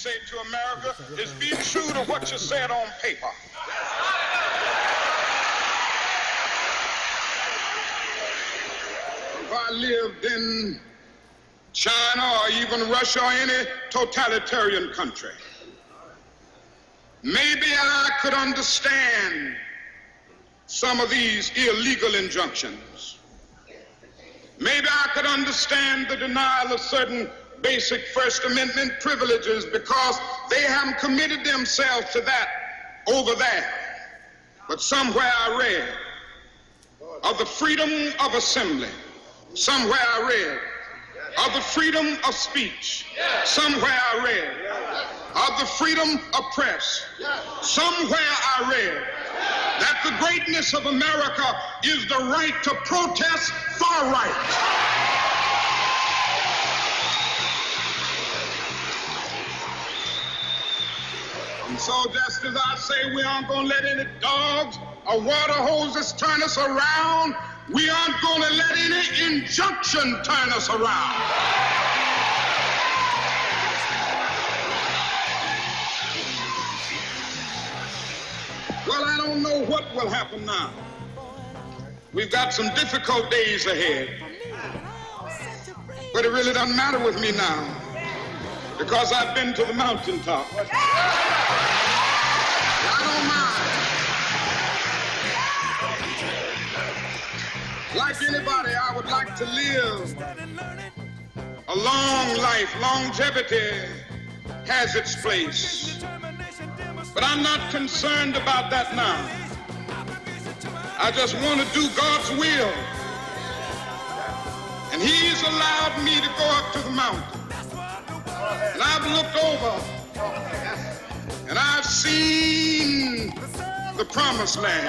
say to America is be true to what you said on paper. If I lived in China or even Russia or any totalitarian country, maybe I could understand some of these illegal injunctions. Maybe I could understand the denial of certain basic First Amendment privileges because they haven't committed themselves to that over there. But somewhere I read of the freedom of assembly. Somewhere I read of the freedom of speech. Somewhere I read of the freedom of press. Somewhere I read that the greatness of America is the right to protest far right. And so just as I say we aren't going to let any dogs or water hoses turn us around, we aren't going to let any injunction turn us around. Well, I don't know what will happen now. We've got some difficult days ahead. But it really doesn't matter with me now because I've been to the mountaintop. I don't mind. Like anybody, I would like to live a long life. Longevity has its place. But I'm not concerned about that now. I just want to do God's will. And He's allowed me to go up to the mountain. And I've looked over and I've seen the promised land.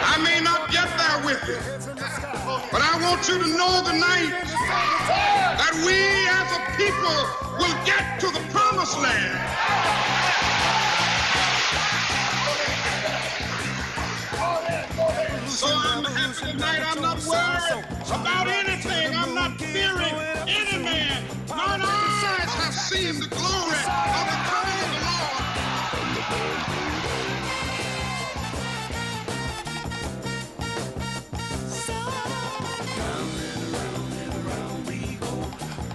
I may not get there with you, but I want you to know tonight that we as a people will get to the promised land. So I'm happy tonight. I'm not worried about anything. I'm not fearing any man. Mine eyes have seen the glory of the coming of the Lord. Round and around we go.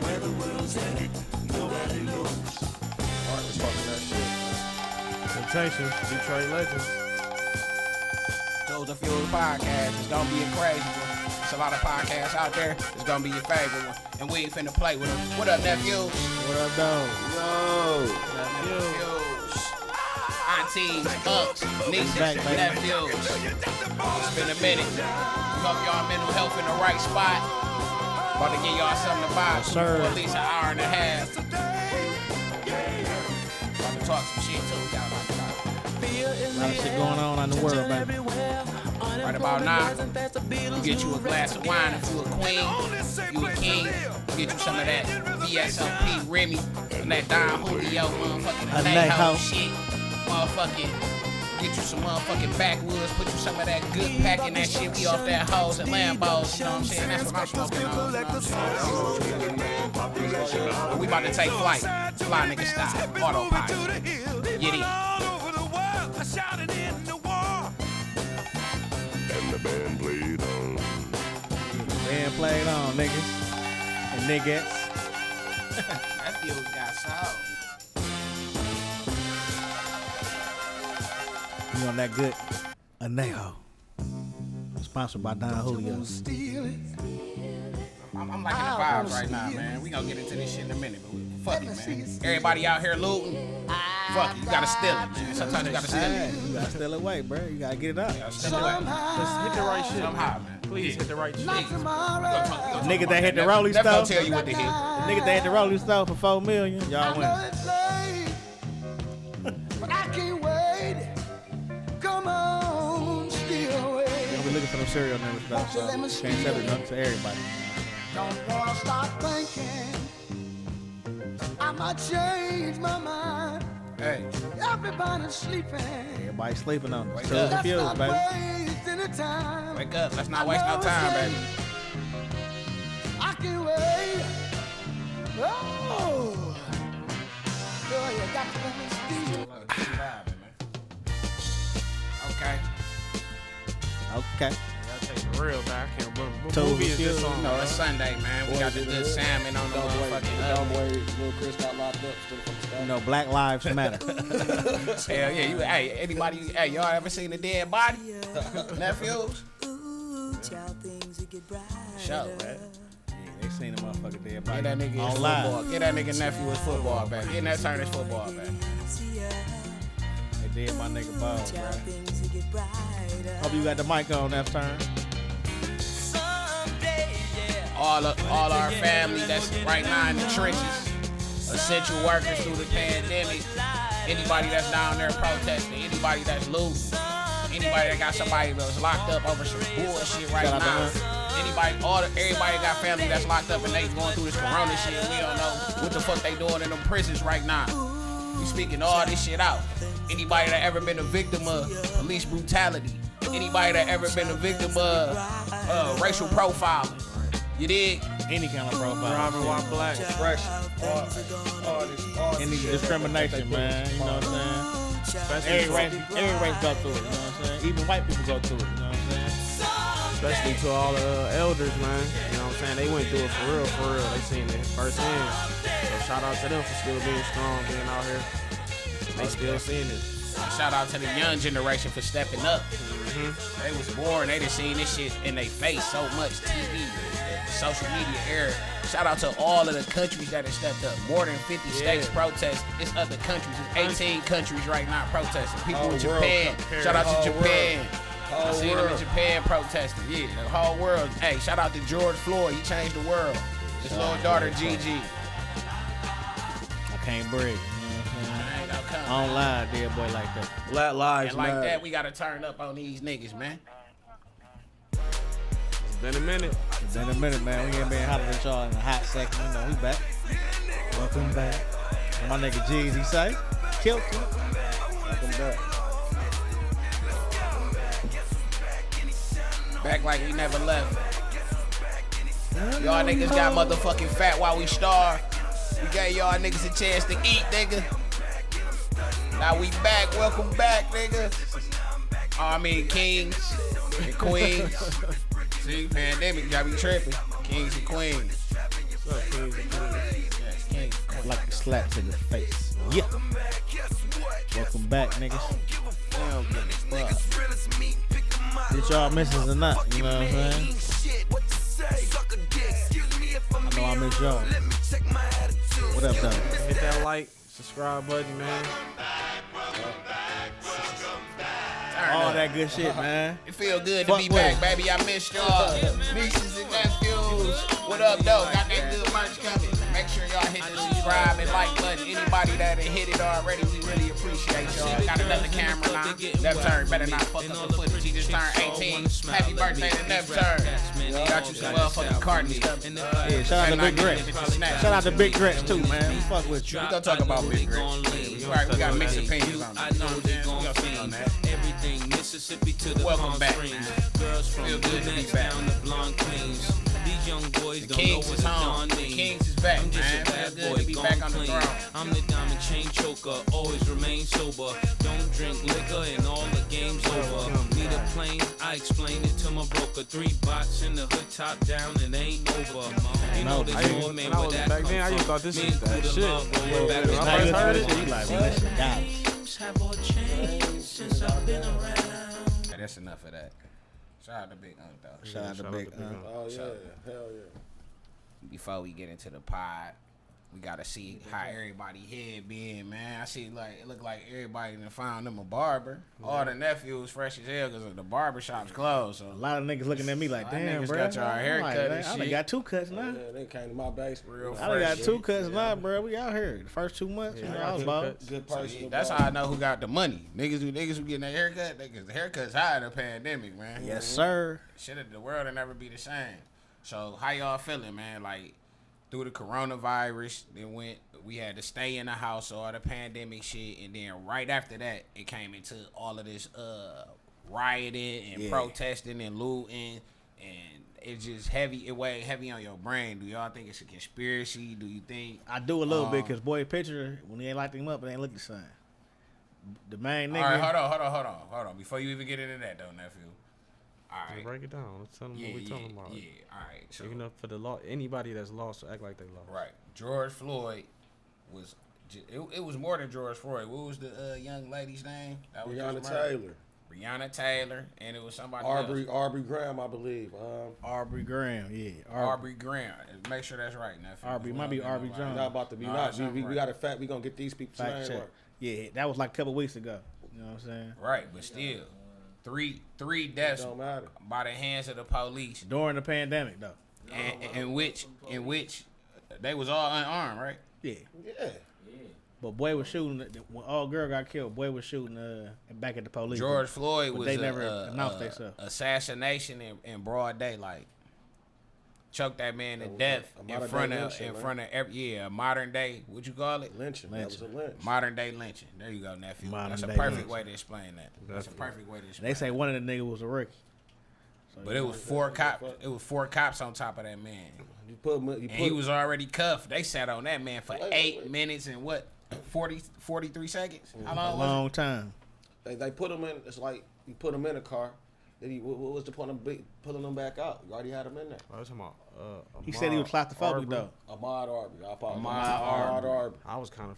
Where the world's headed, nobody knows. All right, let's talk that shit. Temptations, Detroit Legends. The Fuels podcast. It's gonna be a crazy one. There's a lot of podcasts out there. It's gonna be your favorite one. And we ain't finna play with them. What up, nephews? What up, though? Yo. What up, nephews? Aunties, uncles, nieces, nephews. It's been a minute. We hope y'all mental health in the right spot. About to give y'all something to buy for at least an hour and a half. About to talk some shit too. Y'all about to talk. A lot of shit going on in the world, baby. Right about now, you get you a glass of wine if you a queen, you a king, get you some of that VSLP Remy and that Don Julio motherfucking Anejo shit, motherfucking, get you some motherfucking backwoods, put you some of that good packing that shit, we off that hoes and Lambos, you know what I'm saying, that's what I'm smoking on, you know what I'm saying? We about to take flight, fly nigga style, autopilot, yiddy. The band played on. Band played on, niggas. And niggas. That deal got sold. You know that good Anejo. Sponsored by Don Julio. I'm liking the vibes right now, man. We gonna get into this shit in a minute, but fuck it, man. Everybody out here looting. Fuck it, you gotta steal it, man. Sometimes you gotta steal it. You gotta steal it away, bro. You gotta get it up. You gotta steal it away. Just hit the right shit. Somehow, man. Please hit the right shit. Nigga that hit the Rolling Stone. Stone. Tell you what to hit. Nigga that hit the Rolling Stone for $4 million. Y'all win. But I can't wait. Come on, still wait. You're gonna be looking for them serial numbers, though, so can't sell it to everybody. Don't wanna start thinking I might change my mind. Hey. Everybody's sleeping. Everybody's sleeping on it. Wake So up. the Fuse, baby. Wake up. Let's not waste no time, baby. I can wait. Oh. Okay. Y'all take it real back. I can't remember. What Total movie is this Fuel, on? No, it's Sunday, man. We got the good salmon on the motherfucking Little Chris got locked up. You know, Black Lives Matter. Hell yeah, hey, anybody, hey, y'all ever seen a dead body? Nephews? Show, man. They seen the motherfucker dead Get body. that nigga his On football. live. Get that nigga nephew his football back. Get that turn his football back. They did my nigga balls, bro. Hope you got the mic on that turn. All our family that's right now in the trenches, essential workers through the pandemic, anybody that's down there protesting, anybody that's losing, anybody that got somebody that's locked up over some bullshit right Shout out to now, everybody got family that's locked up and they going through this corona shit. We don't know what the fuck they doing in them prisons right now. We speaking all this shit out. Anybody that ever been a victim of police brutality, anybody that ever been a victim of racial profiling. You dig? Any kind of profile. Robert White Black. Any discrimination, man. You know what I'm saying? Every race go through it, you know what I'm saying? Even white people go through it, you know what I'm saying? Especially to all the elders, man. You know what I'm saying? They went through it for real. They seen it firsthand. So shout out to them for still being strong, being out here. They still seeing it. Shout out to the young generation for stepping up. They was born, they done seen this shit in their face so much. TV, the social media era. Shout out to all of the countries that have stepped up. More than 50 states protest. It's other countries. It's 18 countries right now protesting. People in Japan. Shout out to Japan. I see them in Japan protesting. Yeah, the whole world. Hey, shout out to George Floyd. He changed the world. His little daughter, Gigi. I can't breathe. I don't lie, dead boy like that. Black Lives And like Matter. that, we gotta turn up on these niggas, man. It's been a minute. It's been a minute, man. We ain't been hollering at y'all in a hot second. You know, we back. Welcome back. And my nigga Jeezy say, killed you. Welcome back. Back like we never left. Y'all niggas got motherfucking fat while we starve. We gave y'all niggas a chance to eat, nigga. Now we back. Welcome back, nigga. I mean, kings and queens. See, pandemic got me tripping. Kings and queens. What's up, Kings and Queens? Yes, kings and queens. Like a slap to the face. Yeah. Welcome back, niggas. Did y'all misses or not? You know what I'm saying? I know I miss y'all. What up, though? Hit that like, subscribe button, man. All that good shit, man. It feel good to Fuck be with back, it. baby. I missed y'all. Nieces and nephews. What up, though? Got that good merch coming. Make sure y'all hit the subscribe and like button. Anybody that hit it already, we really appreciate y'all. Got another camera now. Nep Turn better not fuck up the footage. He just turned 18. Happy birthday to Nep Turn. Got you some motherfucking cartons coming. Yeah, shout out to Big Gretch. Shout out to Big Gretch, too, man. We fuck with you. We gonna talk about Big Gretch. We got mixed opinions on that. You know what I'm saying? We gonna see on that. Everything Mississippi to the Welcome back, man. Girls from Feel good to be back. down to blonde queens. These young boys The don't know Kings what is the home. dawn The means. Kings is back, I'm just man. a Feel bad good boy to be back on the clean. throne. I'm the diamond chain choker, always remain sober. Don't drink liquor and all the game's over. Need a plane, I explain it to my broker. 3 bots in the hood, top down, and ain't over. You know there's more man where that Back come then, I used to from. thought this Me was and that Kuda shit. love going back When in I Now first you heard listen to it, you like, man, that shit got it. have all changed since I've been around. Hey, that's enough of that. Shout out to Big Unc, though. Shout out to Big Unc. Oh, yeah. Hell yeah. Before we get into the pod, we gotta see how everybody head been, man. I see like it look like everybody done found them a barber. All the nephews fresh as hell because the barber shop's closed. So A lot of niggas looking at me like, A lot of damn, niggas bro. got y'all haircut and I done shit. got 2 cuts now. Yeah, they came to my base. real I done got fresh. 2 cuts now, bro. We out here. The first 2 months, you know, I was about. Good So, personal. that's how I know who got the money. Niggas who getting their haircut, because the haircut's high in the pandemic, man. Yes, sir. Shit, the world will never be the same. So how y'all feeling, man? Like through the coronavirus, we had to stay in the house, all the pandemic shit, and then right after that, it came into all of this rioting and protesting and looting, and it's just heavy. It weighed heavy on your brain. Do y'all think it's a conspiracy? Do you think? I do a little bit because boy, picture when they locked him up, it ain't look the same. The main nigga. All right, hold on. Before you even get into that, though, nephew, All right. Break it down. Let's tell them what we talking about. Yeah, all right. So, Even up for the law, anybody that's lost, act like they lost. right. George Floyd was. It was more than George Floyd. What was the young lady's name? That was Breonna just murdered? Taylor. Breonna Taylor, and it was somebody Aubrey else. Graham, I believe. Aubrey Graham, yeah. Aubrey Graham. Make sure that's right. Nephew. Aubrey might be Aubrey Jones. Not about to be No, not. that's We right. got a fact. We gonna get these people's Fact names check. right. Yeah, that was like a couple weeks ago. You know what I'm saying? Right, but still, three deaths Don't matter. by the hands of the police, During the pandemic, though. and in which they was all unarmed, right? Yeah. Yeah. But boy was shooting, when all girl got killed, boy was shooting back at the police. George Floyd but was they never announced themselves. assassination in broad daylight. Choked that man to death a in modern front day of lynching, a modern day. What you call it? Lynching. That was a lynch. Modern day lynching. There you go, nephew. Modern That's a day perfect lynching. way to explain that. That's a perfect way to explain. They say one of the niggas was a rookie. So But it was four cops. It was four cops on top of that man, You put him. and he was already cuffed. They sat on that man for Wait, 8 minutes and what, 43 seconds? How a long was long time. They put him in. It's like you put him in a car. Then what was the point of pulling him back out? You already had him in there. I was talking about. He said he was claustrophobic, Arbery. though. Ahmaud Arbery. I apologize. Ahmaud Arbery. I was kind of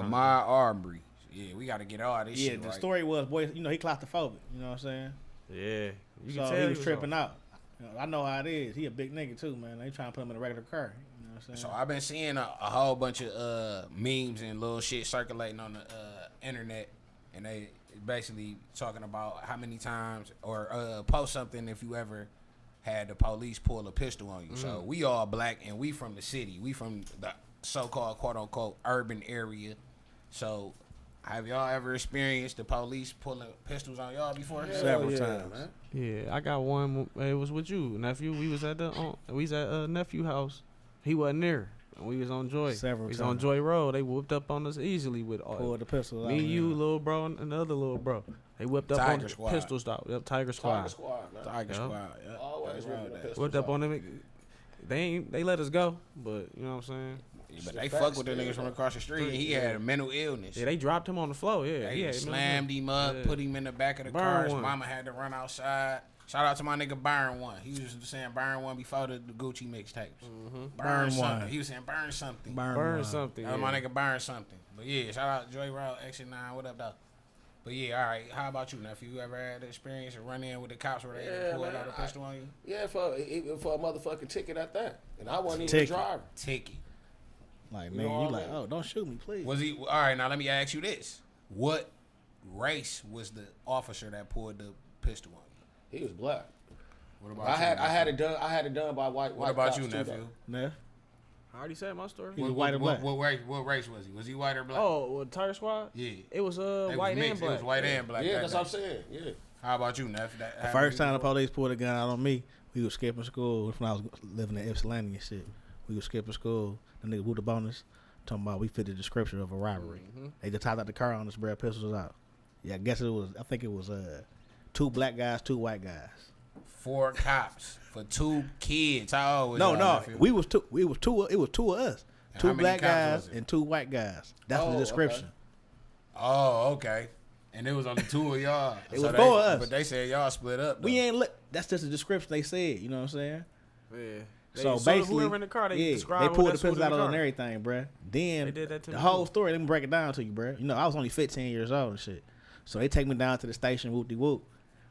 Ahmaud Arbery? Yeah, we got to get all this Yeah, shit the right. story was, boy, he claustrophobic. You know what I'm saying? Yeah, you So can tell he was tripping off. out. You know, I know how it is. He a big nigga, too, man. They trying to put him in a regular car. You know what I'm saying? So I've been seeing a whole bunch of memes and little shit circulating on the internet, and they basically talking about how many times or post something if you ever had the police pull a pistol on you. So we all black and we from the city. We from the so-called quote unquote urban area. So have y'all ever experienced the police pulling pistols on y'all before? Several times. man. Yeah, I got one. It was with you, nephew. We was at nephew house. He wasn't there. And we was on Joy. Several we was on times. Joy Road. They whipped up on us easily with all. Pulled the pistols out. Me, man. you, little bro, and another little bro. They whipped up Tiger on Squad. pistols. Yep, Tiger Squad. Tiger Squad, man. Tiger Yeah. Squad. Yeah. Always Right, ripping the that. pistols Whipped up off. on them. They let us go, but you know what I'm saying. Yeah, but they fuck with the niggas from across the street. And he had a mental illness. Yeah, they dropped him on the floor. Yeah, They he had slammed him up, Yeah. put him in the back of the Burn car. His one. mama had to run outside. Shout out to my nigga Burn One. He was saying Burn One before the Gucci mixtapes. Burn something. One. He was saying burn something. Burn Burn one. something. That was my nigga Burn something. But yeah, shout out Joy Road, Exit 9. What up, though? But yeah, all right. How about you, nephew? You ever had the experience of running in with the cops where they Yeah, pulled man, out a pistol on you? Yeah, for a motherfucking ticket at that, and I wasn't even Ticket. the driver. Ticket. Like, You man, know you what I like, mean? oh, don't shoot me, please. Was he? All right, now let me ask you this. What race was the officer that pulled the pistol on you? He was black. What about I you, had nephew? it done by white. What about cops you, too, nephew? Neff? I already said my story. He was white or black? What race was he? Was he white or black? Oh, well, Tiger Squad. Yeah. It was They was white and mixed. black. It was white and black. Yeah, that that's day. what I'm saying. Yeah. How about you, Neff? The first time the police pulled a gun out on me, we was skipping school when I was living in Ypsilanti and shit. We was skipping school. The nigga with the bonus talking about we fit the description of a robbery. They just hopped out the car on us, brought pistols out. Yeah, I think it was 2 black guys, 2 white guys. 4 cops for 2 kids. How old was No, y'all, no, nephew? it was two of us. And 2 how many black cops guys was it? and 2 white guys. That's Oh, the description. Oh, okay. And it was only 2 of y'all. It was 4 of us. But they said y'all split up. We though. ain't look. That's just the description they said. You know what I'm saying? Yeah. So so basically, whoever in the car, they yeah, described they what pulled the that's who pistols in out the of us and car. everything, bruh. Then They did that to the me, whole too. story. Let me break it down to you, bruh. You know, I was only 15 years old and shit. So they take me down to the station, whoop de whoop.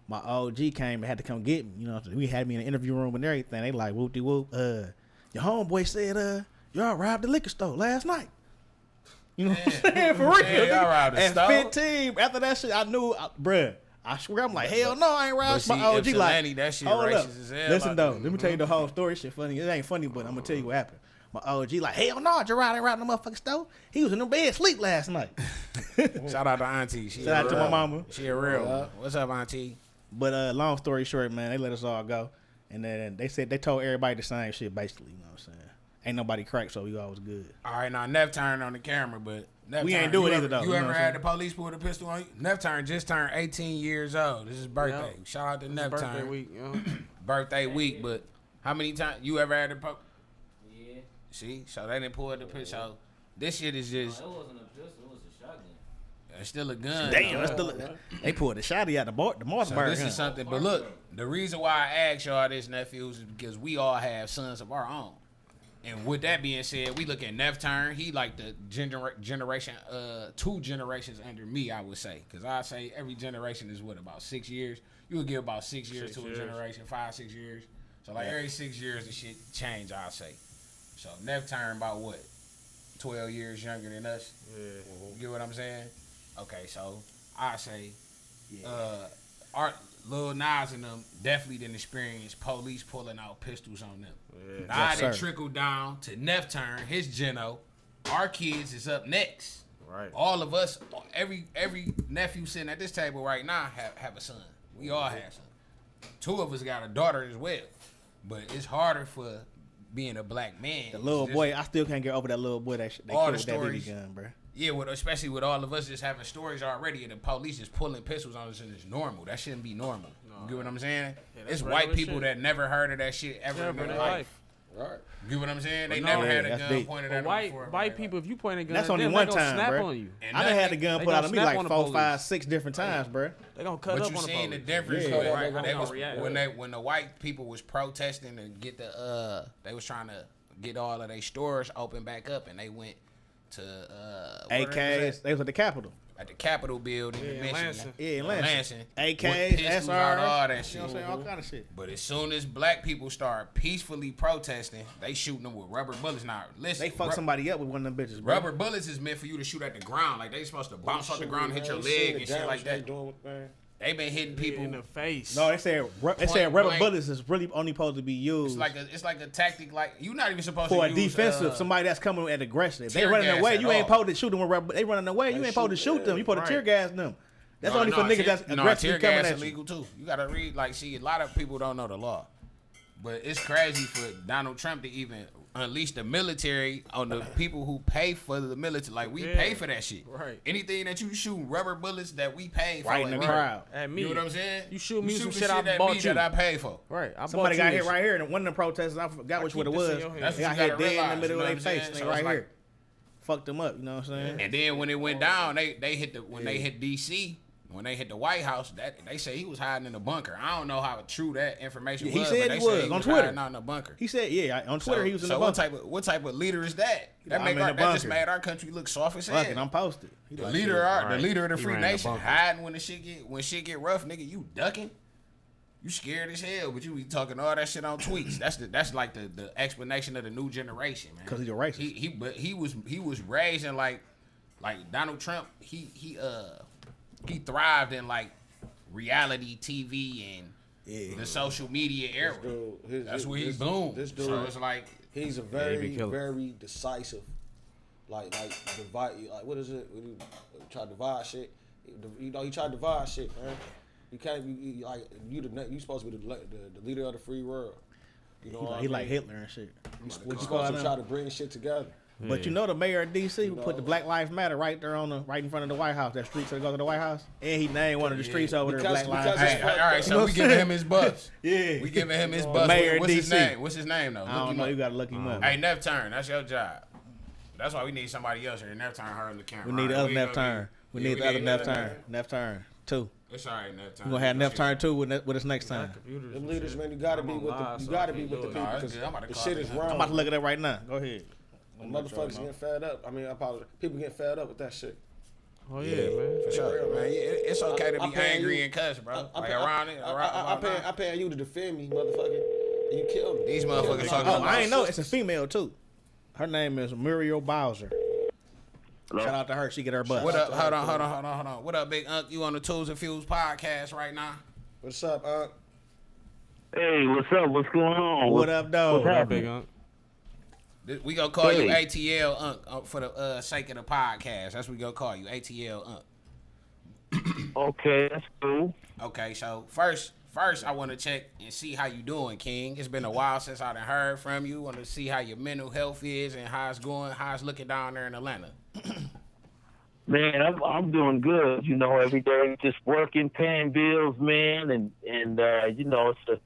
My OG came and had to come get me. You know, we had me in the interview room and everything. They like whoop de whoop. Your homeboy said, y'all robbed the liquor store last night. You know what I'm saying? For real. Yeah, y'all robbed the At store? 15, after that shit, I knew, bruh. I swear, I'm like, hell no, I ain't But robbed. see, My OG like, Ypsilanti, that shit hold racist up. as hell Listen out though, there. let me tell you the whole story. Shit funny. It ain't funny, but I'm gonna tell you what happened. My OG like, hell no, Gerard ain't robbing the motherfucking store. He was in the bed sleep last night. Shout out to Auntie. She Shout out to my mama. She a real one. What's up, Auntie? But long story short, man, they let us all go, and then they said they told everybody the same shit basically. You know what I'm saying? Ain't nobody cracked, so we all was good. All right, now Neff turned on the camera, but Neff We ain't turned- do it you either, ever- though. You You know ever what I'm had the police pull the pistol on you? Neff just turned 18 years old. This is birthday. Yep. Shout out to Neff Birthday week, you know. Birthday week, but how many times you ever had the Yeah. See, so they didn't pull the pistol. So this shit is just It wasn't a pistol, it was a shotgun. It's still a gun. Damn, they pulled the shotty out the Mossberg. So this is something. But look, the reason why I asked y'all this, nephews, is because we all have sons of our own. And with that being said, we look at NEPHEWS. He like the generation, 2 generations under me, I would say. Because I say every generation is what, about 6 years? You would give about 6 years to a generation, 5, 6 years. So like every 6 years, the shit change, I'll say. So NEPHEWS about what? 12 years younger than us? Yeah. You get what I'm saying? Okay, so I say our Lil Nas and them definitely didn't experience police pulling out pistols on them. Yeah. Now they trickled down to NEPHEWS, his Geno. Our kids is up next. Right. All of us, every nephew sitting at this table right now have a son. We all have sons. 2 of us got a daughter as well. But it's harder for being a black man. The little boy, I still can't get over that little boy that killed with that BB gun, bro. Yeah, especially with all of us just having stories already, and the police just pulling pistols on us, and it's normal. That shouldn't be normal. You get what I'm saying? Yeah, it's white people that never heard of that shit ever in their life. Right. You get what I'm saying? They never had a gun pointed at them before. White people, if you point a gun, that's only one time, snap bro. on you. I done had the gun put out on me like 4, 5, 6 different times, bro. They gonna cut up on the police. But you seen the difference when the white people was protesting and get they was trying to get all of their stores open back up, and they went to AKs. They was at the Capitol. At the Capitol building in Lansing. AKs, SR, all that shit. You know what I'm saying? All kind of shit. But as soon as black people start peacefully protesting, they shooting them with rubber bullets. Now, listen. They fuck somebody up with one of them bitches, bro. Rubber bullets is meant for you to shoot at the ground. Like, they supposed to bounce off the ground and hit your leg and shit like that. They been hitting people in the face. No, they said rubber bullets is really only supposed to be used. It's like a tactic. Like, you're not even supposed for to use a defensive. Somebody that's coming at aggressive. They running away. You ain't supposed to shoot them with rubber. They running away. You ain't supposed to shoot them. You supposed to tear gas them. That's only for niggas that's aggressively coming at you. Tear gas illegal too. You gotta read. Like, see, a lot of people don't know the law, but it's crazy for Donald Trump to even unleash the military on the people who pay for the military. Like, we pay for that shit. Right. Anything that you shoot rurber bullets that we pay for. Right in the crowd. At me. You know what I'm saying? You shoot me some shit I bought you. That I paid for. Right. Somebody got hit right here, and one of the protesters, I forgot which one it was. They got hit dead in the middle of their face. They right here. Fucked them up, you know what I'm saying? And then when it went down, they hit they hit DC. When they hit the White House, they say he was hiding in a bunker. I don't know how true that information was. He said but he was on Twitter. Hiding out in a bunker. He said, on Twitter he was in the bunker. What type of leader is that? That just made our country look soft as hell. Fucking, I'm posted. The leader of the free nation hiding when shit get rough, nigga. You ducking. You scared as hell, but you be talking all that shit on tweets. That's like the explanation of the new generation, man. Because he's a racist. He was raised in like Donald Trump. He thrived in like reality TV and the social media era. That's where he bloomed. This dude, so it's like he's a very decisive, like divide. Like, what is it? When you try to divide shit, he tried to divide shit, man. You can't be like you supposed to be the leader of the free world. You know, he like Hitler and shit. You're supposed to try to bring shit together. But you know the mayor of D.C. put the Black Lives Matter right there right in front of the White House. That street to go to the White House, and he named one of the streets over there Black Lives Matter. All right, so we giving him his bucks. We giving him his bucks. Mayor What's his D.C. name? What's his name though? I don't know. You gotta look him up. Hey, NEPHEWS, that's your job. That's why we need somebody else here. NEPHEWS heard the camera. We need the other NEPHEWS. We need the other NEPHEWS. NEPHEWS 2. It's all right, NEPHEWS. We're gonna have NEPHEWS 2 with us next time. Them leaders, man, you gotta be with the people because the shit is wrong. I'm about to look at it right now. Go ahead. Motherfuckers getting fed up. I mean, I apologize. People getting fed up with that shit. Oh yeah, man. For sure, man. It's okay to be angry and cuss, bro. I paying you to defend me, motherfucker. And you killed me. These motherfuckers talking about. I ain't know. It's a female too. Her name is Muriel Bowser. Hello? Shout out to her. She get her butt. What up? Hold on. What up, Big Unc? You on the 2snphews podcast right now? What's up, Unc? Hey, what's up? What's going on? What up, dog? What's up, Big Unc? We gonna call you ATL Unc for the sake of the podcast. That's what we gonna call you, ATL Unc. Okay, that's cool. Okay, so first I want to check and see how you doing, King. It's been a while since I done heard from you. Want to see how your mental health is and how it's going, how it's looking down there in Atlanta. Man, I'm doing good. You know, every day just working, paying bills, man, and you know, it's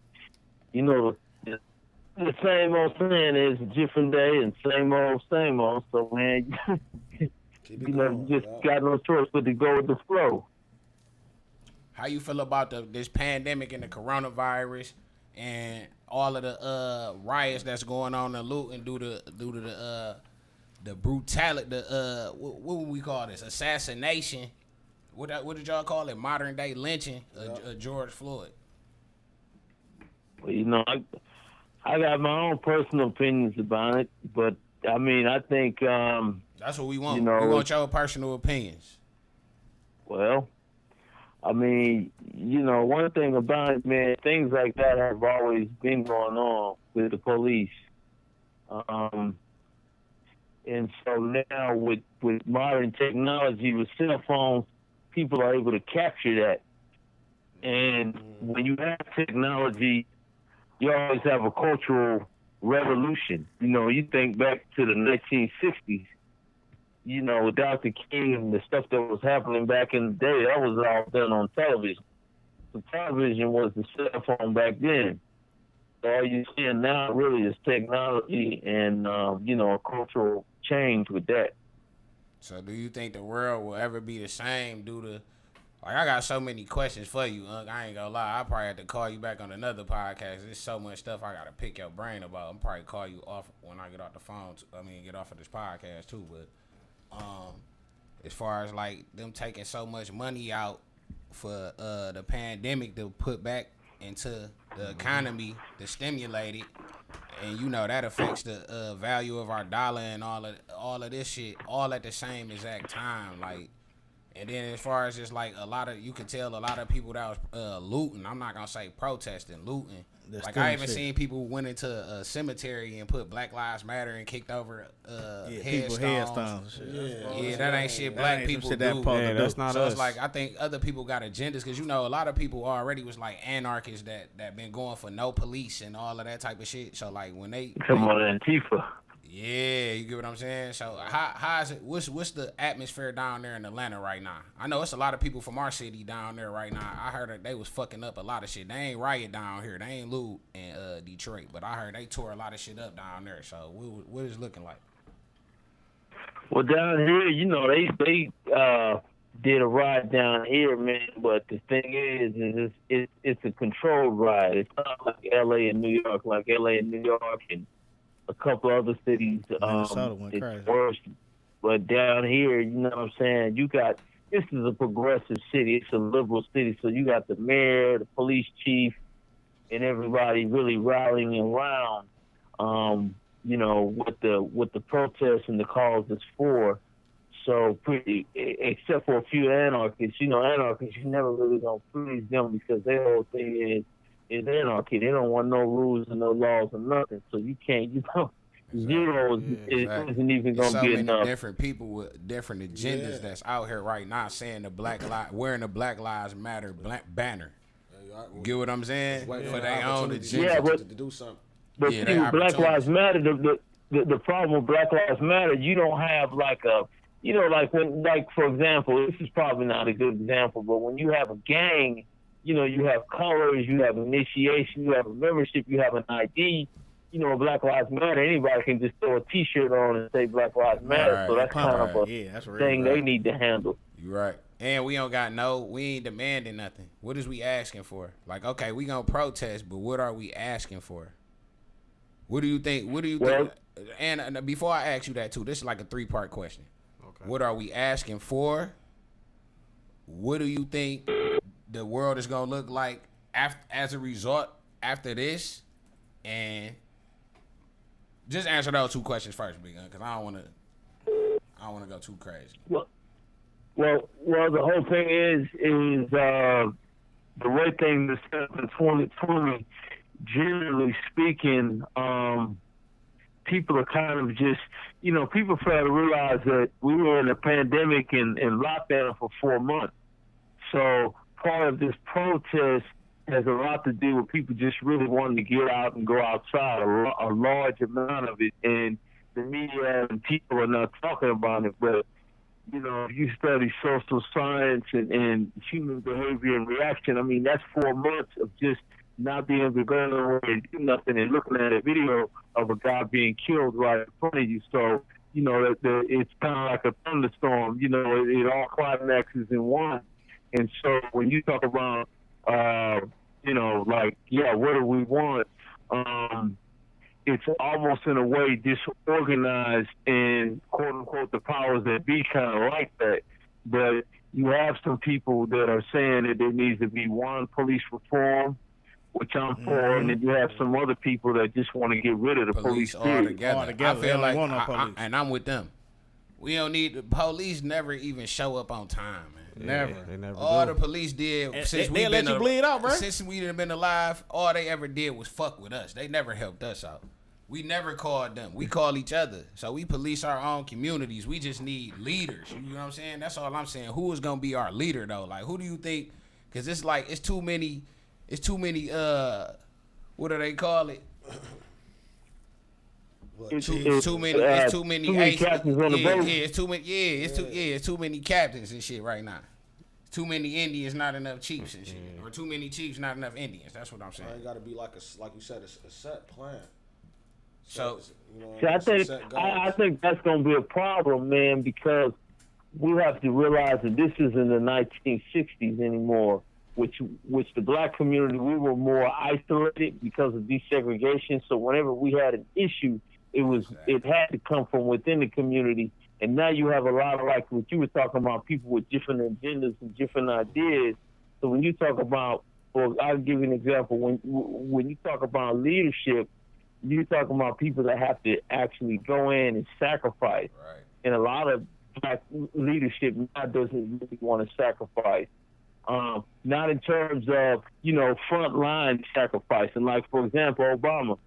the same old thing is a different day and same old. So, man, Keep it you know, going, you just yeah. got no choice but to go with the flow. How you feel about this pandemic and the coronavirus and all of the riots that's going on in looting due to the brutality, what would we call this? Assassination. What did y'all call it? Modern day lynching of George Floyd. Well, you know, I got my own personal opinions about it, but I mean, I think that's what we want. You know, we want your personal opinions. Well, I mean, you know, one thing about it, man, things like that have always been going on with the police. And so now with modern technology, with cell phones, people are able to capture that. And when you have technology, you always have a cultural revolution. You know, you think back to the 1960s, you know, with Dr. King and the stuff that was happening back in the day, that was all done on television. The television was the cell phone back then. So all you're seeing now really is technology and, you know, a cultural change with that. So do you think the world will ever be the same due to, like, I got so many questions for you, Unc. I ain't gonna lie. I probably have to call you back on another podcast. There's so much stuff I gotta pick your brain about. I'm probably call you off when I get off the phone. Get off of this podcast too. But as far as like them taking so much money out for the pandemic to put back into the economy to stimulate it, and you know that affects the value of our dollar and all of this shit all at the same exact time, like. And then as far as just like you could tell a lot of people that was looting. I'm not gonna say protesting, looting. Like I even seen people who went into a cemetery and put Black Lives Matter and kicked over headstones. Yeah, that ain't shit black people do. That's not so us. It's like I think other people got agendas because you know a lot of people already was like anarchists that been going for no police and all of that type of shit. So like when they Come on, Antifa. Yeah, you get what I'm saying? So how is it? What's the atmosphere down there in Atlanta right now? I know it's a lot of people from our city down there right now. I heard that they was fucking up a lot of shit. They ain't riot down here. They ain't loot in Detroit, but I heard they tore a lot of shit up down there. So what is it looking like? Well, down here, you know, they did a ride down here, man. But the thing is it's a controlled ride. It's not like L.A. and New York, and a couple other cities. It's worse. But down here, you know what I'm saying, this is a progressive city. It's a liberal city. So you got the mayor, the police chief, and everybody really rallying around, you know, what the protests and the cause is for. So except for a few anarchists, you know, you're never really going to please them because their whole thing is anarchy. They don't want no rules and no laws or nothing. So you can't, you know, zero isn't even going to be enough. So many different people with different agendas that's out here right now saying wearing the Black Lives Matter banner. Get what I'm saying? For their own agenda. Yeah, to do something. But see, with Black Lives Matter, the problem with Black Lives Matter, you don't have like a, you know, like when, like for example, this is probably not a good example, but when you have a gang, you know, you have colors, you have initiation, you have a membership, you have an ID. You know, Black Lives Matter, anybody can just throw a T-shirt on and say Black Lives Matter. Right, so that's kind of a thing they need to handle. You're right. And we ain't demanding nothing. What is we asking for? Like, okay, we gonna protest, but what are we asking for? What do you think? Think? And before I ask you that too, this is like a 3-part question. Okay. What are we asking for? What do you think the world is gonna look like as a result after this? And just answer those 2 questions first, Big Gun, because I don't want to go too crazy. Well, the whole thing is the way things are set up in 2020. Generally speaking, people are kind of just, you know, people fail to realize that we were in a pandemic and lockdown for 4 months. So part of this protest has a lot to do with people just really wanting to get out and go outside, a large amount of it. And the media and people are not talking about it. But, you know, if you study social science and human behavior and reaction, I mean, that's 4 months of just not being able to go nowhere and do nothing and looking at a video of a guy being killed right in front of you. So you know, it's kind of like a thunderstorm. You know, it all climaxes in one. And so when you talk about, you know, like, yeah, what do we want? It's almost in a way disorganized, and quote unquote the powers that be kind of like that. But you have some people that are saying that there needs to be one police reform, which I'm for, and then you have some other people that just want to get rid of the police altogether. I feel like, want no police. and I'm with them. We don't need the police. Never even show up on time, man. Yeah, they never All do. the police did since they let you bleed out, bro. Since we done been alive, all they ever did was fuck with us. They never helped us out. We never called them. We call each other. So we police our own communities. We just need leaders. You know what I'm saying? That's all I'm saying. Who is gonna be our leader though? Like, who do you think? Because it's like it's too many. What do they call it? It's too many captains on the boat. It's too many captains and shit right now. Too many Indians, not enough chiefs and shit, or too many chiefs, not enough Indians. That's what I'm saying. It got to be like you said, a set plan. So, you know, See, I think that's going to be a problem, man, because we have to realize that this isn't the 1960s anymore, which the black community, we were more isolated because of desegregation. So whenever we had an issue, it had to come from within the community. And now you have a lot of, like what you were talking about, people with different agendas and different ideas. So when you talk about, or I'll give you an example, when you talk about leadership, you're talking about people that have to actually go in and sacrifice. right. And a lot of black leadership now doesn't really want to sacrifice. Not in terms of, you know, frontline sacrifice. And like, for example, Obama,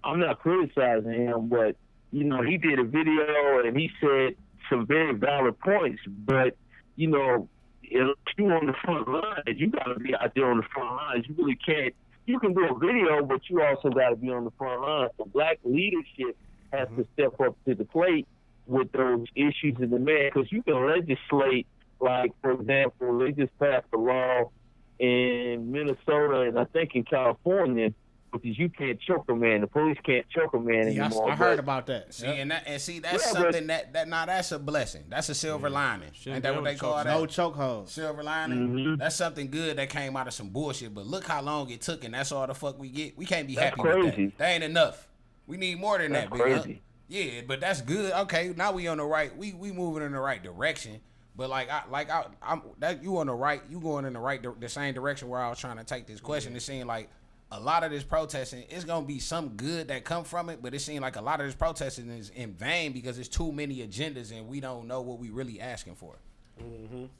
I'm not criticizing him, but, you know, he did a video and he said some very valid points. But, you know, if you're on the front lines, you got to be out there on the front lines. You really can't. You can do a video, but you also got to be on the front lines. So black leadership has to step up to the plate with those issues in the man, because you can legislate. Like, for example, they just passed a law in Minnesota and I think in California, because you can't choke a man. The police can't choke a man anymore. I heard about that. See, that's something that now that's a blessing. That's a silver lining. Ain't that what they call that? No chokehold. Silver lining. That's something good that came out of some bullshit. But look how long it took, and that's all the fuck we get. We can't be happy with that. That ain't enough. We need more than that, big. Yeah, but that's good. Okay, now we on the right. We moving in the right direction. But I'm that you on the right. You going in the same direction where I was trying to take this question. It seemed like a lot of this protesting, it's gonna be some good that come from it, but it seems like a lot of this protesting is in vain because there's too many agendas and we don't know what we really asking for.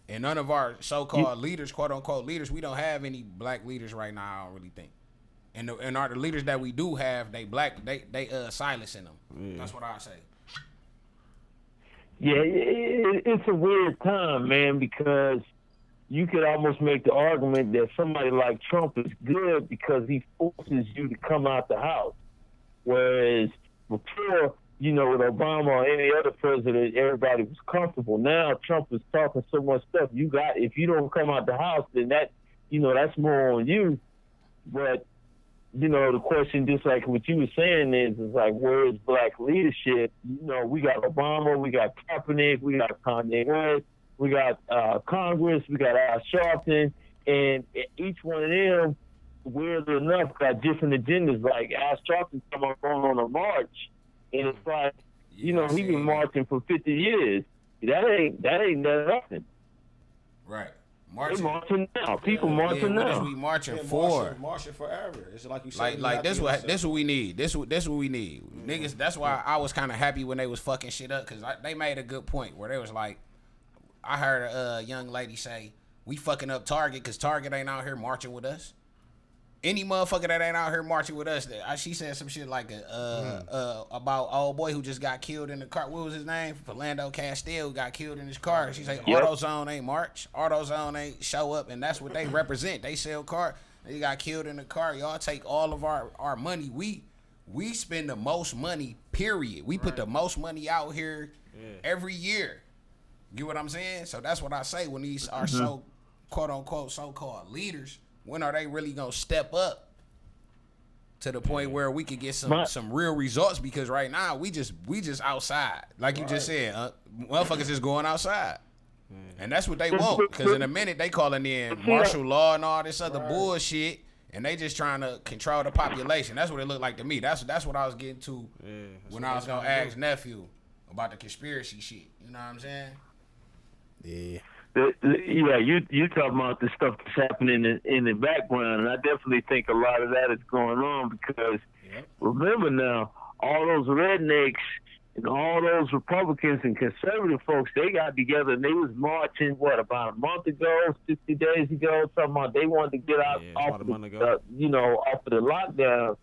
And none of our so-called leaders, quote unquote leaders, we don't have any black leaders right now. I don't really think. And the leaders that we do have, they black, they silencing them. That's what I say. Yeah, it's a weird time, man, because you could almost make the argument that somebody like Trump is good because he forces you to come out the house. Whereas before, you know, with Obama or any other president, everybody was comfortable. Now Trump is talking so much stuff. If you don't come out the house, then that, you know, that's more on you. But, you know, the question, just like what you were saying, is like, where is black leadership? You know, we got Obama, we got Kaepernick, we got Kanye West, we got Congress, we got Al Sharpton, and each one of them, weirdly enough, got different agendas. Like Al Sharpton come up on a march, and it's like, you know, he been marching for 50 years. That ain't nothing. Right. They marching now. People marching now. What is we marching for? Marching forever. It's like you said. Like this what we need. This what we need. Niggas. That's why I was kind of happy when they was fucking shit up, because they made a good point where they was like, I heard a young lady say, we fucking up Target because Target ain't out here marching with us. Any motherfucker that ain't out here marching with us, she said some shit like about old boy who just got killed in the car. What was his name? Philando Castile got killed in his car. She said, AutoZone ain't march. AutoZone ain't show up, and that's what they represent. They sell car. They got killed in the car. Y'all take all of our money. We spend the most money, period. We put the most money out here every year. Get what I'm saying? So that's what I say when these are so, quote unquote, so-called leaders. When are they really gonna step up to the point where we could get some real results, because right now we just outside, like you just said, motherfuckers is going outside, and that's what they want. Because in a minute they calling in martial law and all this other bullshit, and they just trying to control the population. That's what it looked like to me. That's what I was getting to when I was gonna ask nephew about the conspiracy shit. You know what I'm saying? Yeah. Yeah, you talking about the stuff that's happening in the background, and I definitely think a lot of that is going on because remember now, all those rednecks and all those Republicans and conservative folks, they got together and they was marching about a month ago, 60 days ago, talking about they wanted to get out off of off of the lockdown.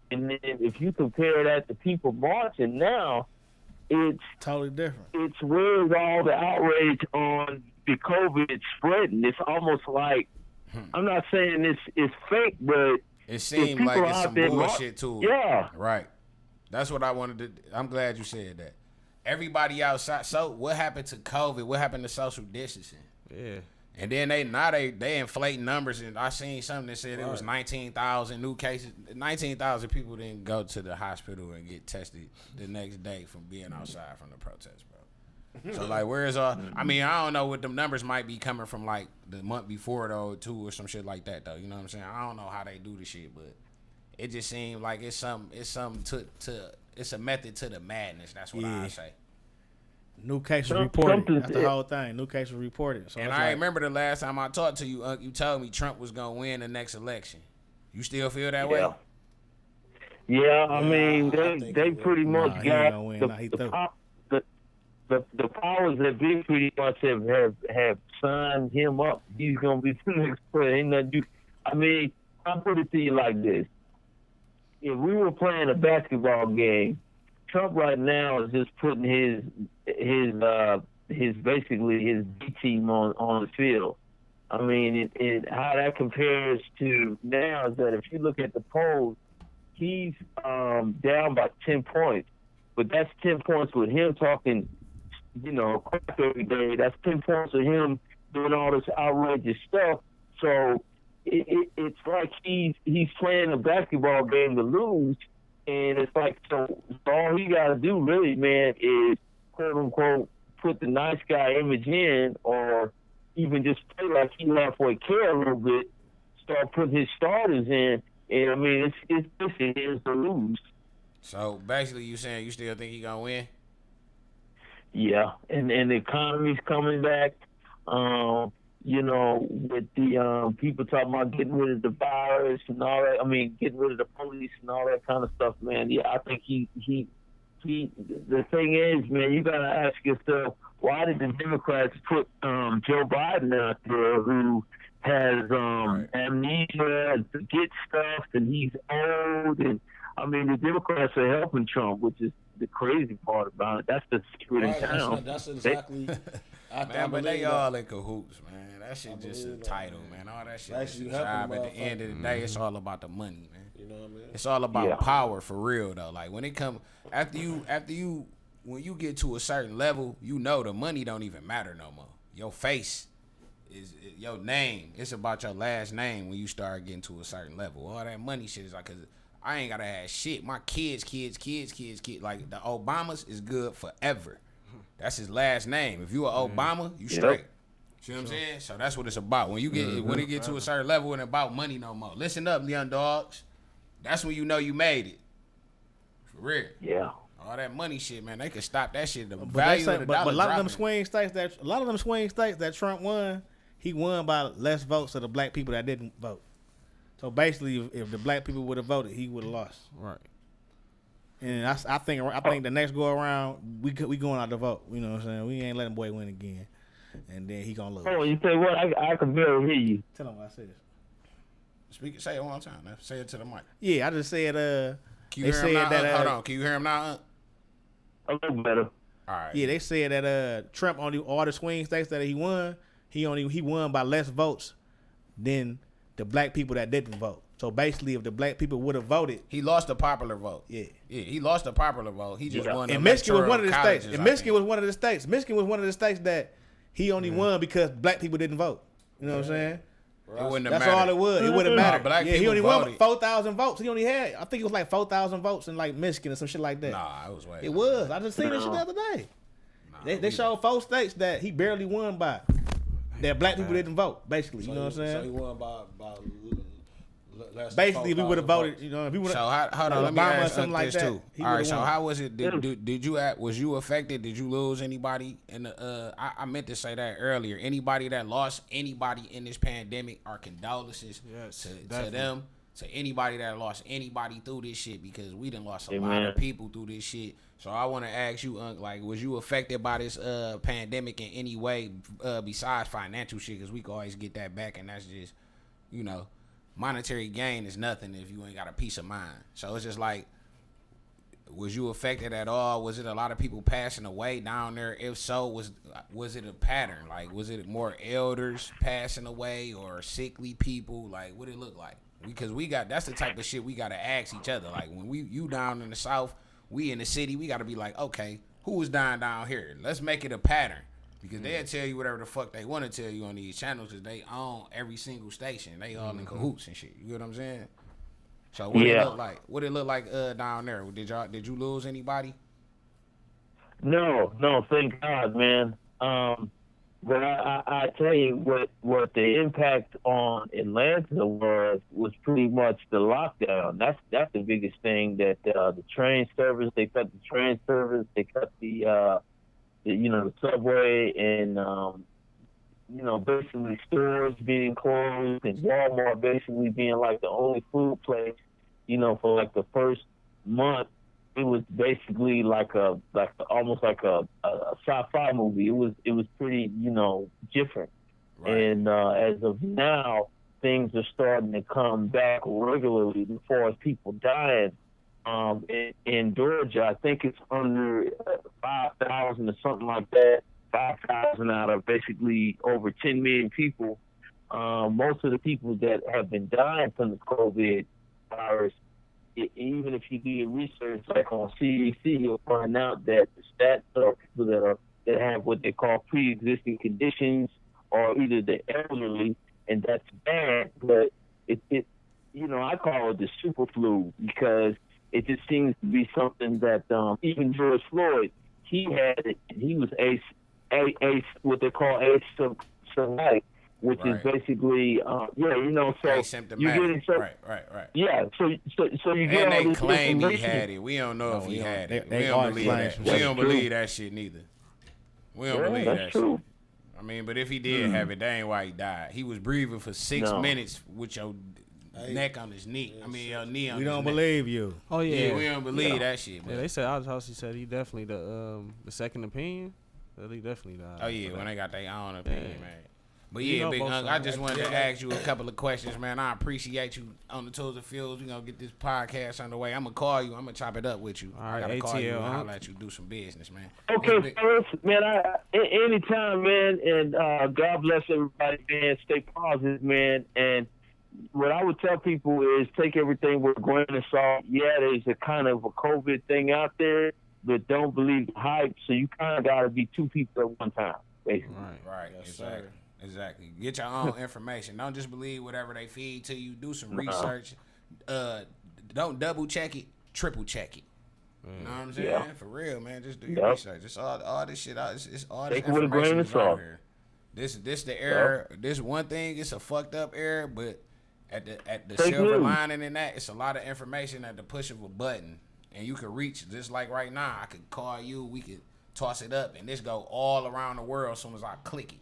And then if you compare that to people marching now, it's totally different. It's where's all the outrage on the COVID spreading? It's almost like, I'm not saying it's fake, but it seemed like it's some bullshit too. Yeah. Right. That's what I wanted to. I'm glad you said that. Everybody outside. So what happened to COVID? What happened to social distancing? Yeah. And then they inflate numbers, and I seen something that said it was 19,000 new cases. 19,000 people didn't go to the hospital and get tested the next day from being outside from the protest, bro. So like, where's all? I mean, I don't know what them numbers might be coming from, like the month before though, too, or some shit like that though. You know what I'm saying? I don't know how they do the shit, but it just seemed like it's a method to the madness. That's what I say. New case was reported. That's the whole thing. New case was reported. So and I remember the last time I talked to you, you told me Trump was gonna win the next election. You still feel that way? Yeah, I mean they pretty much got the powers that be pretty much have signed him up. He's gonna be the next president. I mean, I'll put it to you like this: if we were playing a basketball game, Trump right now is just putting his basically his B team on the field. I mean, how that compares to now is that if you look at the polls, he's down by 10 points, but that's 10 points with him talking, crap every day. That's 10 points of him doing all this outrageous stuff. So it's like he's playing a basketball game to lose. And it's like, so all he got to do really, man, is quote unquote put the nice guy image in, or even just play like he halfway care a little bit, start putting his starters in. And I mean, it's his to lose. So basically, you saying you still think he gonna win? Yeah, and the economy's coming back. With the people talking about getting rid of the virus and all that. I mean, getting rid of the police and all that kind of stuff, man. Yeah, I think he. The thing is, man, you gotta ask yourself, why did the Democrats put Joe Biden out there, who has amnesia and forgets stuff, and he's old, and I mean, the Democrats are helping Trump, which is the crazy part about it. That's the secret in town. That's exactly. Man, but they all in cahoots, man. That shit just a title, man. All that shit is a job. At the end of the day, it's all about the money, man. You know what I mean? It's all about power for real, though. Like when it come when you get to a certain level, the money don't even matter no more. Your face is your name. It's about your last name when you start getting to a certain level. All that money shit is like, 'cause I ain't gotta have shit. My kids, like the Obamas is good forever. That's his last name. If you an Obama, you straight. See what I'm saying? So that's what it's about. When you get when it get to a certain level, and about money no more. Listen up, young dogs. That's when you know you made it. For real. Yeah. All that money shit, man. They could stop that shit. The But value of the dollar. a lot of them swing states that Trump won, he won by less votes of the black people that didn't vote. So basically, if the black people would have voted, he would have lost. Right. And I think the next go around, we going out to vote. You know what I'm saying? We ain't letting boy win again, and then he gonna lose. Oh, you say what? I can barely hear you. Tell him what I said. Say it one more time. Man. Say it to the mic. Yeah, I just said. Can you hear him now? Hold on. Can you hear him now? A little better. All right. Yeah, they said that Trump only all the swing states that he won, he won by less votes than the black people that didn't vote. So basically, if the black people would have voted, he lost the popular vote. Yeah, he lost the popular vote. He just won. And Michigan was one of the states. And Michigan was one of the states. Michigan was one of the states that he only won because black people didn't vote. You know what I'm saying? It wouldn't have That's mattered. all it was. It wouldn't matter. Black He people only won voted. 4,000 votes. He only had, I think it was like 4,000 votes in like Michigan or some shit like that. Nah, it was way. It was. I just seen that shit the other day. They showed 4 states that he barely won by. That black people didn't vote, basically. You know what I'm saying? So he won by less than Basically, if we would have 4,000 voted, votes. you know, if we would So have. hold on, let me Obama or ask something like this that, too. he All right, would've so won. how was it? Did you was you affected? Did you lose anybody? In the I meant to say that earlier. Anybody that lost anybody in this pandemic, our condolences to them. To anybody that lost anybody through this shit, because we done lost a lot of people through this shit. So I want to ask you, like, was you affected by this pandemic in any way besides financial shit? Because we can always get that back, and that's just, you know, monetary gain is nothing if you ain't got a peace of mind. So it's just like, was you affected at all? Was it a lot of people passing away down there? If so, was it a pattern? Like, was it more elders passing away or sickly people? Like, what it look like? Because that's the type of shit we gotta ask each other. Like when you down in the South, we in the city, we gotta be like, okay, who was dying down here? Let's make it a pattern. Because they'll tell you whatever the fuck they want to tell you on these channels, because they own every single station. They all in cahoots and shit. You get what I'm saying? So what it look like? What it look like down there? Did you lose anybody? No, thank God, man. But I tell you what the impact on Atlanta was pretty much the lockdown. That's the biggest thing. That the train service, they cut the train service, they cut the subway, and basically stores being closed, and Walmart basically being like the only food place. For like the first month, it was basically almost like a sci-fi movie. It was pretty, different. Right. And as of now, things are starting to come back regularly as far as people dying. In Georgia, I think it's under 5,000 or something like that. 5,000 out of basically over 10 million people. Most of the people that have been dying from the COVID virus, even if you do research like on CDC, you'll find out that the stats are people that have what they call pre-existing conditions, or either the elderly, and that's bad. But it I call it the super flu, because it just seems to be something that even George Floyd, he had it, and he was what they call asymptomatic, which is basically, so asymptomatic. you're getting Right. Yeah, so you get And all they this claim he information. had it. We don't know if he had it. We they don't are believe claiming that. some We shit. don't believe that shit neither. We don't believe that's that true. shit. I mean, but if he did have it, that ain't why he died. He was breathing for 6 minutes with your neck on his knee. I mean, your knee on his neck. We don't believe you. Oh yeah, We don't believe that shit. Yeah, they said He said he definitely the second opinion. That he definitely died. Oh yeah, when they got their own opinion, man. But You yeah, know Big both Hunk, I sides. just wanted to ask you a couple of questions, man. I appreciate you on the 2snphews. We gonna get this podcast underway. I'm gonna call you. I'm gonna chop it up with you. All right, I gotta call you ATL, and huh? holler at you, do some business, man. Okay, fellas, man, anytime, man, and God bless everybody, man. Stay positive, man. And what I would tell people is take everything with a grain of salt. Yeah, there's a kind of a COVID thing out there, but don't believe the hype. So you kind of got to be two people at one time, basically. Right. Exactly. Get your own information. Don't just believe whatever they feed to you. Do some research. Don't double check it. Triple check it. You know what I'm saying? Yeah. For real, man. Just do your research. It's all this shit. It's all this Take it with a grain information of is salt. out here. This the error. This one thing. It's a fucked up error, but at the Fake silver news. lining in that, it's a lot of information at the push of a button, and you can reach. Just like right now, I could call you. We could toss it up, and this go all around the world as soon as I click it.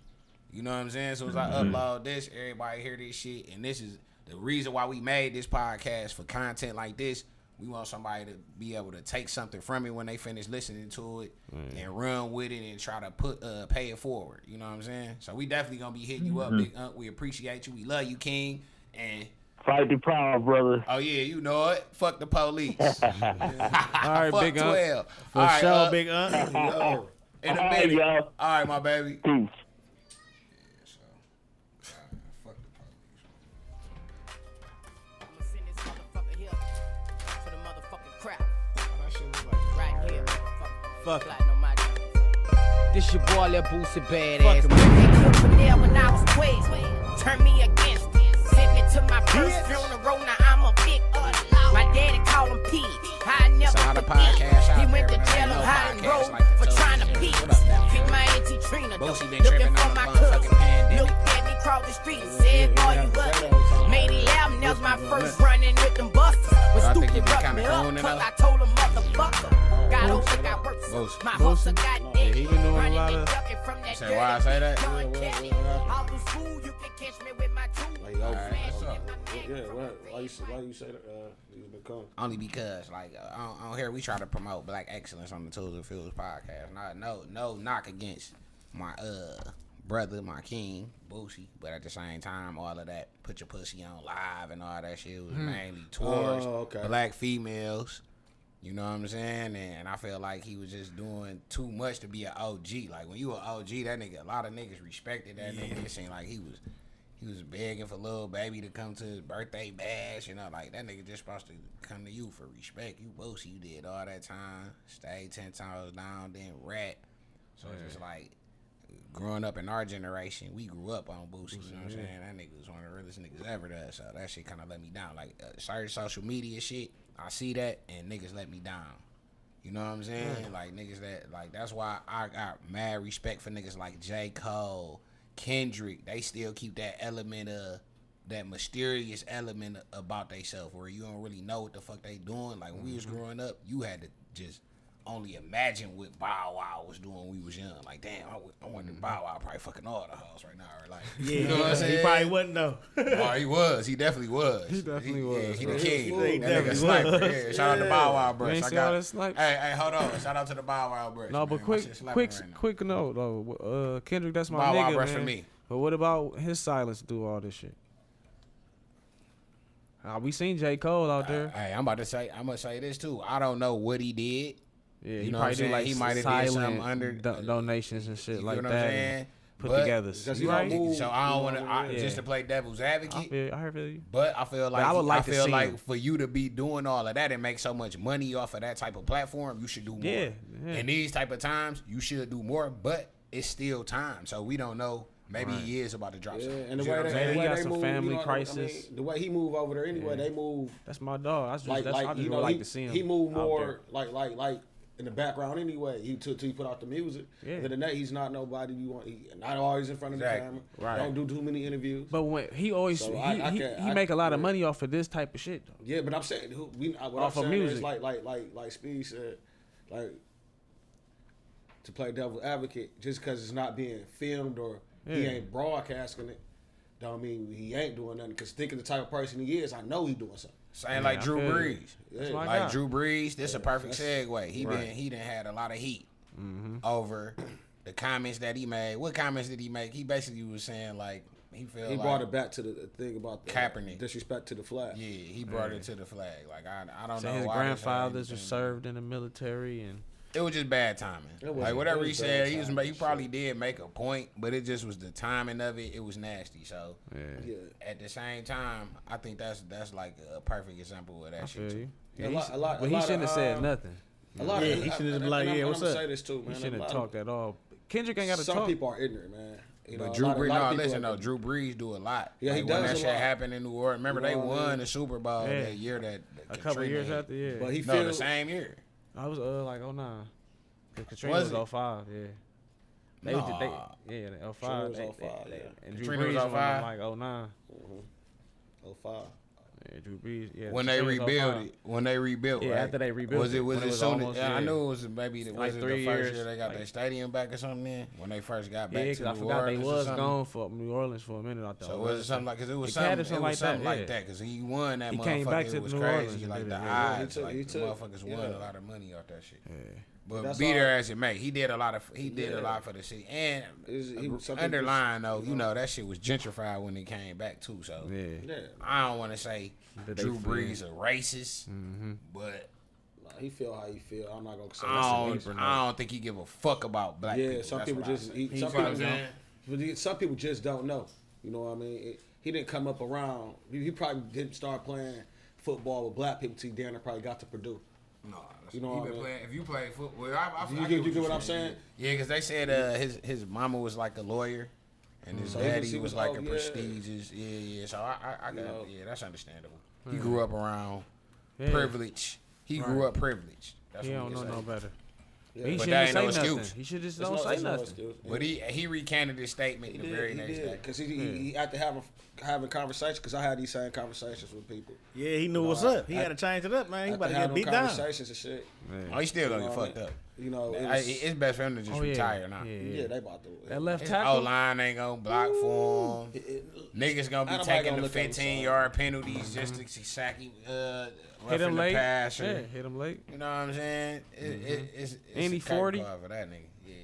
You know what I'm saying? As soon as I upload this, everybody hear this shit, and this is the reason why we made this podcast, for content like this. We want somebody to be able to take something from it when they finish listening to it and run with it and try to pay it forward. You know what I'm saying? So we definitely gonna be hitting you up, Big Unk. We appreciate you. We love you, King. And Fight the power, brother. oh yeah, you know it. Fuck the police. All right, Fuck Big Unk. 12. For All right, sure, Big Unk. yo, in a All right, minute. y'all. All right, my baby. Peace. Fuck the police. I'ma send this motherfucker here to the motherfucking crowd. That shit look like Right here. Fuck it. Platinum mic. This your boy, Lil Boosie Fuck Badass. him. Picked me up there when I was 12. Turn me against it. first funeral, now I'm a victim. My daddy called him P. I never Saw the forget. podcast out He went there, to but jail ain't on no Highland podcast Road like the for Toes trying to and peek. What up, man? Pick my auntie Trina, Boosie been looking tripping for on the my motherfucking cousin. pandemic. Looked at me cross the street and said, boy, you ugly. Made 11, that was my first running with them busters. Was I think he stupid, been roughed kinda me up, cooning cause up. I told him, motherfucker. Got over, got worse. Boosie. My hustle got Yeah, dead. he been doing a Running lot and of. ducking from that Say why I say that? John Kelly. All through school, you can catch me with my two. Like, what's up? yeah, why you say that? He's been coming. Only because, like, on here we try to promote black excellence on the 2snphews podcast. No knock against my brother, my king, Boosie, but at the same time, all of that put your pussy on live and all that shit was mainly towards black females. You know what I'm saying? And I feel like he was just doing too much to be an OG. Like when you an OG, that nigga, a lot of niggas respected that nigga. It seemed like he was begging for Lil Baby to come to his birthday bash, you know, like that nigga just supposed to come to you for respect. You Boosie, you did all that time, stayed 10 times down, then rat. So it's just like growing up in our generation, we grew up on Boosie, you know what I'm saying? That nigga was one of the realest niggas ever does. So that shit kind of let me down. Like certain social media shit, I see that and niggas let me down. You know what I'm saying? Like niggas that, like that's why I got mad respect for niggas like J. Cole, Kendrick. They still keep that element of that mysterious element about theyself where you don't really know what the fuck they doing. Like when we was growing up, you had to just only imagine what Bow Wow was doing when we was young. Like, damn, I wonder if Bow Wow probably fucking all the hoes right now. Or like, Yeah, you know what I'm saying? He probably wasn't though. Oh, he was. He definitely was. He definitely was. He the bro. king. He That nigga definitely sniper. was. Yeah, shout out to Bow Wow, bro. You ain't see all that snipe? Hey, hold on. Shout out to the Bow Wow, bro. No, but quick note though. Kendrick, that's my Bow Wow, nigga, bruh, man. for me. But what about his silence through all this shit? We seen J. Cole out there. Hey, I'm gonna say this too. I don't know what he did. Yeah, You he know what I'm probably do saying? like He might have did something silent under donations and shit you like know what that. I'm saying? And put But- together. Does he You right? move? So I don't want to Yeah. just to play devil's advocate. I feel you. But I feel like I would like I to feel see like him. for you to be doing all of that and make so much money off of that type of platform, you should do more. Yeah. In these type of times, you should do more. But it's still time, so we don't know. Maybe he is about to drop Yeah, something. and the You way know what I'm they, saying? He got they some move, family you know, crisis. I mean, the way he move over there anyway, they move That's my dog. I just like really you know, like to see him. he move out more there. like in the background anyway. He till he put out the music. Yeah. Other than that, he's not nobody you want. He not always in front of the Exactly. camera. Right. Don't do too many interviews. But when he always So he make a lot of money off of this type of shit though. Yeah, but I'm saying what Off I'm of saying music. is like Speed said, like to play devil advocate, just because it's not being filmed or he Yeah. ain't broadcasting it, don't mean he ain't doing nothing. Because thinking the type of person he is, I know he doing something. Same like I Drew feel you. Brees. That's my Like guy. Drew Brees, this a perfect segue. He Right. he done had a lot of heat over the comments that he made. What comments did he make? He basically was saying like he felt He like brought it back to the thing about the Kaepernick. disrespect to the flag. Yeah, he brought it to the flag. Like I don't So know his why this had grandfathers were anything- served in the military and It was just bad timing. It was- Like whatever it he was said, bad he timing, probably did make a point, but it just was the timing of it. It was nasty. So Yeah. at the same time, I think that's like a perfect example of that I shit feel too. you. A Yeah, lot- but a he lot shouldn't of, have said nothing. A lot Yeah, of, he should've and been like, I'm- yeah, I'm what's gonna up? say this too, He man. shouldn't A have lot talked at all. Kendrick ain't got to Some talk. people are ignorant, man. You know, But a Drew lot of- Brees, a lot no, of people listen, are- no, Drew Brees do a lot. Yeah, he like, when does that a shit lot. happened in New Orleans. Remember, You they know what I won mean? the Super Bowl Yeah. that year that A couple Katrina years hit. after, yeah. But he No, feel the same year. I was like 09. Cause Katrina Was was it? 05, yeah. They Nah. was yeah, the 05. Katrina was 05, yeah. And Drew Katrina was Brees went 05? like 09. 05. Yeah, Drew Brees. Yeah, When they Katrina was rebuilt 05. it, when they rebuilt, Yeah, right? after they rebuilt was it it, was when it it was soon? almost, I yeah. knew it was maybe Like was it 3 the first years, year they got like- their stadium back or something. Then when they first got Yeah, back because to I New forgot they Orleans or was something. gone for New Orleans for a minute. I thought. So was it something like? Cause it was It something, had it something was like something that, like yeah. that. Cause he won that He motherfucker. came back to it was New crazy. Orleans and Like did the it, yeah. odds, He like took- the motherfuckers won a lot of money off that shit. Yeah. But That's be all- there as it may, he did a lot for the city. And some underlying though, people- you know that shit was gentrified when it came back too. So Yeah. Yeah. I don't want to say That they Drew feel. Brees a racist, Mm-hmm. but He feel how he feel. I'm not gonna say I don't think he give a fuck about black people. Yeah, some That's people what I just say. some people just don't know. You know what I mean? He didn't come up around. He probably didn't start playing football with black people till Danner probably got to Purdue. No, You know he what I been mean? playing. If you play football, You get what I'm saying? Yeah, because they said his mama was like a lawyer, And his So daddy was like oh, a yeah. prestigious. Yeah. So I got that's understandable. He Yeah. grew up around privilege. He Right. grew up privileged. That's He what don't know say. no better. Yeah. He But shouldn't that ain't say no nothing. excuse. He should just It's don't no- say it's no nothing. excuse. But he recanted his statement the very next day. Because he after having conversations, because I had these same conversations with people. Yeah, he knew what's up. He had to change it up, man. He about to get beat down. Conversations and shit. Oh, he still gonna You get know fucked what I up. You know, It's best for him to just retire now. Yeah, they about to. That left His tackle. O-line ain't gonna block for him. Niggas gonna be taking the 15-yard penalties just to sack him. Hit him late. Passer. Yeah, hit him late. You know what I'm saying? It's Any 40 for that nigga. Yeah,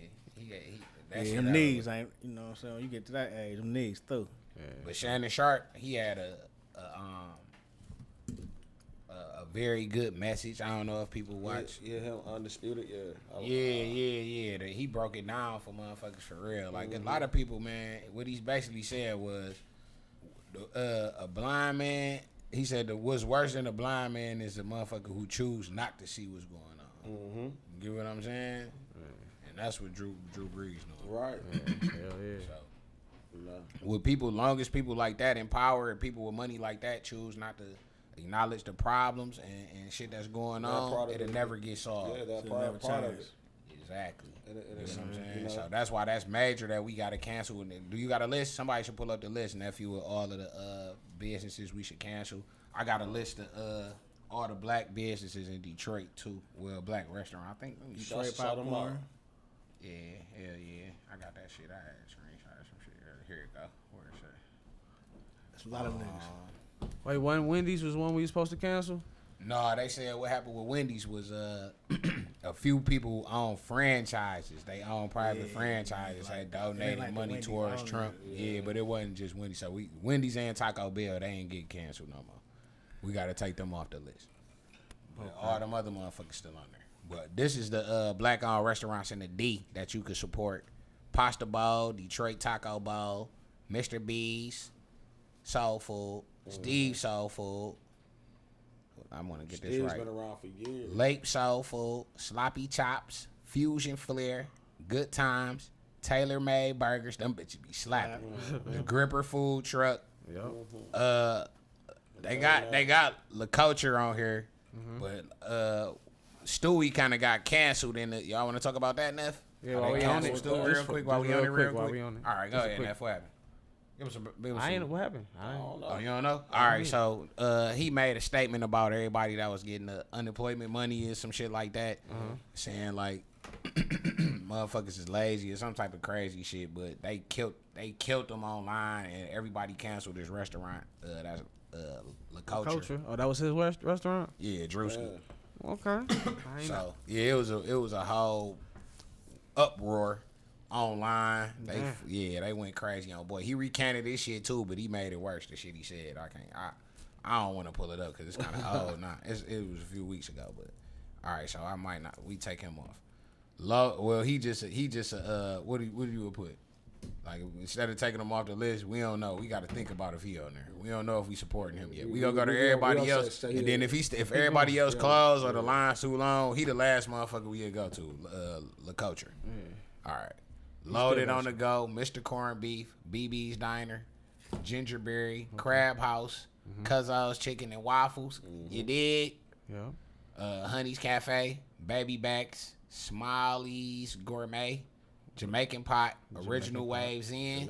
Yeah, them knees ain't. You know what I'm saying? When you get to that age, them knees through. Yeah. But Shannon Sharp, he had a very good message. I don't know if people watch. Yeah, him undisputed. Yeah. Yeah. He broke it down for motherfuckers for real. Like a lot of people, man. What he basically said was, a blind man. He said that what's worse than a blind man is a motherfucker who choose not to see what's going on. Mm-hmm. You get what I'm saying? And that's what Drew Brees knew. Right. Hell yeah. So, with people, long as people like that in power and people with money like that choose not to acknowledge the problems and shit that's going on, it'll never get solved. Yeah, that's part of it. Exactly. You know what I'm saying? You know? So that's why that's major that we got to cancel. Do you got a list? Somebody should pull up the list, nephew, with all of the businesses we should cancel. I got a list of all the black businesses in Detroit too. Well, black restaurant. I think Detroit popcorn. Yeah, hell yeah. I got that shit. I had a screenshot of some shit. Here it go. Where is it? That's a lot of niggas. Wait, one Wendy's was one we was supposed to cancel? No, they said what happened with Wendy's was a few people own franchises. They own private franchises. They donated money towards Trump. Yeah, but it wasn't just Wendy's. So Wendy's and Taco Bell, they ain't get canceled no more. We got to take them off the list. But all them other motherfuckers still on there. But this is the black-owned restaurants in the D that you could support. Pasta Bowl, Detroit Taco Bowl, Mr. B's, Soul Food, Steve Soul Food. I'm going to get this right. Steve's been around for years. Lake Soul Food, Sloppy Chops, Fusion Flair, Good Times, Tailor Made Burgers. Them bitches be slapping. The Gripper Food Truck. Yep. They got La Culture on here, but Stewie kind of got canceled in it. Y'all want to talk about that, Neff? Yeah, while we on it. Stewie real quick. While we on it, real quick. We on it. All right, go ahead, Neff. What happened? Give us some. What happened? I don't know. Oh, you don't know? All right, so he made a statement about everybody that was getting the unemployment money and some shit like that, saying like motherfuckers is lazy or some type of crazy shit. But they killed them online, and everybody canceled this restaurant. That's La Culture. Oh, that was his restaurant? Yeah, Drewski. Okay. So yeah, it was a whole uproar online. They went crazy on boy. He recanted this shit too, but he made it worse. The shit he said, I don't want to pull it up because it's kind of old. Nah, it was a few weeks ago, but all right. So I might not. We take him off. Well, he just what do you put? Like instead of taking him off the list, we don't know. We got to think about if he on there. We don't know if we supporting him yet. We gonna go to everybody else, and then if everybody else closed or the line's too long, he the last motherfucker we would go to. La Culture. All right. Loaded on the go, Mr. Corned Beef, BB's Diner, Gingerberry, Crab House, Cuzzo's Chicken and Waffles. You did? Yeah. Honey's Cafe, Baby Backs, Smiley's Gourmet, Jamaican Pot, Original Waves Inn,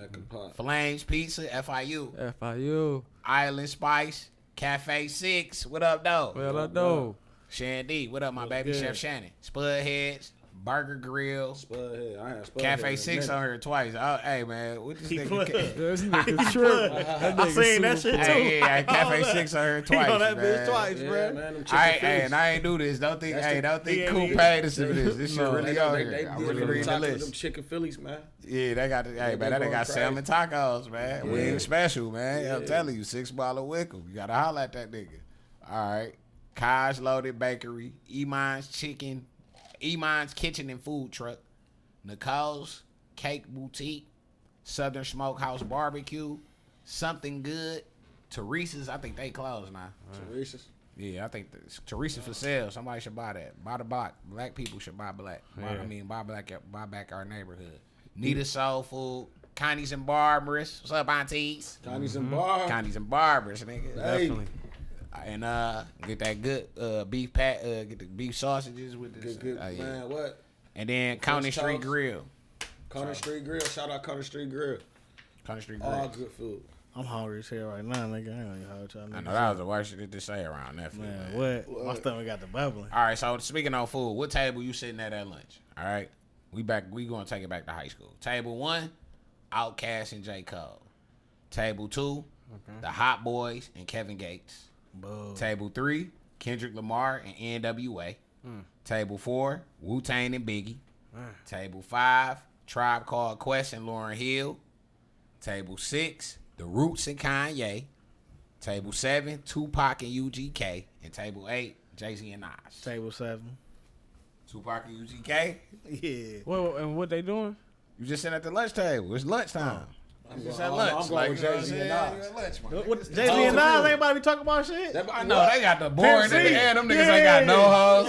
Flames Pizza, FIU, Island Spice, Cafe 6. What up, though? What up, though? Shandy, what up, my baby Chef Shannon? Spudheads, Burger Grill, Spudhead. I had Spudhead. Cafe 6 on here twice. Oh, hey man, what this nigga? This nigga's true. I seen that shit too. Hey, Cafe 6 on here twice. He on that man. bitch twice, Yeah, bro. man, And I ain't do this. Don't think Cool paid us for this. This shit really on here. I'm really reading the list. Them chicken Phillies, man. Yeah, they got. Hey, man, they got salmon tacos, man. We ain't special, man. I'm telling you, $6 Wickham. You gotta holler at that nigga. All right, Kai's Loaded Bakery, Iman's Kitchen and Food Truck, Nicole's Cake Boutique, Southern Smokehouse Barbecue, Something Good, Teresa's. I think they closed now. Teresa's. Yeah, I think Teresa's for sale. Somebody should buy that. Buy the block. Black people should buy black. Buy back our neighborhood. Nita Soul Food, Connie's and Barbers. What's up, aunties? Connie's and Barbers. Connie's and Barbers, nigga. Definitely. And get that good beef pat. Get the beef sausages with this. Good, man. What? And then County Street Grill. County Street Grill. Shout out County Street Grill. County Street Grill. All good food. I'm hungry as hell right now, nigga. I ain't gonna hold y'all. I know that was the worst shit to say around that food. Man, what? My stomach got the bubbling. All right, so speaking of food, what table you sitting at lunch? All right, we gonna take it back to high school. Table 1, Outkast and J. Cole. Table 2, the Hot Boys and Kevin Gates. Boo. Table 3, Kendrick Lamar and NWA. Table 4, Wu-Tang and Biggie. Table 5, Tribe Called Quest and Lauryn Hill. Table 6, The Roots and Kanye. Table 7, Tupac and UGK. And table 8, Jay-Z and Nas. Table 7. Tupac and UGK? Yeah. Well, and what they doing? You just sitting at the lunch table. It's lunchtime. I'm just going- at lunch. I'm going with Jay-Z and Nas. Jay-Z and Nas ain't about to be talking about shit. I know they got the boring Pimp nigga C. and them niggas ain't got no hoes.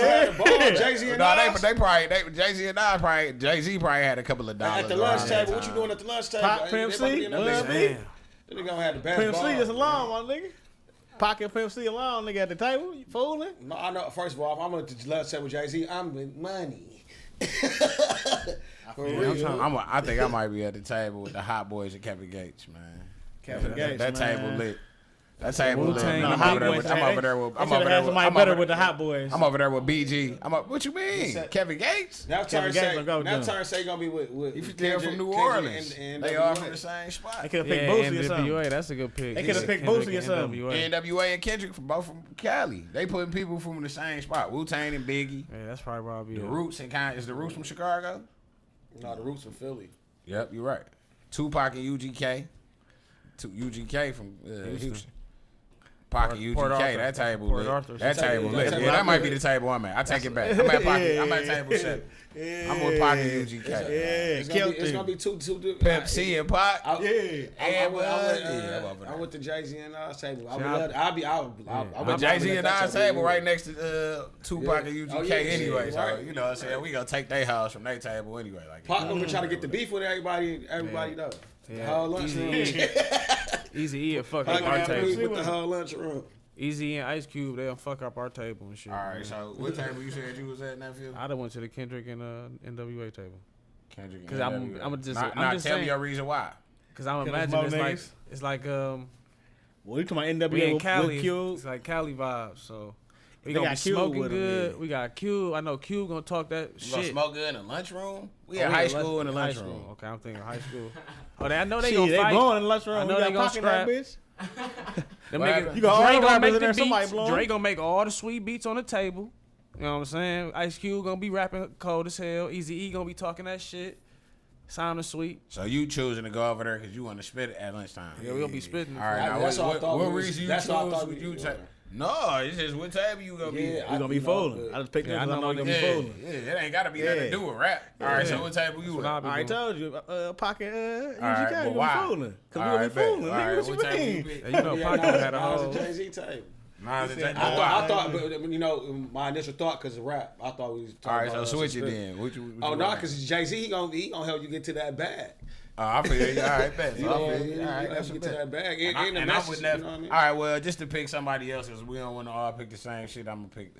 Jay-Z and No, Nas. they probably Jay-Z and Nas probably Jay-Z probably had a couple of dollars At the lunch around table, that what you time. doing at the lunch table? Pop, Pimp C, Damn. man. They gonna have the best Pimp bar. C just alone, my nigga. Pocket Pimp C alone, nigga, at the table. You fooling? No, I know. First of all, if I'm at the lunch table with Jay-Z, I'm with money. For real. I think I might be at the table with the Hot Boys and Kevin Gates, man. Kevin Gates, that man. table lit. That table lit. Wu-Tang. I'm over there with. I'm over there with. I'm over there with. Somebody I'm better over- with the Hot Boys. I'm over there with BG. What you mean? said- Kevin Gates? Now Kevin turn Gates say, gonna go now with turn say gonna be with If you Kendrick, from New Kendrick Orleans, and they all NWA. from the same spot. They could have Yeah, picked Boosie or something. NWA, that's a good pick. They coulda picked Kendrick Boosie or and something. NWA. NWA and Kendrick from both from Cali. They putting people from the same spot. Wu-Tang and Biggie. Yeah, that's probably where I'll be The at. Roots and is the Roots from Chicago? No, the Roots from Philly. Yep, you're right. Tupac and UGK. UGK from Houston. Pac and UGK. Port Arthur. That table Port lit. Arthur. That table Yeah, lit. that Yeah, table that might lit. be the table I'm at. I take it back. I'm at Pocket. I'm at table 7. I'm with Pac and UGK. It's gonna be two Pimp C and Pac. I'm I'm with the Jay-Z and Nas table. But Jay-Z and Nas table right next to Tupac and UGK Oh, yeah, anyway. yeah, So, right. you know what I'm saying? We gonna take their house from their table anyway. Like, Pac gonna be trying to get the beef with everybody though. The whole lunchroom. Easy E and fuck Pac up our gonna have beef table. with the whole lunchroom. Easy and Ice Cube, they'll fuck up our table and shit. all right, so what table you said you was at, nephew? I done went to the Kendrick and NWA table. Kendrick and 'Cause I'm NWA. just- Not I'm just tell me saying. your reason why. Cause I'm Cause it's imagining more it's like Well, you talking about NWA we in with Cali. Cube? It's like Cali vibes. So we They gonna be got Cube smoking with 'em, good. yeah. We got Cube. I know Cube gonna talk that You gonna shit. smoke good in the lunchroom? We Oh, at yeah, high school in the high lunchroom. school. Okay, I'm thinking high school. Oh, I know they Shit, gonna they fight. blowing in the lunchroom. I know You they got gonna Pac in that scrap. bitch. Them What niggas, happened? You got all Dre the gonna rappers make in there, the somebody beats. blowing. Dre gonna make all the sweet beats on the table. You know what I'm saying? Ice Cube gonna be rapping cold as hell. Easy E gonna be talking that shit. Sounding sweet. So you choosing to go over there because you want to spit it at lunchtime? Yeah, we gonna be spitting. All right, now That's what I thought what we was- reason you that's what I choose? thought we You was take? doing. No, it's just what table you gonna be? Yeah, at. You gonna be fooling. I just picked Yeah, up I because I know know you gonna be Yeah, fooling. yeah, it ain't gotta be nothing to do with rap. All right, so what table you That's what at? I'll be I already doing. told you, Pocket right, UGK, but you why? gonna be fooling. Because All we gonna right, be bet. fooling. All right, Nigga, what what you table you mean? pick? And you know, Pac done had a Nas whole. and Jay-Z table. Nah, the table. I thought, but you know, my initial thought because of rap, I thought we was talking All right, so about switch it some then. What you Oh no, want? because Jay-Z he gonna help you get to that bag. I feel you. All right, bet. You So know, I feel you. All right, help that's you a get to bet. that bag. And And the I'm message, with you know Neff. what I mean? All right, well, just to pick somebody else, because we don't want to all pick the same shit, I'm going to pick,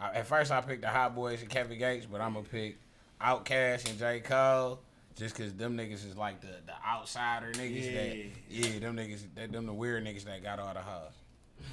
at first I picked the Hot Boys and Kevin Gates, but I'm going to pick Outkast and J. Cole, just because them niggas is like the outsider niggas them niggas, them the weird niggas that got all the hoes.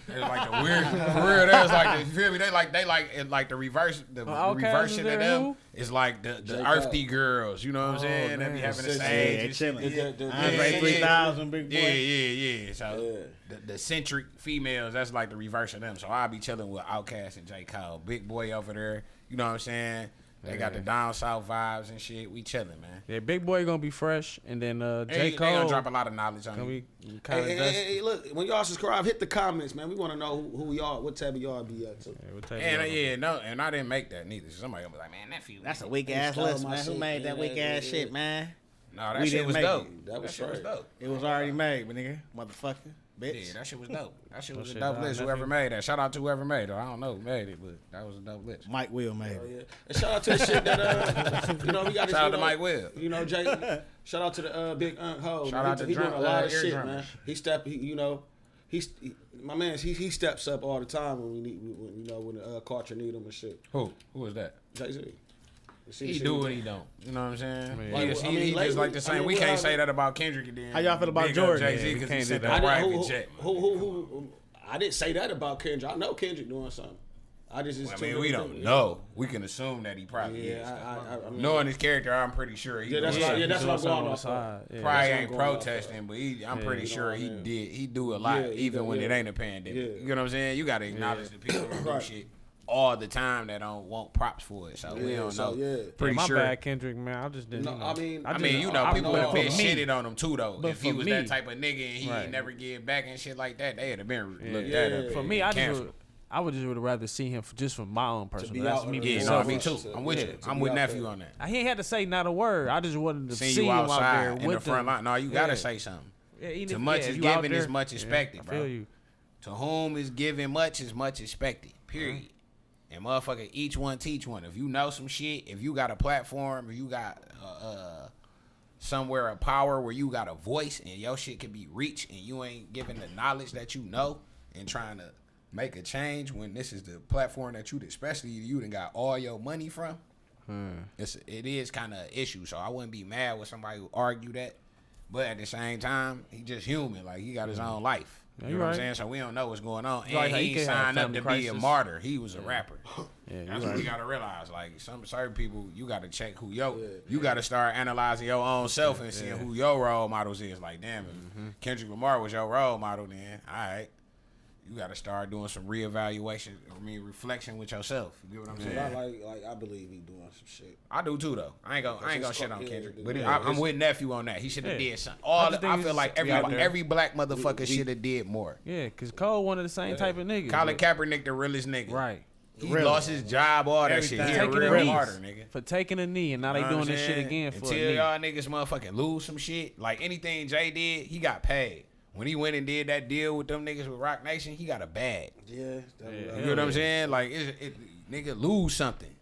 They're like the weird, for real. There's like, you feel me? They like the reverse, the reverse shit of them is like the earthy girls. You know what I'm saying? They be having the sage and shit. Andre 3000, big boy. Yeah. So the centric females, that's like the reverse of them. So I'll be chilling with Outkast and J. Cole, big boy over there. You know what I'm saying? They got the down south vibes and shit. We chilling, man. Yeah, Big Boy gonna be fresh, and then J. They Cole gonna drop a lot of knowledge on gonna you. be kind of Hey, look, when y'all subscribe, hit the comments, man. We want to know who y'all, what type of y'all be at. Too. And I didn't make that neither. Somebody gonna be like, man, nephew. That's a weak ass list, man. Who made that weak ass shit, man? No, that We shit didn't was make dope. it. That was shit was straight. dope. It was already made, but nigga, motherfucker. bitch. Yeah, that shit was dope. That shit was a dope list. Whoever made that. Shout out to whoever made it. I don't know who made it, but that was a dope list. Mike Will made it. Yeah. And shout out to the shit that you know we got. Shout out to Mike Will. You know, Jay. Shout out to the Big Ho. Shout out to he doing a lot of shit, drummers. man. My man, he steps up all the time when we need, when the culture need him and shit. Who is that? Jay-Z. He do what he don't. You know what I'm saying? He just like the same. We can't say that about Kendrick and then. How y'all feel about Jordan? Jay-Z because he sent that private jet. I didn't say that about Kendrick. I know Kendrick doing something. We don't know. We can assume that he probably is. Knowing his character, I'm pretty sure he. That's what I'm going on. Probably ain't protesting, but I'm pretty sure he did. He do a lot, even when it ain't a pandemic. You know what I'm saying? You got to acknowledge the people who do shit all the time that don't want props for it. So we don't know. Pretty sure. My bad, Kendrick, man. I just didn't. People would have been shitted on him too, though. If he was that type of nigga and he ain't never give back and shit like that, they'd have been looked at him. For me, I would rather see him just from my own personal. That's me. Me too. I'm with you. I'm with nephew on that. He ain't had to say not a word. I just wanted to see you him out outside there in the front line. No, you gotta say something. To much is given is much expected, bro. To whom is given much is much expected. Period. And motherfucker, each one teach one. If you know some shit, if you got a platform, if you got somewhere of power where you got a voice and your shit can be reached and you ain't giving the knowledge that you know and trying to make a change when this is the platform that you done got all your money from, it is kind of an issue. So I wouldn't be mad with somebody who argue that. But at the same time, he just human. Like, he got his own life. You know what I'm saying? So we don't know what's going on. And he signed up to be a martyr. He was a rapper. That's what we got to realize. Like, some certain people, you got to check who you got to start analyzing your own self and seeing who your role models is. Like, damn, if Kendrick Lamar was your role model, then all right. You got to start doing some reevaluation, reflection with yourself. You get what I'm saying? I believe he doing some shit. I do too, though. I ain't gonna shit on Kendrick, but I'm with nephew on that. He should have did something. I feel like every black motherfucker should have did more. Yeah, because Cole one of the same type of niggas. Colin Kaepernick, the realest nigga. Right. He lost his job, all that shit. He a real martyr, nigga. For taking a knee, and now they doing this shit again for a knee. Until y'all niggas motherfucking lose some shit, like anything Jay did, he got paid. When he went and did that deal with them niggas with Rock Nation, he got a bag. Yeah. You know what I'm saying? Like, nigga, lose something.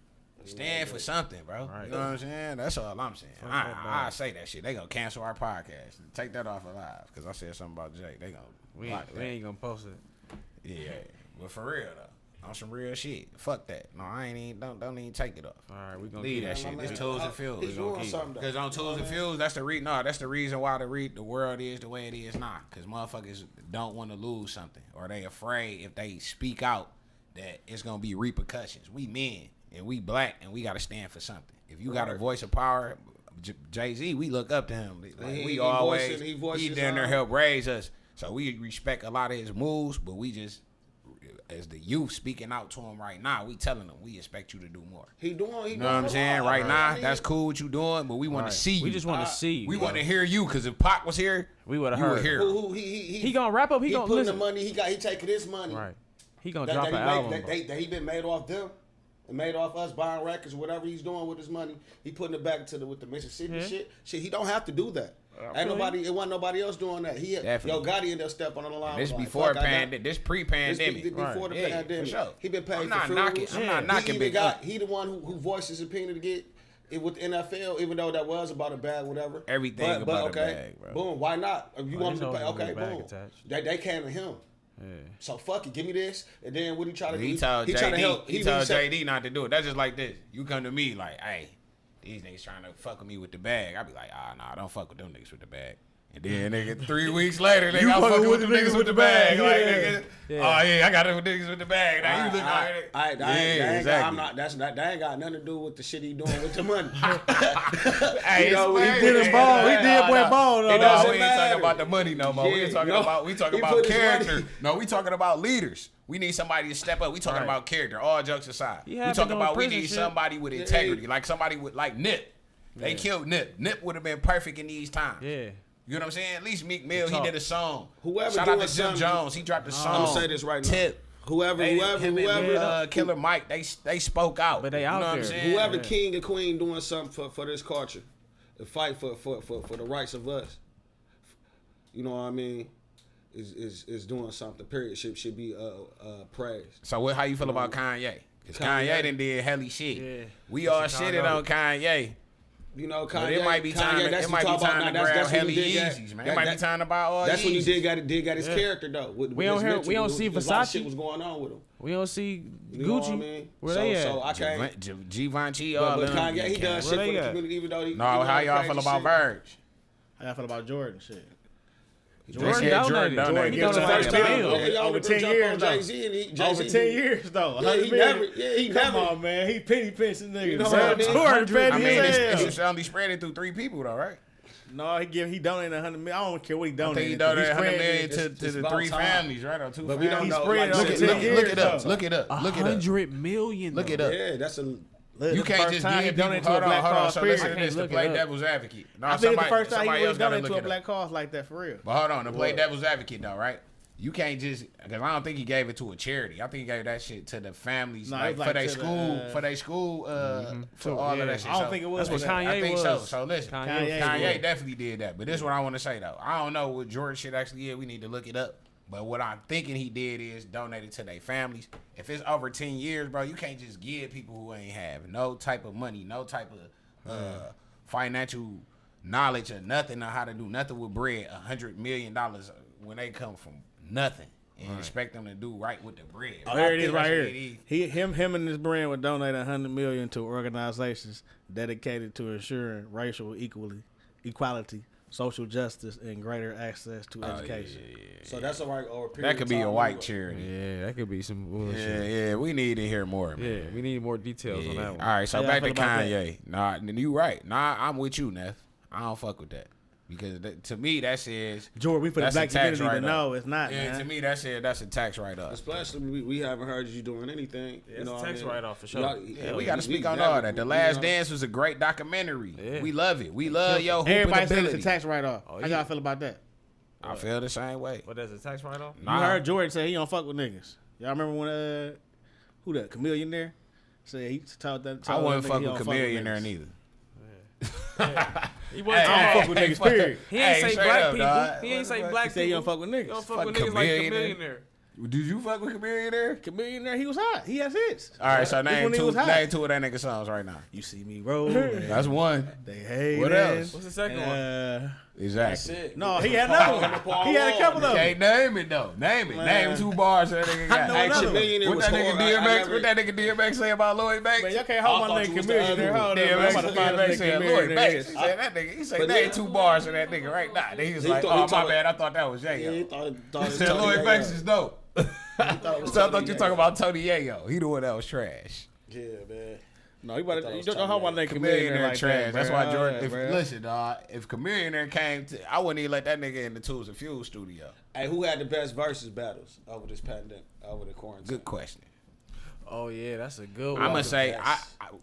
Stand for something, bro. Right. You know what I'm saying? That's all I'm saying. I say that shit. They gonna cancel our podcast. Take that off of live, because I said something about Jay. They gonna we ain't gonna post it. Yeah. But for real, though. On some real shit. Fuck that. No, I ain't even, don't even take it off. All right, we gonna leave that shit. This Tools and Fuels. Because on Tools and Fuels, that's the reason why the world is the way it is now. Because motherfuckers don't want to lose something, or they afraid if they speak out that it's gonna be repercussions. We men and we black and we gotta stand for something. If you got a voice of power, Jay-Z, we look up to him. Like, he down there help raise us. So we respect a lot of his moves, but we just, as the youth speaking out to him right now, we telling him we expect you to do more. He doing. You know what I'm saying? Right now, that's cool what you doing, but we want to see you. We just want to see you. We want to hear you, because if Pac was here, we would have heard. He gonna wrap up. He gonna putting listen. The money. He taking his money. Right. He gonna drop an album. That he been made off them. And made off us buying records, whatever he's doing with his money, he putting it back with the Mississippi shit. Shit, he don't have to do that. It wasn't nobody else doing that. Gotti ended up stepping on the line. This before pandemic. This pre-pandemic. Before the pandemic. For sure. He been paid for funerals. I'm not knocking Big Guy. He the one who voiced his opinion to get it with the NFL, even though that was about a bag, whatever. Everything about a bag, bro. Boom. Why not? If you want him to pay, okay, boom. They came to him. Yeah. So fuck it, give me this, and then what he try to do? He told JD not to do it. That's just like this. You come to me like, hey, these niggas trying to fuck with me with the bag. I be like, nah, don't fuck with them niggas with the bag. And then nigga, 3 weeks later, nigga, I'm fucking with the niggas with the bag. Like, nigga, oh yeah, I got them niggas with the bag. Now you look like that ain't got nothing to do with the shit he doing with the money. Hey, he did his ball. He did boy ball. We ain't talking about the money no more. We talking about character. No, we talking about leaders. We need somebody to step up. We talking about character. All jokes aside, we talking about we need somebody with integrity, like somebody with like Nip. They killed Nip. Nip would have been perfect in these times. Yeah. You know what I'm saying? At least Meek Mill, he did a song. Shout out to Jim Jones. He dropped a song. I'm gonna say this right now. Tip. Whoever, Killer Mike, they spoke out. But they out there. What I'm saying? Whoever king and queen doing something for this culture, and fight for the rights of us. You know what I mean? is doing something. Period. Should be praised. So how you feel about Kanye? Because Kanye done did helly shit. Yeah. We all shitted on Kanye. You know, Kanye. But it might be time. It might be time to grab helly Yeezys, man. It might be time to buy all. That's when he Yeezys. did got his character though. We don't see Versace. A lot of Versace. shit was going on with him. We don't see You know Gucci. what I mean? Where they at? So I can't. Givenchy, all But them. Kanye, he does shit Where for they the at? community, even though he. No, how y'all feel about Verge? How y'all feel about Jordan shit? Jordan donated. Jordan He gave donated us $1 $1 million. Over 10 years though. Over 10 years though. He Come never. on, man. He penny pinching niggas. You know what I mean? Jordan petty I mean, as hell. it's only spread it through 3 people though, right? No, he donated 100 million. I don't care what he I donated. think he donated 100 million It's to the about 3 time. families, right? Or 2 But families. we don't He know. spread Like, it shit, over 10 years. Look it up. though. Look it up. Look it up. $100 million. Look it up. Yeah, that's a. You can't just give people. donated to a Hold black on. cause. So listen to period. this to Look play it up. devil's advocate. No, I think it's the first time somebody he else was gotta donated to look a it black up. cause like that for real. But hold on, to play devil's advocate though, right? You can't just because I don't think he gave it to a charity. I think he gave that shit to the families, No, like, it was for like their to the, school, for their school, for all of that shit. I don't think it was. That's what like that. Kanye I think was. so. So listen, Kanye Kanye was. definitely did that. But this is what I want to say though. I don't know what Jordan shit actually is. We need to look it up. But what I'm thinking he did is donated to their families. If it's over 10 years, bro, you can't just give people who ain't have no type of money, no type of financial knowledge or nothing on how to do nothing with bread, $100 million when they come from nothing. And expect them to do right with the bread. Oh, here it is right here. Him and his brand would donate $100 million to organizations dedicated to ensuring racial equality, social justice, and greater access to education. So that's all right. Or That could be a white charity. Yeah, that could be some bullshit. Yeah, we need to hear more, man. Yeah, we need more details on that one. All right, so How back y'all to feel about Kanye. Nah, you right. Nah, I'm with you, Neff. I don't fuck with that. Because to me, that says Jordan, we for the that's black a tax community to write-off. know it's not, Yeah, man. to me, that's a tax write-off. Especially we haven't heard you doing anything. Yeah, you know it's a what I tax mean? write-off for sure. Yeah, we got to speak on all that. The Last Dance was a great documentary. Yeah. We love it. We love your hooping Everybody said ability. it's a tax write-off. Oh, How yeah. y'all feel about that? I feel the same way. What, that's a tax write-off? You heard Jordan say he don't fuck with niggas. Y'all remember when who that Chameleon there said he told that? I wouldn't that fuck nigga he with don't Chameleon with there niggas. neither. He wasn't I don't fuck with niggas. Period. He ain't say straight black up, people. dog. He ain't say What- black He people. said he don't fuck with He don't niggas. fuck with Fuck niggas like Chameleon. Chameleon there. Did you fuck with Chameleon there? Chameleon there, he was hot. He has hits. All right, so This name one he two was hot. of that nigga songs right now. You see me roll. That's one. They hate What it. else? What's the second one? Exactly. No, he had another one. He had a couple of them. Can't name it though. Name it. Man. Name 2 bars that nigga got. know another one. What that nigga DMX? What that nigga DMX say about Lloyd Banks? Man, y'all can't hold my nigga Chameleon there. Hold on, man. I'm DMX about to find this said nigga Lloyd Chameleon Banks. there. He said that nigga. He said name 2 bars of that nigga right now. Then he was like, oh my bad, I thought that was Yayo. He thought He said Lloyd Banks is dope. So I thought you talking about Tony Yayo. He the one that was trash. Yeah, man. No, you don't hold my nigga Chameleon there like trash. that. That's bruh. why Jordan. If, Bruh. listen, dog. If Chameleon there came to, I wouldn't even let that nigga in the 2snphews studio. Hey, who had the best versus battles over this pandemic, over the quarantine? Good question. Oh yeah, that's a good one. I'm gonna say,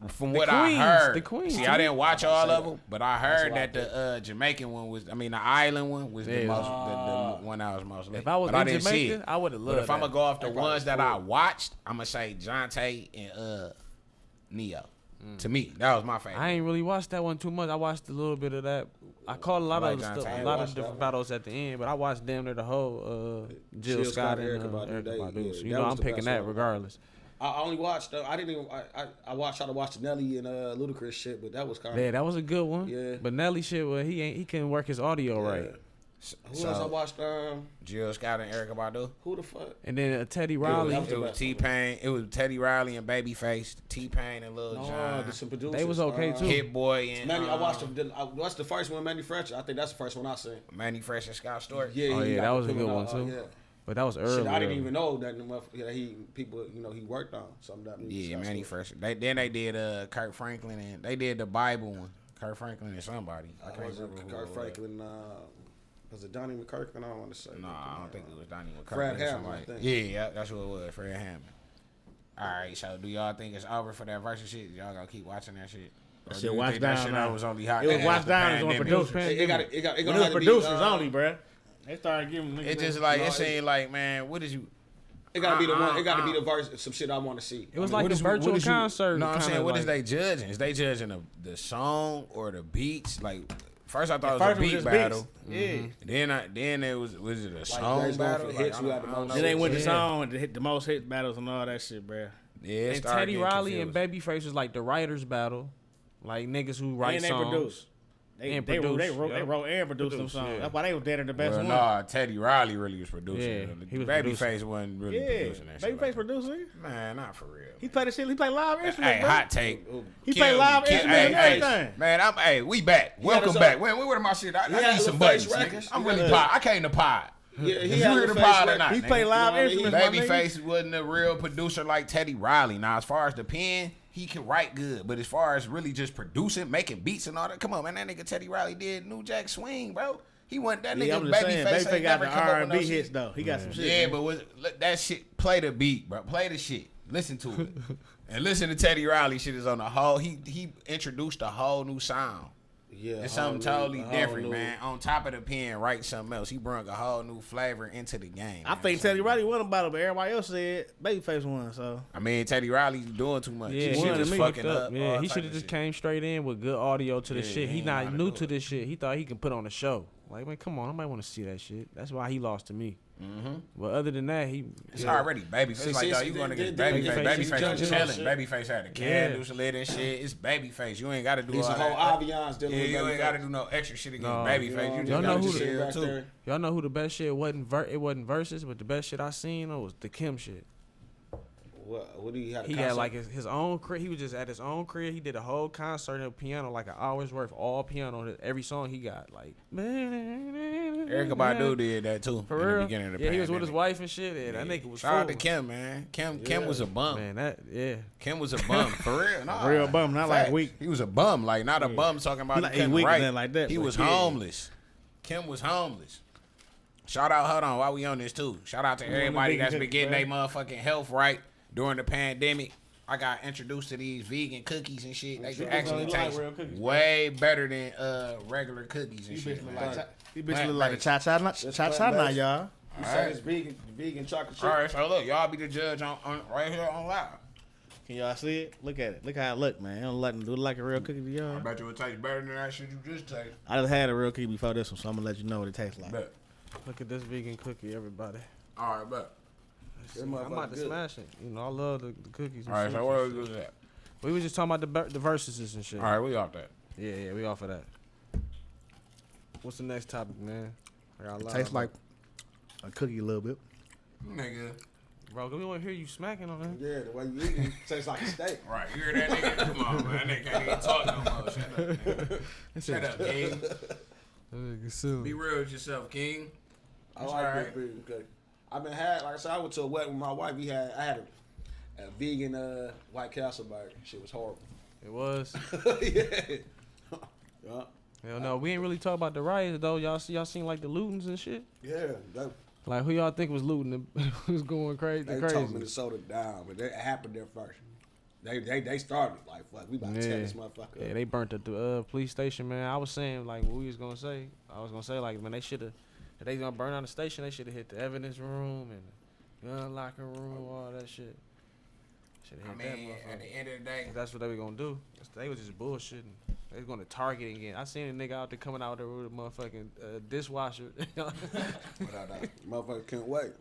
from what Queens, I heard, the Queens, see, too. I didn't watch all of them, but I heard That's that what I the Jamaican one was, the island one was the Yeah. most, the one I was most lit. If I was but I in didn't see Jamaica, it. I would have But loved if I'm that. gonna go off the That probably ones was that cool. I watched, I'm gonna say Jonte and Neo. To me, that was my favorite. I ain't really watched that one too much. I watched a little bit of that. I caught a lot I like of John stuff, Taylor. a lot watched of that different one. battles at the end, but I watched damn near the whole Jill Scott and Erykah Badu. Erykah They- Badu. yeah, So, that you know, was I'm the picking best that one. regardless. I only watched. I didn't even. I tried to watch the Nelly and Ludacris shit, but that was kind of. Yeah, that was a good one. Yeah. But Nelly shit, well, he couldn't work his audio right. Who else I watched? Jill Scott and Erykah Badu. Who the fuck? And then Teddy Riley, that It was T-Pain. It was Teddy Riley and Babyface. T-Pain and Lil Jon. There's some producers. they was okay too. Hit Boy and Manny, I watched what's the first one? Manufactured. I think that's the first one I seen. Manny Fresh and Scott Storch. Yeah, Oh, he yeah, got that the was a people good one, out, too. Yeah. But that was early. Shit, I didn't even know that he people he worked on some of that music. Yeah, Scott Manny Storch. Fresh. Then they did Kirk Franklin and they did the Bible one. Kirk Franklin and somebody. I can't Was it remember who Kirk it was. Franklin? Was it Donnie McKirkland? I don't want to say. No, I don't think it was Donnie McCarthy. Fred or Hammond, somebody. I think. Yeah, that's who it was. Fred Hammond. All right, so do y'all think it's over for that versus shit? Y'all gonna keep watching that shit? Or That do shit you watch think that down shit now. was only hot? It was after watch the down. It was on pandemic? producers. It got When it to was have to be, producers only, bruh. They started giving niggas. It just like it seemed like, man, what did you? It got to be the one. It got to be the verse. Some shit I want to see. It was I mean, like a virtual concert. No, I'm kinda saying, what is like- they judging? Is they judging the song or the beats? Like, First I thought it was a beat battle. Yeah. Then it was it a song battle? Hits, who had the most. Then they went to song to hit the most hit battles and all that shit, bro. Yeah, And Teddy Riley and Babyface was like the writers battle, like niggas who write and songs. They produce. They wrote and produced them songs. That's why they was dead in the best one. Nah, Teddy Riley really was producing. Yeah, he was Babyface wasn't really producing that shit. Babyface producing? Man, not for real. He played the shit. He played live instruments. Hey, bro. hot take. He played live instruments and everything. Man, we back. Welcome back. Where my shit? I need some buttons, nigga. I'm really pod. I came to pod. Yeah, he had the pod or not. He played live instruments. Babyface wasn't a real producer like Teddy Riley. Now, as far as the pen, he can write good, but as far as really just producing, making beats and all that, come on, man, that nigga Teddy Riley did New Jack Swing, bro. He wasn't that nigga. Babyface got the R&B hits though. He got some shit. Yeah, but that shit, play the beat, bro. Play the shit. Listen to it, and listen to Teddy Riley. Shit is on the whole. He introduced a whole new sound. Yeah, it's something totally different, man. On top of the pen, write something else. He brought a whole new flavor into the game. I think Teddy Riley won a battle, but everybody else said Babyface won. So I mean, Teddy Riley's doing too much. Yeah, he was fucking up. Yeah, he should have just came straight in with good audio to the shit. He not new to this shit. He thought he can put on a show. Like, man, come on, I might want to see that shit. That's why he lost to me. Mm-hmm. But other than that, it's already Babyface. It's like, yo, you going to get Babyface. Babyface was chilling. Babyface had the candles lit and shit. It's Babyface. You ain't got to do all that. Whole ambiance dealing with you ain't got to do no extra shit against Babyface. You y'all just know got who to chill too. Y'all know who the best shit wasn't verses, but the best shit I seen was the Kim shit. What do you have? He had like his own crib. He was just at his own crib. He did a whole concert of piano, like an hour's worth, all piano. Every song he got, like. Erykah Badu did that too. For real? In the beginning of the pandemic. He was with his wife and shit. And that nigga was. Shout out to Kim, man. Kim was a bum. Man, Kim was a bum for real. Nah, real bum, not like weak. He was a bum, like not a bum talking about he couldn't write. Like that, he was homeless. Kim was homeless. Shout out, hold on, while we on this too. Shout out to everybody that's been getting their motherfucking health right during the pandemic. I got introduced to these vegan cookies and shit. They actually taste way better than regular cookies and shit. These bitches look like a cha-cha now, y'all. You said it's vegan chocolate chip. All right, so look, y'all be the judge on right here on live. Can y'all see it? Look at it. Look how it look, man. It don't look like a real cookie to y'all. I bet you it tastes better than that shit you just tasted. I just had a real cookie before this one, so I'm gonna let you know what it tastes like. Bet. Look at this vegan cookie, everybody. All right, bet. I'm about to smash it. You know, I love the cookies. All right, so what was that? We was just talking about the verses and shit. All right, we off that. Yeah, we off of that. What's the next topic, man? It tastes like a cookie a little bit. Nigga. Bro, we want to hear you smacking on that. Yeah, the way you eat it tastes like a steak. Right, you hear that nigga? Come on, man. That nigga can't even talk no more. Shut up, King. Be real with yourself, King. I like vegan cookie. I've been like I said, I went to a wedding with my wife. I had a vegan White Castle burger. Shit was horrible. It was. Yeah. Hell no, we ain't really talk about the riots though. Y'all seen like the lootings and shit. Yeah. Like who y'all think was looting? Was going crazy. They took Minnesota down, but it happened there first. They started like fuck. We about to tear this motherfucker up. Yeah, they burnt up the police station, man. I was saying like what we was gonna say. I was gonna say like man, they should have. If they gonna burn down the station, they should have hit the evidence room and the gun locker room, all that shit. Should have hit that motherfucker. At the end of the day, that's what they were gonna do. They was just bullshitting. They was gonna target it again. I seen a nigga out there coming out there with a motherfucking dishwasher. Motherfucker can't wait.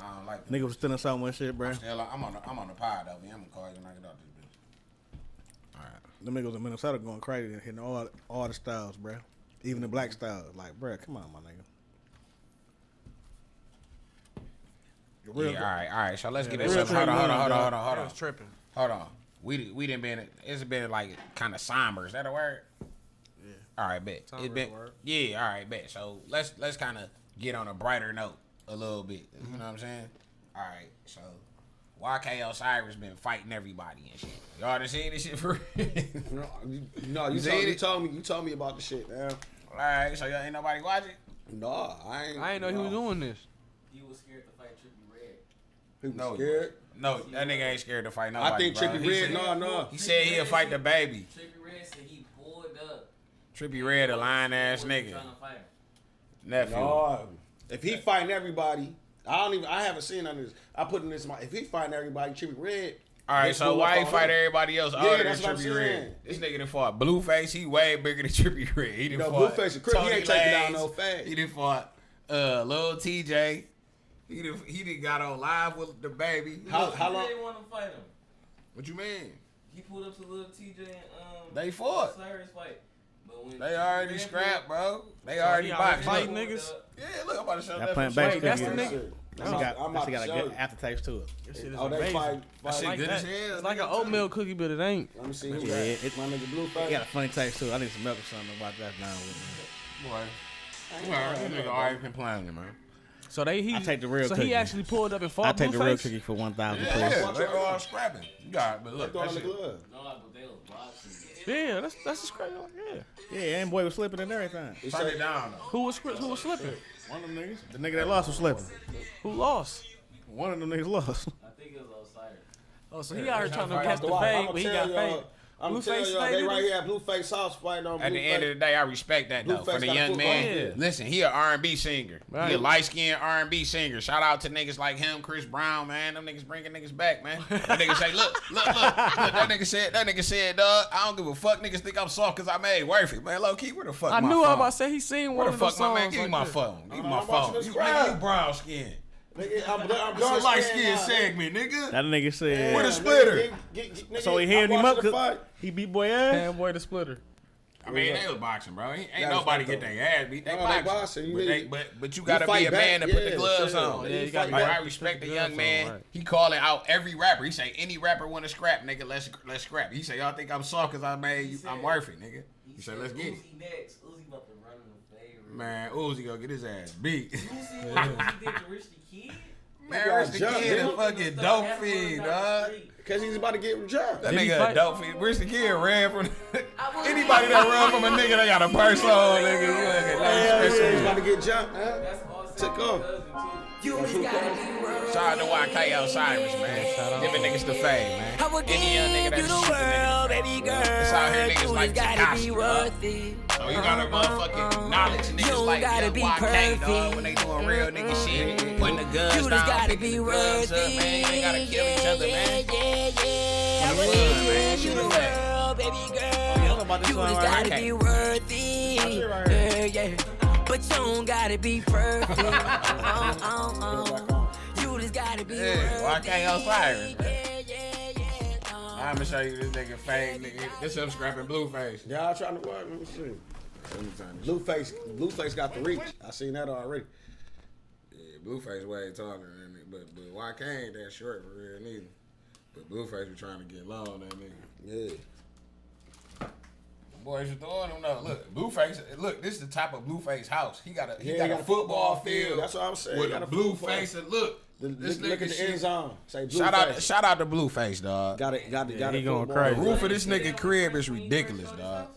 I don't like nigga was stealing something and shit, bro. I'm on the pod though. I'm gonna call you when I get out this bitch. All right. Them niggas in Minnesota going crazy and hitting all the styles, bro. Even the black styles. Like, bro, come on, my nigga. Yeah, all right. So let's get this up. Hold on. was tripping. Hold on. We didn't been. It's been like kind of somber. Is that a word? Yeah. All right, bet. It's been. Yeah. All right, bet. So let's kind of get on a brighter note a little bit. You know what I'm saying? All right. So YK Osiris been fighting everybody and shit. Y'all done seen this shit for real? You told me about the shit, man. All right. So y'all ain't nobody watching? No, I ain't know he was doing this. He was scared to fight Trippie Redd. He was scared? No, that nigga ain't scared to fight nobody. I think Trippie Redd, no. He said he'll fight the baby. Trippie Redd said he pulled up. Trippie Redd a lying ass nigga. Nephew. No, if he fighting everybody, I haven't seen none of this. I put in this. If he fighting everybody, Trippie Redd All right, so why he fight everybody else other than that's what I'm Trippie saying. Redd? This nigga done fought Blueface. He way bigger than Trippie Redd. He done fought Blueface and Chris, he ain't taking down no fag. He done fought Lil TJ. He done got on live with the baby. How long? They want to fight him. What you mean? He pulled up to Lil TJ and they fought. Cyrus fight. But when They already scrapped, bro. They already boxed. Fight niggas. Yeah, look, I'm about to show That that. plant Wait, base that's the cookie. nigga. That shit got a good aftertaste to it. That shit is Oh, they amazing. fight. That shit Like good that. as hell. It's like an oatmeal cookie, but it ain't. Let me see who Yeah, that. My nigga Blueface. It got a funny taste to it. I need some milk or something to watch that down with me. Boy, that nigga already complaining, man. So I take the real So cookie. he actually pulled up and fought I take the real Blueface? cookie for 1,000, please. Yeah, they all scrapping. You got it, but look, that shit. No, but they was boxing. Yeah, that's just crazy. Yeah. Yeah, and boy was slipping and everything. Turn it down, though. Who was slipping? One of them niggas. The nigga that lost was slipping. Who lost? One of them niggas lost. I think it was Osiris. Oh, so he out here trying to catch the fade, but he got fade. I'm telling y'all, they right here at Blueface house fighting on Blueface. At the end of the day, I respect that though. Blueface For the got a young football man, field. listen, he an R&B singer. Right. He a light-skinned R&B singer. Shout out to niggas like him, Chris Brown, man. Them niggas bringing niggas back, man. That nigga say, look. That nigga said, dog, I don't give a fuck. Niggas think I'm soft because I made worthy. Man, low key, where the fuck I my knew phone? I was about to say he seen Where one the of those fuck my man? songs. Give me like my that. phone. Give me my I'm phone. watching You this nigga, crowd. you brown skin. Nigga, I'm This a dark light skinned skin segment, nigga. That nigga said. Where the splitter? So he handed him up because he beat boy ass. Damn boy, the splitter. I mean, they was boxing, bro. Ain't That nobody was get dope. their ass beat. They No, they boxing. boxing. You But you gotta be fight a man back. to put the Yeah, gloves sure. on. Yeah, you Like, gotta I put respect the the young gloves man. on, right. He calling out every rapper. He say any rapper want to scrap, nigga. Let's scrap. He say y'all think I'm soft because I'm worthy, nigga. He said let's get it. Uzi next. Uzi about to run in the favor. Man, Uzi gonna get his ass beat. You see what Uzi did to Rich the Kid? Man, Rich the Kid a fucking dope fiend, dog. Because he's about to get jumped. That Did he nigga a fight? dope fiend. Rich the Kid ran from anybody that run from a nigga that got a purse on, nigga. He's about to get jumped, huh? That's all Took off. Shout out to YK Osiris, man. Giving niggas the fame, man. Any young nigga that's shooting niggas. baby girl. It's out here niggas like gotta be Takashi, worth it. So you gotta motherfucking knowledge niggas like gotta Young be YK, dog, perfect. when they doing real nigga shit. Putting the guns You just down, gotta picking be the guns worth up, it. man. They gotta kill each other, man. Yeah. Have fun, man. Shoot You it the back. girl, baby I girl. don't know about this You song just right gotta here. be worth it. Yeah. But you don't gotta be perfect. You just gotta be Yeah, worth YK Osiris, it. man. Yeah. I'm gonna show you this nigga fake nigga. This him scrapping Blueface. Y'all trying to work? Let me see. Blueface got the reach. I seen that already. Yeah, Blueface way taller than me, but YK ain't that short for real neither. But Blueface was trying to get low on that nigga. Yeah. Boys, you throwing him though. Look, Blueface. Look, this is the top of Blueface house. He got a football field. That's what I'm saying. With He got a a blue football. face and look. This Look at nigga the end shit. zone. Say Blueface. Shout out to Blueface, dog. Got it. he going The crazy. roof of this nigga crib is ridiculous, dog.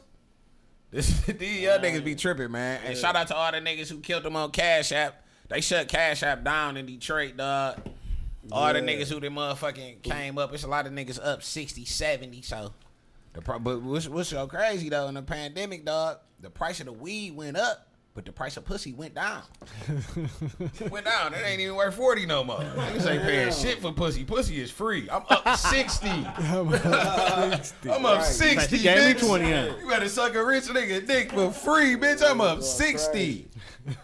These young niggas be tripping, man. And shout out to all the niggas who killed them on Cash App. They shut Cash App down in Detroit, dog. All the niggas who they motherfucking came up. It's a lot of niggas up 60, 70, so. But what's so crazy, though, in the pandemic, dog, the price of the weed went up, but the price of pussy went down. It went down. It ain't even worth 40 no more. Niggas ain't paying shit for pussy. Pussy is free. I'm up 60. I'm up 60, She gave me bitch. 20 on. You better suck a rich nigga dick for free, bitch. I'm up 60.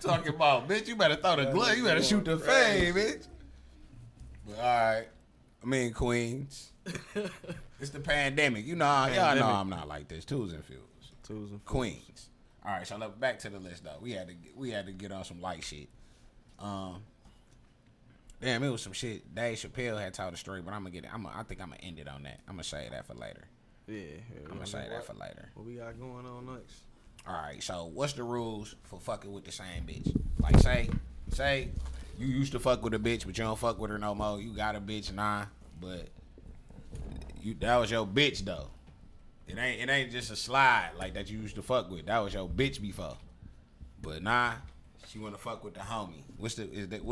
Talking about, bitch, you better throw the glove. You better shoot the fade, bitch. But, all right. I mean, Queens. It's the pandemic. You know, y'all know I'm not like this. 2snphews. Queens. All right, so look, back to the list though. We had to get on some light shit. Damn, it was some shit Dave Chappelle had told a story, but I think I'm gonna end it on that. I'm gonna say that for later. Yeah. I'm gonna say that for later. What we got going on next? All right, so what's the rules for fucking with the same bitch? Like, say you used to fuck with a bitch, but you don't fuck with her no more. You got a bitch now, but that was your bitch though. It ain't just a slide like that you used to fuck with. That was your bitch before. But nah, she wanna fuck with the homie. What's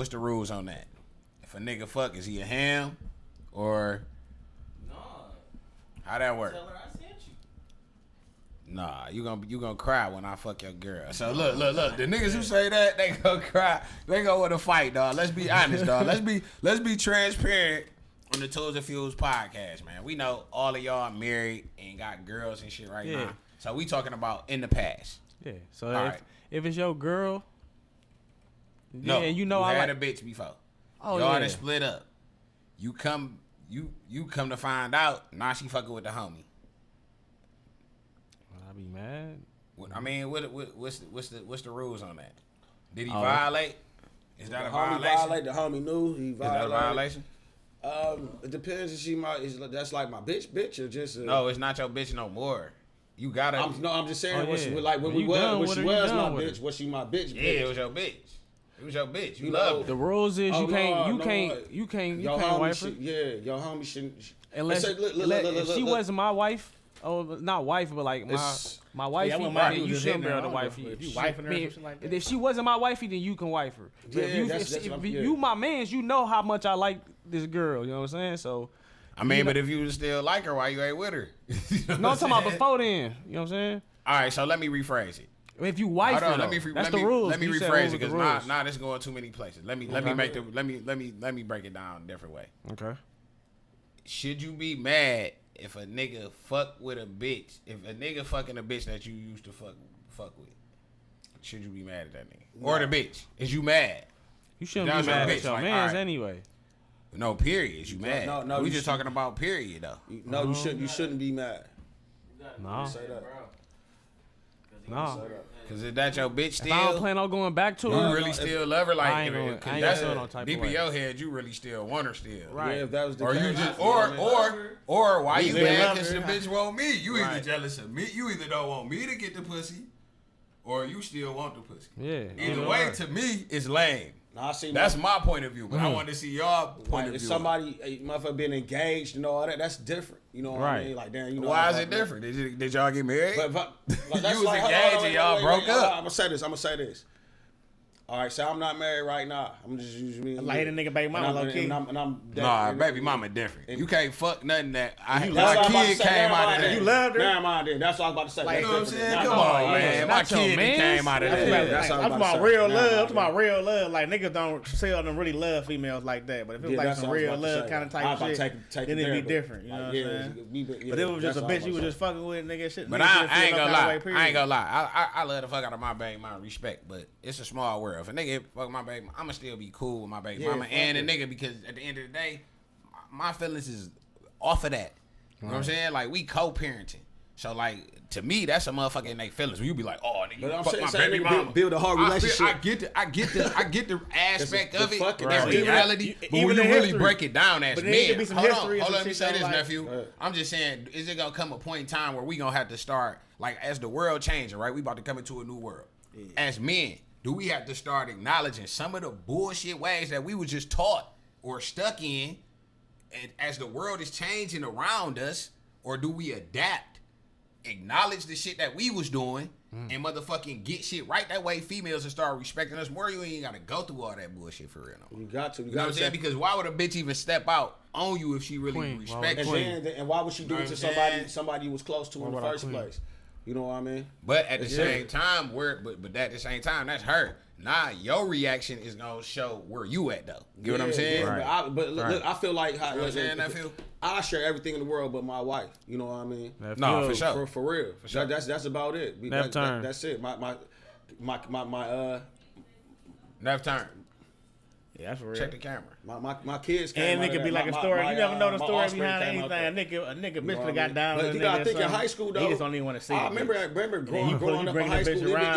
the rules on that? If a nigga fuck, is he a ham or Nah. how that work? Tell her I sent you. Nah, you gonna cry when I fuck your girl. So look. The niggas who say that, they gonna cry. They gonna want to fight, dog. Let's be honest, dog. Let's be transparent on the 2snphews podcast, man. We know all of y'all married and got girls and shit right now. So we talking about in the past. Yeah. So if it's your girl, no, and you know you I had like a bitch before. Oh y'all yeah. done split up. You come to find out now she fucking with the homie. I'll be mad. I mean, what's the rules on that? Did he violate? Is that a violation? Violate, the homie knew he violated. Is that a violation? It depends if that's like my bitch or just no, it's not your bitch no more. You gotta. I'm just saying when she was my bitch. Was she my bitch? Yeah, it was your bitch. It was your bitch. You know, loved it. The rules is you can't wife her. Your homie shouldn't. Unless if she wasn't my wife, not wife, but like my wifey, you shouldn't bear the wifey. If you wifing her or something like that. If she wasn't my wifey, then you can wife her. But if you my mans, you know how much I like this girl. You know what I'm saying? So. I mean, but if you still like her, why you ain't with her? No, I'm talking about before then. You know what I'm saying? All right, so let me rephrase it. If you wife her, that's the rules. Let me rephrase it because now this is going too many places. Let me break it down a different way. Okay. Should you be mad if a nigga fuck with a bitch? If a nigga fucking a bitch that you used to fuck with, should you be mad at that nigga or the bitch? Is you mad? You shouldn't be mad at your mans anyway. No, period. You mad? No. We just talking about period though. No, you shouldn't. You shouldn't be mad. No. Say that. No. Cause if that your bitch still, if I don't plan on going back to her, you really still love her. Like that's deep in your head, you really still want her still. Right. Yeah, if that was the or case, you just or why you mad because the bitch want me? You either jealous of me, you either don't want me to get the pussy, or you still want the pussy. Yeah. Either way, to me, it's lame. Now, that's my point of view, but I want to see y'all point of view. If somebody, motherfucker, being engaged and all that, that's different. You know what I mean? Like, damn, you know. Why is it different? Did y'all get married? But you was engaged and y'all broke up. I'm gonna say this. All right, so I'm not married right now. I'm just using me. Like the nigga baby mama low key. Nah, baby mama different. You can't fuck nothing that my kid came out of that. You loved her. Never mind then. That's what I was about to say. Like, you know what I'm saying? Come on, man. My kid came out of that. I'm talking about real love. I'm talking about real love. Like niggas don't seldom really love females like that. But if it was like some real love kind of type of shit, then it'd be different. You know what I'm saying? But if it was just a bitch you was just fucking with, nigga, shit. But I ain't gonna lie. I ain't gonna lie. I love the fuck out of my baby mama, respect. But it's a small world. If a nigga fuck my baby, I'ma still be cool with my baby mama and the nigga because at the end of the day, my feelings is off of that. You know what I'm saying? Like we co-parenting. So like to me, that's a motherfucker in their feelings. When you be like, oh nigga, you fuck my baby mama. Build a hard relationship. I get the aspect of it in Right. reality. But when you really break it down as men, hold on, let me say this, like, nephew. I'm just saying, is it gonna come a point in time where we gonna have to start like as the world changing, right? We about to come into a new world. As men, do we have to start acknowledging some of the bullshit ways that we were just taught or stuck in and as the world is changing around us? Or do we adapt, acknowledge the shit that we was doing, and motherfucking get shit right that way females will start respecting us more? You ain't gotta go through all that bullshit for real. No. You got to. You know what I'm saying? Because why would a bitch even step out on you if she really respects you? And why would she do it to somebody you was close to in the first place? You know what I mean? But at the same time, but at the same time, that's her. Nah, your reaction is gonna show where you at though. You know what I'm saying? Yeah, but look, I feel like how, I share everything in the world but my wife. You know what I mean? No, for sure. For real. For sure. That's about it. That's it. My left turn. Yeah, that's real. Check the camera. My kids came and it could be like a story. You never know the story behind anything. A nigga bitch could have got down. But you gotta think in high school though. He just don't even want to see it. I remember growing up in high school. You know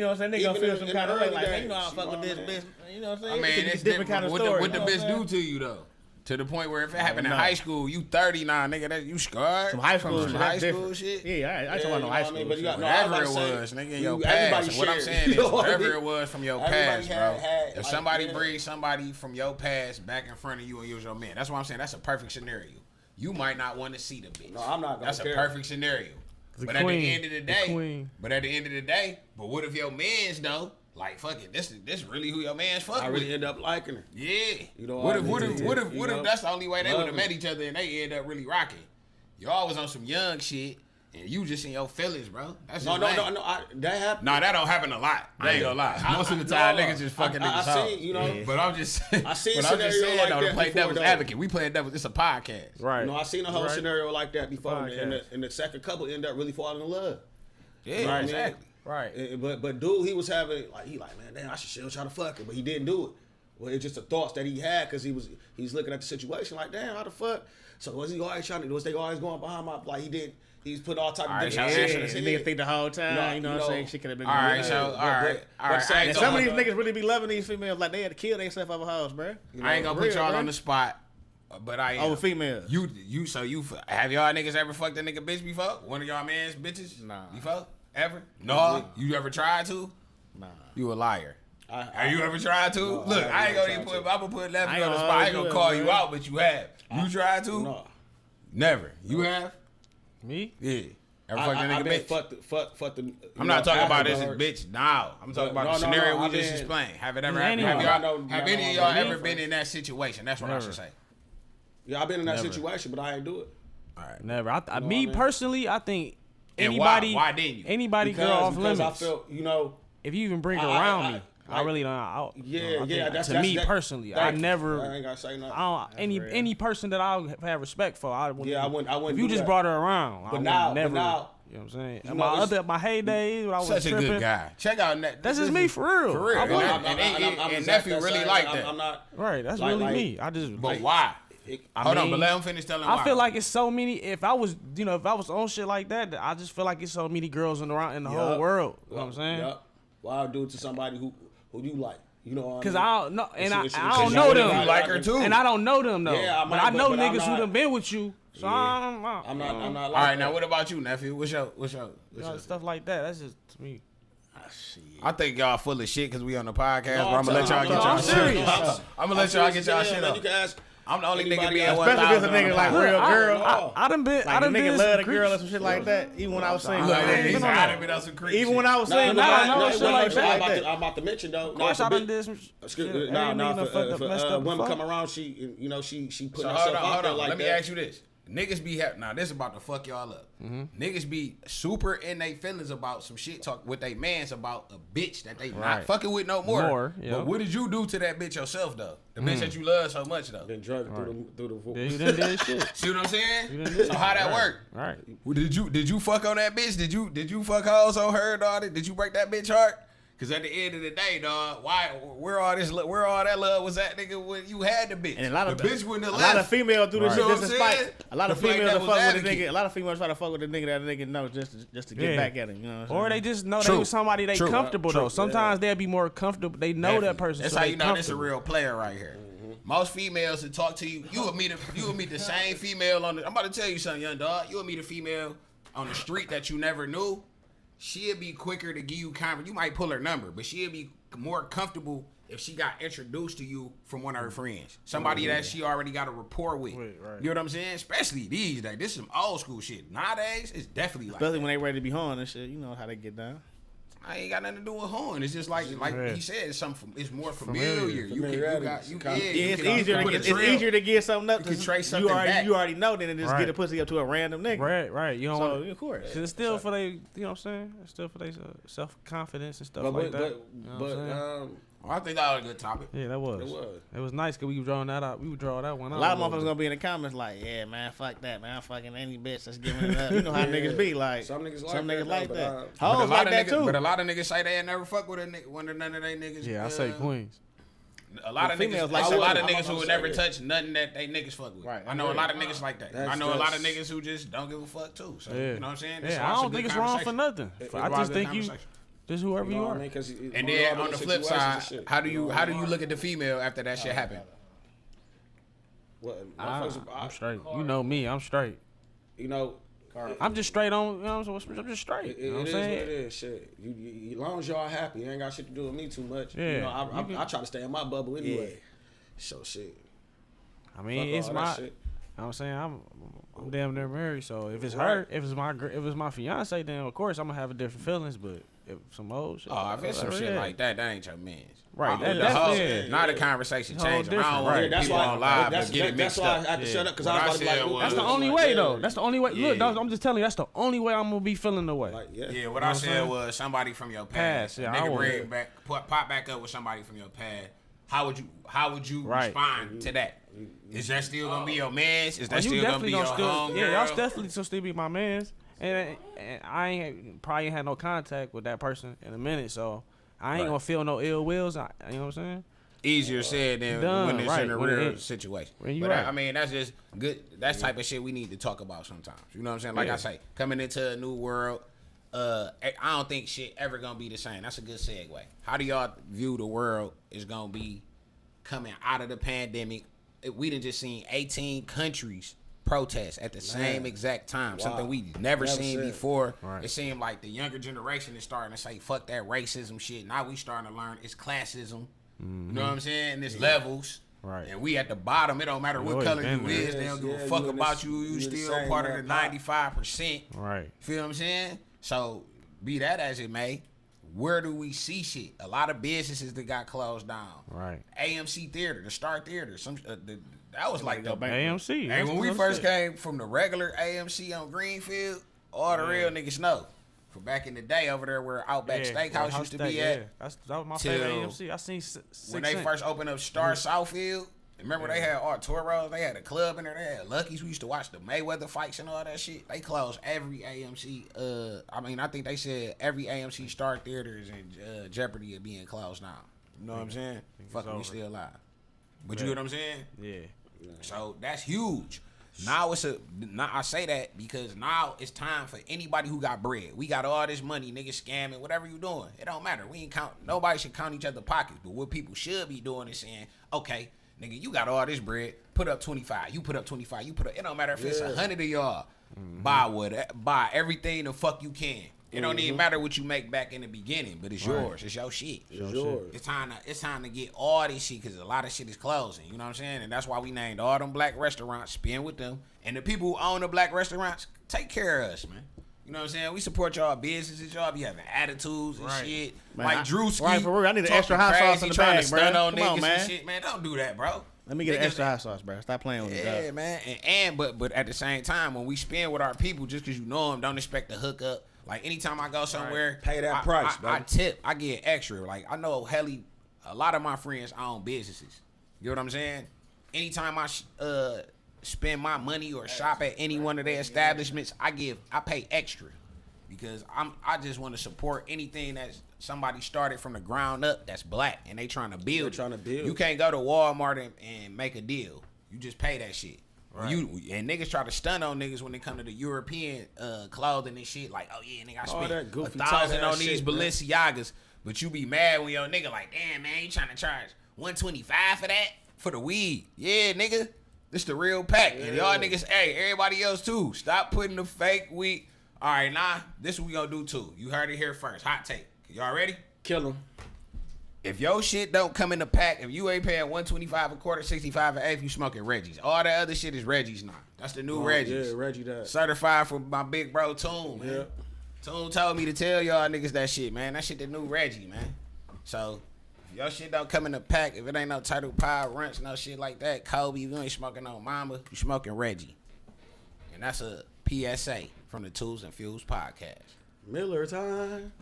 what I'm saying? Nigga gonna feel some kind of way. Like, you know, I fuck with this bitch. You know what I'm saying? I mean, it's different kind of story. What the bitch do to you though? To the point where if it happened in high school, you 30 now, nigga, that you scarred. Some high school, high school shit. Yeah, I talking about no high school. But you got whatever it was, nigga, in your past. What I'm saying is, whatever it was from your past, bro. If somebody brings somebody from your past back in front of you and use your man, that's what I'm saying. That's a perfect scenario. You might not want to see the bitch. No, I'm not gonna That's a perfect scenario. But at the end of the day, but what if your man's though? Like fuck it, this really who your man's fucking with. I really end up liking her. Yeah. You know what if that's the only way they would have met each other and they end up really rocking? Y'all was on some young shit and you just in your feelings, bro. That's No. that happened. No, that don't happen a lot. I ain't gonna lie. Most of the time, niggas just fucking niggas I seen, you know. Yeah. But I'm just saying. I seen but I'm just saying, like though, to that play before, devil's though. advocate. We playing devil's. It's a podcast, Right? You know, I seen a whole scenario like that before, Podcast. and the second couple ended up really falling in love. Yeah, You know what I mean? exactly. Right. But dude, he was having man, damn, I should still try to fuck her, but he didn't do it. Well, it's just the thoughts that he had because he's looking at the situation like, damn, how the fuck? So was they always going behind my he's put all type of different shit in his head. Nigga think the whole time, you know what I'm saying? She could have been. All right. And some of these niggas really be loving these females like they had to kill themselves over hoes, bro. I ain't gonna put y'all on the spot, but I am. Over females. You have y'all niggas ever fucked a nigga bitch before? One of y'all man's bitches? Nah. Before? Ever? No. You ever tried to? Nah. You a liar. Have you ever tried to? No, Look, I ain't gonna even put. I'm gonna put left on the spot. I ain't gonna call you out, but you have. You tried to? No. Never. You have? Me? Yeah. Ever fucked a nigga bitch? Fuck the. I'm not talking about this as bitch now. I'm talking about the scenario we just explained. Have it ever happened? Have any of y'all ever been in that situation? That's what I should say. Yeah, I've been in that situation, but I ain't do it. All right. Never. Me personally, I think And anybody. why didn't you? Anybody girl off limits. I felt, you know. If you even bring her around me, I really don't. To me personally, I never. I ain't gotta say nothing. I don't. Any person that I have respect for, I wouldn't. Yeah, I wouldn't. If you just brought her around, but I would now, never. you know You know what I'm saying? You know, My heydays, when I was Such tripping, a good guy. Check out that. That's just me for real. For real. And nephew really like that. I'm not. Right. That's really me. I just. But why? Hold on, but let him finish telling why. I feel like it's so many. If I was on shit like that, I just feel like it's so many girls in the whole world. You know what I'm saying? Yep. Why I do it to somebody who you like? You know, because I don't know, and I don't know them. You like her too, and I don't know them though. Yeah, but I know niggas who done been with you. So I'm not. I'm not. All right, now what about you, nephew? What's your stuff like that? That's just to me. I think y'all full of shit because we on the podcast. But I'm gonna let y'all get y'all shit. I'm gonna let y'all get y'all shit up. You can ask. I'm the only nigga being especially if it's a nigga like real girl. I done been. Like I done nigga been love a girl or some shit like that. Even when I was single. I done been on some creep. Even when I was single, I'm about to mention though. Of course, I done did some. For women come around, she put herself out there like that. Let me ask you this. Niggas be now this is about to fuck y'all up. Niggas be super in they feelings about some shit talk with they mans about a bitch that they not fucking with no more. But what did you do to that bitch yourself though? The bitch that you love so much though. Been drugging through the you done did shit. See what I'm saying? So how that work? Right. Did you fuck on that bitch? Did you fuck hoes on her, dog? Did you break that bitch heart? Cause at the end of the day, dog, where all that love was at, nigga, when you had the bitch. And a lot of bitch wouldn't have a left. lot of females do this shit just to spite. A lot of females to fuck with the nigga. A lot of females try to fuck with the nigga that the nigga knows just to get back at him. You know what I'm saying? Or they just know they was somebody they comfortable though. Sometimes they'll be more comfortable. They know that person. That's how you know this a real player right here. Most females that talk to you, you will meet the same female on the. I'm about to tell you something, young dog. You will meet a female on the street that you never knew. She'll be quicker to give you You might pull her number, but she'll be more comfortable if she got introduced to you from one of her friends. Somebody that she already got a rapport with. You know what I'm saying? Especially these days. This is some old school shit. Nowadays, it's definitely like especially when they ready to be horn and shit. You know how they get down. I ain't got nothing to do with horn. It's just like he said. It's more familiar. It's easier to get something up. You can trace something back. You already know. Then and just get a pussy up to a random nigga. Right. You don't want. Of course. It's still for they. You know what I'm saying? It's still for their self confidence and stuff like that. I think that was a good topic. Yeah, that was. It was nice because we were drawing that out. We would draw that one out. A lot of motherfuckers gonna be in the comments like, yeah, man, fuck that, man. I'm fucking any bitch that's giving it up. You know how niggas be like. Some niggas like that. Hoes like that too. But a lot of niggas say they ain't never fuck with a nigga. None of they niggas. Yeah, I say queens. A lot of niggas like a lot of niggas who would never touch nothing that they niggas fuck with. Right. I know a lot of niggas like that. I know a lot of niggas who just don't give a fuck too. So you know what I'm saying? Yeah, I don't think it's wrong for nothing. I just think you. Just whoever you are. And then on the flip side, how do you look at the female after that shit happened? I'm straight. You know me. I'm straight. You know, I'm just straight on. You know, I'm just straight. You know what I'm saying? It is. Shit. As long as y'all happy, you ain't got shit to do with me too much. Yeah. You know, I try to stay in my bubble anyway. Yeah. So shit. I mean, it's my. You know what I'm saying? I'm damn near married, so if it's her, if it's my fiance, then of course I'm gonna have different feelings. But if some old shit. Oh, if it's some shit like that ain't your man's. Right. Now the conversation changing. I don't Right. want That's people why on live to get it that's mixed why I up. had to shut up because I What was about to be said like, was- That's the only way, though. That's the only way. Look, dog, I'm just telling you, that's the only way I'm gonna be feeling the way. Like, Yeah, what I said was somebody from your past. Yeah, Nigga bring back, pop back up with somebody from your past. How would you respond to that? Is that still gonna be your man's? Is that still gonna be your homegirl? Yeah, y'all definitely still be my man's. And I probably ain't had no contact with that person in a minute, so I ain't gonna feel no ill wills. You know what I'm saying? Easier said than when it's in a real situation. But I mean, that's just good. That's type of shit we need to talk about sometimes. You know what I'm saying? Like I say, coming into a new world, I don't think shit ever gonna be the same. That's a good segue. How do y'all view the world is gonna be coming out of the pandemic? We done just seen 18 countries protest at the same exact time. Something we never seen before. Right. It seemed like the younger generation is starting to say, fuck that racism shit. Now we starting to learn it's classism. You know what I'm saying? It's levels. Right. And we at the bottom. It don't matter what color you is. They don't give a fuck about you. You still part of the 95%. Right. Feel what I'm saying? So, be that as it may, where do we see shit? A lot of businesses that got closed down. Right. AMC Theater, the Star Theater, that was like the AMC. Hey, when we first came from the regular AMC on Greenfield, all the real niggas know. From back in the day over there where Outback Steakhouse used to be at. That was my favorite AMC. I seen when they first opened up Star Southfield. Remember they had Arturo's, they had a club in there, they had Lucky's. We used to watch the Mayweather fights and all that shit. They closed every AMC. I think they said every AMC Star Theater is in jeopardy of being closed now. You know what I'm saying? Fuck it, we still alive. But you know what I'm saying? Yeah. So that's huge. Now I say that because now it's time for anybody who got bread. We got all this money, niggas scamming, whatever you doing. It don't matter. We ain't count. Nobody should count each other's pockets. But what people should be doing is saying, okay, nigga, you got all this bread. Put up 25. You put up 25. You put up. It don't matter if it's 100 of y'all. Buy everything the fuck you can. It don't even matter what you make back in the beginning, but it's yours. It's your shit. It's yours. It's time to get all this shit because a lot of shit is closing. You know what I'm saying? And that's why we named all them black restaurants. Spend with them. And the people who own the black restaurants, take care of us, man. You know what I'm saying? We support y'all businesses. Y'all be having attitudes and shit. Man, like Drewski. Right, for real. I need an extra hot sauce in the bag, bro. Come on, man. And shit. Man, don't do that, bro. Let me get an extra hot sauce, bro. Stop playing with me, dog. Yeah, man. But at the same time, when we spend with our people, just because you know them, don't expect to hook up. Like, anytime I go somewhere, pay that price, I tip. I get extra. Like, I know a lot of my friends own businesses. You know what I'm saying? Anytime I spend my money or shop at any one of their establishments, I pay extra because I just want to support anything that's somebody started from the ground up that's black and they trying to build. You can't go to Walmart and make a deal. You just pay that shit. Right. And niggas try to stun on niggas when they come to the European clothing and shit. Like, oh yeah, nigga, I spent $1,000 on these Balenciagas. But you be mad when your nigga like, damn man, you trying to charge $125 for that? For the weed. Yeah, nigga. This the real pack. Yeah. And y'all niggas, hey, everybody else too. Stop putting the fake weed. All right, this what we gonna do too. You heard it here first. Hot take. Y'all ready? Kill them. If your shit don't come in the pack, if you ain't paying $125 a quarter, $65 an eighth, you smoking Reggie's. All that other shit is Reggie's now. That's the new Reggie's. Yeah, Reggie that. Certified from my big bro Toon, man. Yeah. Toon told me to tell y'all niggas that shit, man. That shit the new Reggie, man. So, if your shit don't come in the pack, if it ain't no Turtle Pie, Runch, no shit like that, Kobe, you ain't smoking no Mama, you smoking Reggie. And that's a PSA from the 2snphews podcast. Miller time.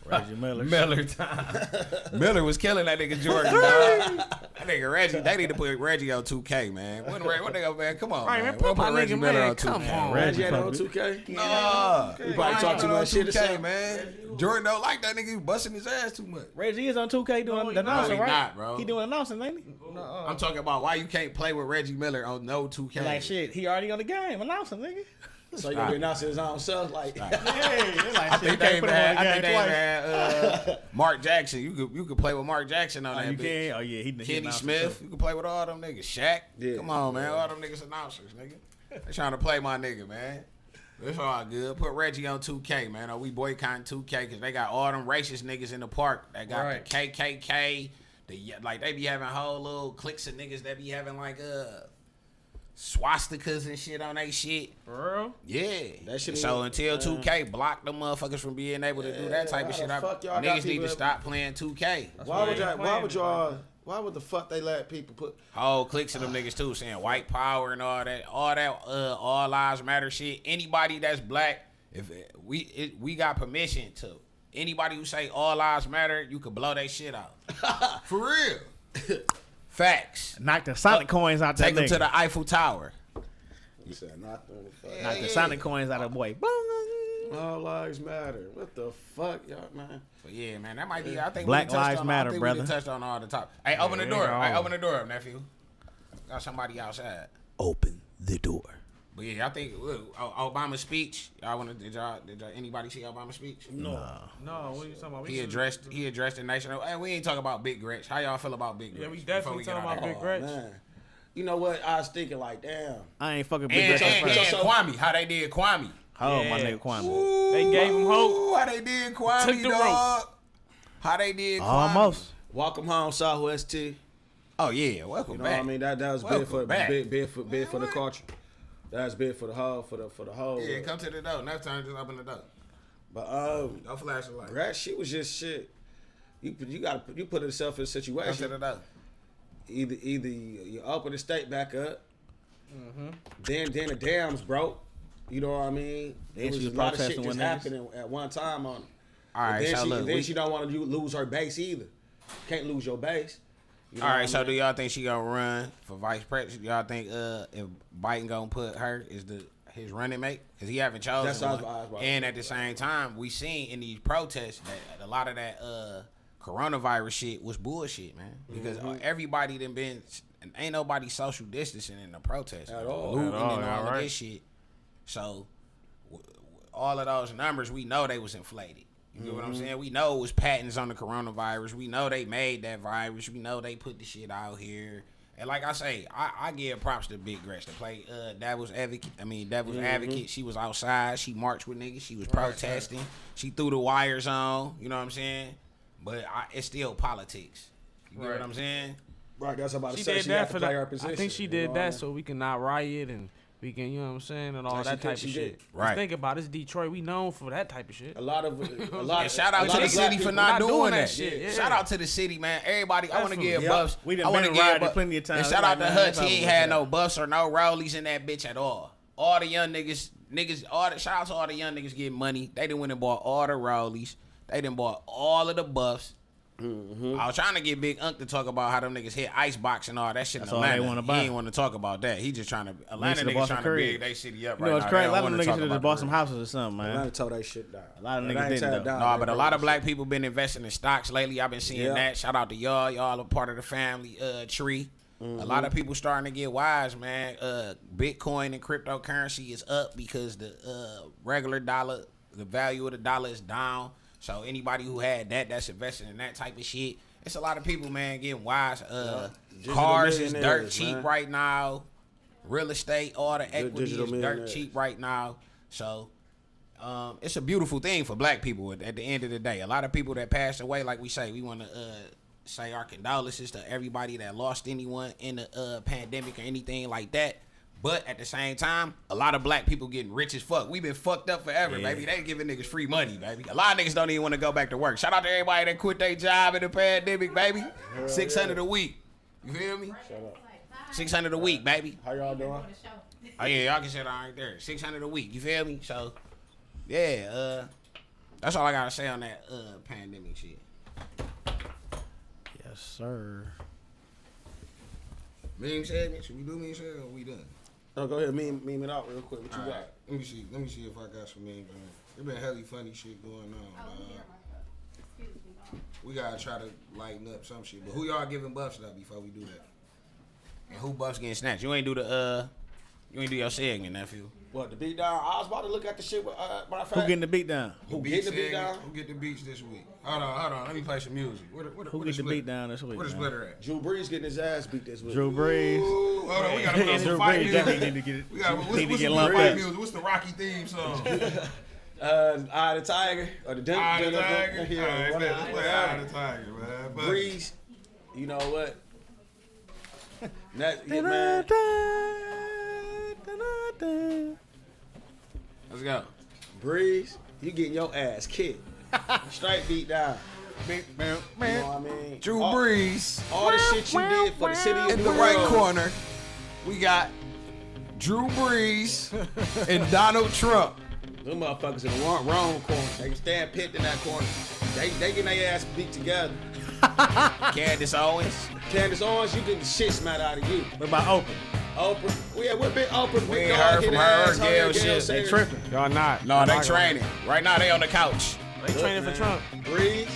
Reggie Miller. Miller time. Miller was killing that nigga Jordan, dog. That nigga Reggie, they need to put Reggie on 2K, man. What they go, man? Come on, man. Put my Reggie nigga Miller man. on 2K. Come on. Reggie on 2K? No. He probably talk too much shit or something. Man. Jordan don't like that nigga. He busting his ass too much. Reggie is on 2K doing the announcing, right? Not, bro. He doing announcing, ain't he? I'm talking about why you can't play with Reggie Miller on no 2K. Like shit, he already on the game announcing, nigga. So you gonna be announcing his own self, like, like I think they even had Mark Jackson. You could play with Mark Jackson on that. You bitch. can. Oh yeah, he Kenny Smith. You can play with all them niggas. Shaq. Yeah. Come on, man. All them niggas announcers, nigga. They trying to play my nigga, man. It's all good. Put Reggie on 2K, man. Are we boycotting 2K because they got all them racist niggas in the park. They got the KKK. They be having whole little cliques of niggas that be having like swastikas and shit on they shit. For real? Yeah. That shit So is- until 2K block them motherfuckers from being able to do that type of why shit, the fuck y'all got niggas need people to that- stop playing 2K. Why would the fuck they let people put Whole cliques of them niggas too, saying white power and all that all lives matter shit. Anybody that's black, if we got permission to. Anybody who say all lives matter, you could blow that shit out. For real. Facts. Knock the Sonic coins out that Take them nigga. to the Eiffel Tower. You said not the fuck. Knock the Sonic coins out of boy. All lives matter. What the fuck, y'all, man? But yeah, man, that might be. I think Black we touched Lives on, Matter, I think brother. We touched on all the top. Hey, open the door. Hey, open the door up, nephew. Got somebody outside. Open the door. But yeah, I think Obama's speech. Y'all want to? Did y'all? Anybody see Obama's speech? No. What are you talking about? He addressed the nation. Hey, we ain't talking about Big Gretch. How y'all feel about Big Gretch? Yeah, we definitely talking about Big Gretch. Man. You know what? I was thinking like, damn. I ain't fucking Big And Gretch. Kwame, how they did Kwame. Oh, my nigga Kwame. They gave him hope. How they did Kwame, Took the dog. How they did Kwame. Almost. Welcome home, Southwest T. Oh yeah, welcome You know back. what I mean? That was Welcome big for back. big for the culture. That's big for the whole for the whole. Yeah, come to the door. Next time, just open the door. But Don't flash the light. Gretch, she was just shit. You put yourself in a Come to situation. the door. Either you open the state back up, then the dams broke. You know what I mean? Then It was she a was lot of shit protesting just with niggas. happening at one time on. All right, then so she, look, then she don't want to lose her base either. Can't lose your base. You know all what right, I so mean? do y'all think she gonna run for vice president? Y'all think if Biden gonna put her as his running mate? Because he haven't chosen That's what one. I was about to And say. at the same time, we seen in these protests that a lot of that coronavirus shit was bullshit, man. Because everybody done been, ain't nobody social distancing in the protests. At all. Looting At all, and all yeah, of right. this shit. So all of those numbers, we know they was inflated. You get what I'm saying? We know it was patents on the coronavirus. We know they made that virus. We know they put the shit out here. And like I say, I give props to Big Gretch to play devil's advocate. Advocate. She was outside. She marched with niggas. She was protesting. She threw the wires on. You know what I'm saying? But it's still politics. You get what I'm saying? Right, that's about to She say. did She that have for to play that. her position. I think she you did know that what I mean? so we can not riot and we can, you know what I'm saying, and all Like that type of she shit. did. Right. Just think about it, it's Detroit. We known for that type of shit. A lot of And shout out a to lot the of black city for people not doing that shit, yeah. Shout out to the city, man. Everybody, I want to give Definitely. buffs. We done I want to been riding give plenty of times. And shout out to Like, man, Hutch. that's He how ain't we had look at no buffs or no rollies in that bitch at all. All the young niggas, shout out to all the young niggas getting money. They done went and bought all the rollies. They done bought all of the buffs. I was trying to get Big Unc to talk about how them niggas hit Icebox and all that shit That's in all they Atlanta. wanna He buy. ain't want to talk about that. He just trying to Atlanta should've niggas bought some trying to crib. big they city up You right know, it's now. crazy. They A lot don't of them wanna niggas talk should have about just bought the some crib. houses or something, man. Atlanta tore that shit down. A lot of But niggas I ain't didn't, tear it though. down. No, but a They lot of broke black people been investing in stocks lately. I've been seeing Yeah. that. Shout out to y'all. Y'all are part of the family tree. A lot of people starting to get wise, man. Bitcoin and cryptocurrency is up because the regular dollar, the value of the dollar is down. So anybody who had that's investing in that type of shit. It's a lot of people, man, getting wise. Cars is dirt millionaires, cheap man. right now. Real estate, all the equity digital is dirt millionaires. cheap right now. So it's a beautiful thing for black people at the end of the day. A lot of people that passed away, like we say, we want to say our condolences to everybody that lost anyone in the pandemic or anything like that. But at the same time, a lot of black people getting rich as fuck. We been fucked up forever, baby. They giving niggas free money, baby. A lot of niggas don't even want to go back to work. Shout out to everybody that quit their job in the pandemic, baby. $600 a week. You feel me? $600 a week, baby. How y'all doing? Oh yeah, y'all can sit down right there. $600 a week. You feel me? So, yeah. That's all I gotta say on that pandemic shit. Yes, sir. Meme segment? Should we do meme segment or we done? No, go ahead, meme it out real quick. What you All got? right. Let me see if I got some memes. There been hella funny shit going on. We gotta try to lighten up some shit. But who y'all giving buffs though before we do that? And who buffs getting snatched? You ain't do your segment, nephew. What, the beat down? I was about to look at the shit with Who getting the beat down? Who getting the beat down? Who get the beats this week? Hold on. Let me play some music. Who get the beat down this week? Where the man? splitter at? Drew Brees getting his ass beat this week. Drew Brees. Ooh, hold on, we gotta put on Drew some fight Brees music. definitely need to get it. We gotta, need what's to the get fight lumped up. music? What's the Rocky theme song? Eye of the Tiger or the Eye of the Tiger. Yeah, Alright, one let's of play them. Eye of the Tiger, man. Fuck it. Breeze, you know what? That, yeah, man. Let's go. Breeze, you getting your ass kicked. Straight beat down. You know what I mean? Drew Brees. All the shit you did for the city of In New the right Orleans. corner, we got Drew Brees and Donald Trump. Them motherfuckers in the wrong corner. They can stand pinned in that corner. They getting their ass beat together. Candace Owens. Candace Owens, you getting the shit smacked out of you. What about Oprah? Oprah. Yeah, we're big Oprah. We ain't heard from her. Gail shit. They tripping. Y'all not. No, they training. Right now, they on the couch. They training for Trump. Breeze.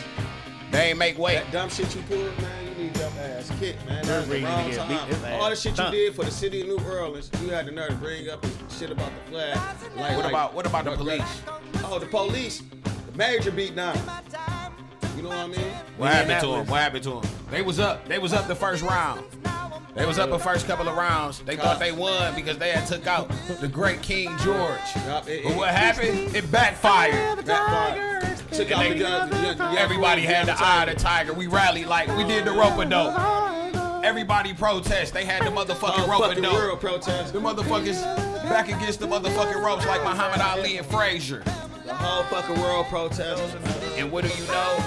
They ain't make weight. That dumb shit you pulled, man, you need your ass kicked, man. That's the Breeze wrong need to get beat his time. ass. All the shit you Thump. did for the city of New Orleans, you had the nerve to bring up shit about the flag. What about the police? Oh, the police. The major beat down. You know what I mean? What happened to them? What happened to them? They was up the first round. They was up the first couple of rounds. They thought they won because they had took out the great King George. But what happened? It backfired. Took out the Everybody had the eye of the tiger. We rallied like we did the rope-a-dope. Everybody protest. They had the motherfucking rope-a-dope. World protest. The motherfuckers back against the motherfucking ropes like Muhammad Ali and Frazier. The whole fucking world protest. And what do you know?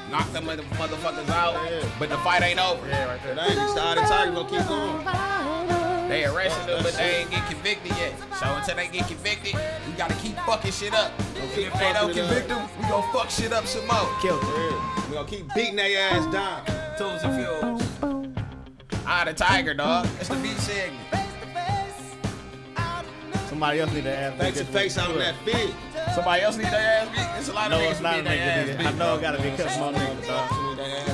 Knock them motherfuckers out, but the fight ain't over. Yeah, right there. They ain't started. Tiger gonna keep going. They arrested them, but they ain't get convicted yet. So until they get convicted, we gotta keep fucking shit up. If they don't convict them, we gonna fuck shit up some more. Kill them. Yeah. We gonna keep beating their ass down. 2snphews. Eye the tiger, dog. That's the beat segment. Somebody else need to ask. Face to face out on that field. Somebody else need their ass beat. It's a lot of No, niggas it's not who a need their ass nigga. beat. I know it gotta be a couple more niggas, dog.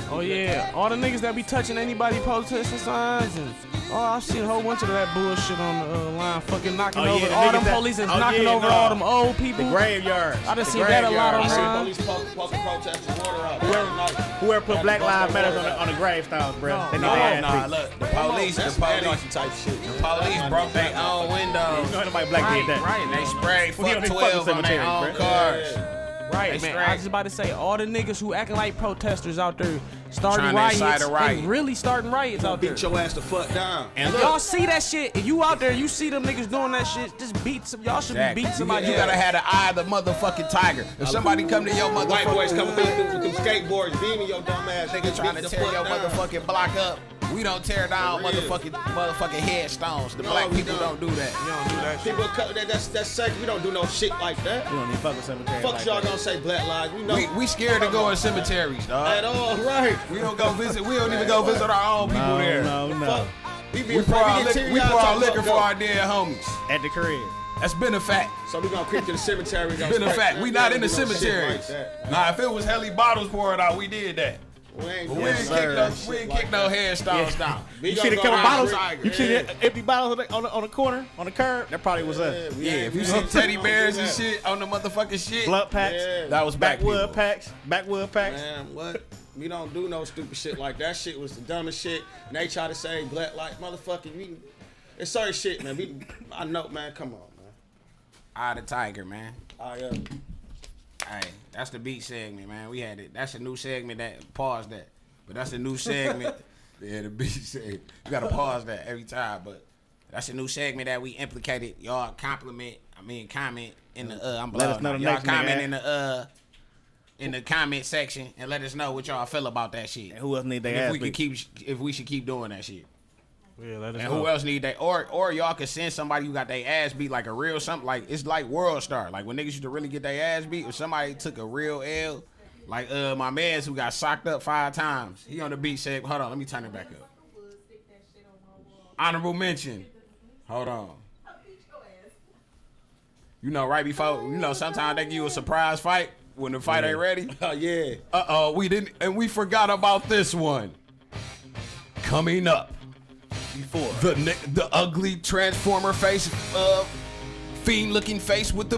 Oh yeah, all the niggas that be touching anybody protesting signs and I've seen a whole bunch of that bullshit on the line, fucking knocking over the all niggas them that- police is oh, knocking yeah, over no. all them old people. The graveyards. I done The seen that a lot graveyards. online. Police poking protesters water out. Whoever put Black Lives Matter on the gravestones, bro. They need their ass Nah, beat. look, the police type shit. the police broke their own windows. You know nobody black did that. Right, They sprayed We fuck don't need fucking 12 on their cemeteries, own bro. cars. Right, They man. straight. I was just about to say, all the niggas who acting like protesters out there starting Trying to riots, incite a riot. they really starting riots out there. Beat your ass the fuck down. And Y'all look, see that shit? If you out there, you see them niggas doing that shit, just beat some. Y'all should Exactly. be beating somebody. You gotta have the eye of the motherfucking tiger. If somebody come to your White boys motherfucking coming through with them skateboards, beaming your dumb ass. nigga trying to tear your motherfucking block up, we don't tear down For real. motherfucking headstones. The No, black we people don't do that. You don't do that shit. People, that's sacred. We don't do no shit like that. You don't need fucking cemetery. Fuck like y'all that. gonna say black lives. We know We scared to go in cemeteries, dog. at all, right? We don't go visit. We don't even go visit our own people there. No. Fuck. We We pour our liquor for our dead homies. At the crib. That's been a fact. So we gonna creep to the cemetery. It's been a fact. We not in the do no shit cemeteries. like that. Nah, if it was Helly bottles poured out, we did that. We ain't But doing we ain't shit kick no, like we ain't that. kick no headstones down. We You gonna see the go couple out bottles? Tiger. You see Yeah. the empty bottles on the corner, on the curb? That probably was us. we Yeah, ain't- if you we see don't- teddy we don't bears do and that. shit on the motherfucking shit, Blood packs. Yeah. that was black people. Backwood packs. Man, what? We don't do no stupid shit like that. Shit was the dumbest shit. And they try to say black like motherfucker. It's certain shit, man. I know, man. Come on, man. Eye the tiger, man. Hey, that's the beat segment, man. We had it. That's a new segment that pause that. But that's a new segment. Yeah, the beat segment. You gotta pause that every time. But that's a new segment that we implicated. Y'all comment in the I'm Let us know the y'all next comment nigga, in the comment section and let us know what y'all feel about that shit. And who else need their And ass if we should keep doing that shit. Yeah, let us And know. who else need that? Or y'all could send somebody who got their ass beat like a real something. Like it's like World Star. Like when niggas used to really get their ass beat. If somebody took a real L, like my man's who got socked up 5 times. He on the beat said, hold on, let me turn it back up. Honorable mention. Hold on. You know, right before, sometimes they give you a surprise fight when the fight ain't ready. oh Uh-oh, yeah. we didn't, and we forgot about this one. Coming up. Before. The ugly transformer face, fiend looking face with the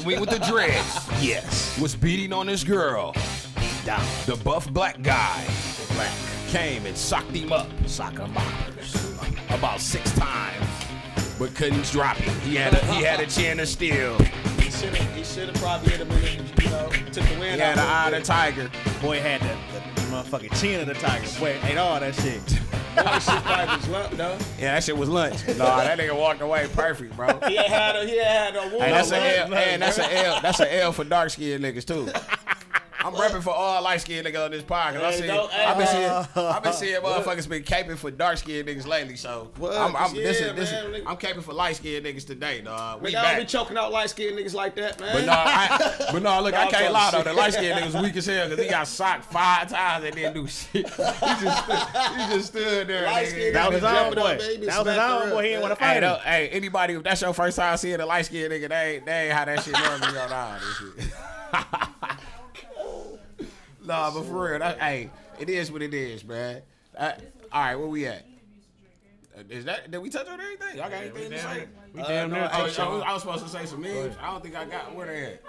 with the dreads. Yes. Was beating on his girl. Down. The buff black guy came and socked him up. About 6 times. But couldn't drop him. He had a chin of steel. He should have probably hit him in the, took the wind He had out an eye of the tiger. Boy had the motherfucking chin of the tiger. Boy ate all that shit. That shit probably was lunch, though. Yeah, that shit was lunch. No, that nigga walked away perfect, bro. He ain't had no woman. Hey, that's an L. Hey, that's an L for dark skinned niggas too. I'm repping for all light skinned niggas on this podcast. I've been seeing motherfuckers been caping for dark skinned niggas lately. So I'm caping for light skinned niggas today, dog. We y'all back. be choking out light skinned niggas like that, man. But no, look, I can't lie though. The light skinned niggas weak as hell because he got socked 5 times and didn't do shit. He just stood there. That was his own boy. That was his own boy. He didn't want to fight him. Hey, anybody, if that's your first time seeing a light skinned nigga, they ain't how that shit normally go down. This shit. Nah, but for real, hey, it is what it is, man. All right, where we at? Did we touch on everything? Y'all got anything to say? We damn near touched on. I was supposed to say some names. I don't think I got where they at.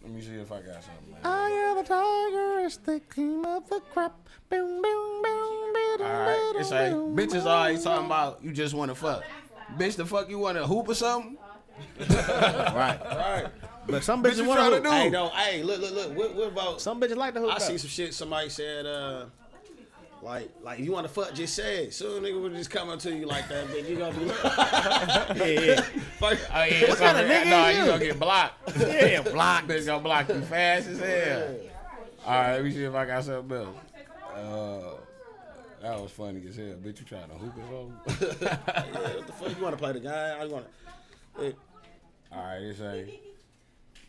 Let me see if I got something. I am the tiger, it's the cream of the crop. Boom, boom, boom, boom. All right, it's like bitches always talking about you just want to fuck. Bitch, the fuck you want to hoop or something? Right. But some bitches want to hoop. Hey, look. What about some bitches like to hoop? I see some shit. Somebody said, like you want to fuck? Just say it. Soon nigga would just come up to you like that, bitch. You gonna be yeah. What kind of nigga? No, you gonna get blocked. Yeah, blocked. Bitch gonna block you fast as hell. All right, let me see if I got something else. That was funny as hell. Bitch, you trying to hoop or something? Yeah, what the fuck? You want to play the guy? I want to. All right, it's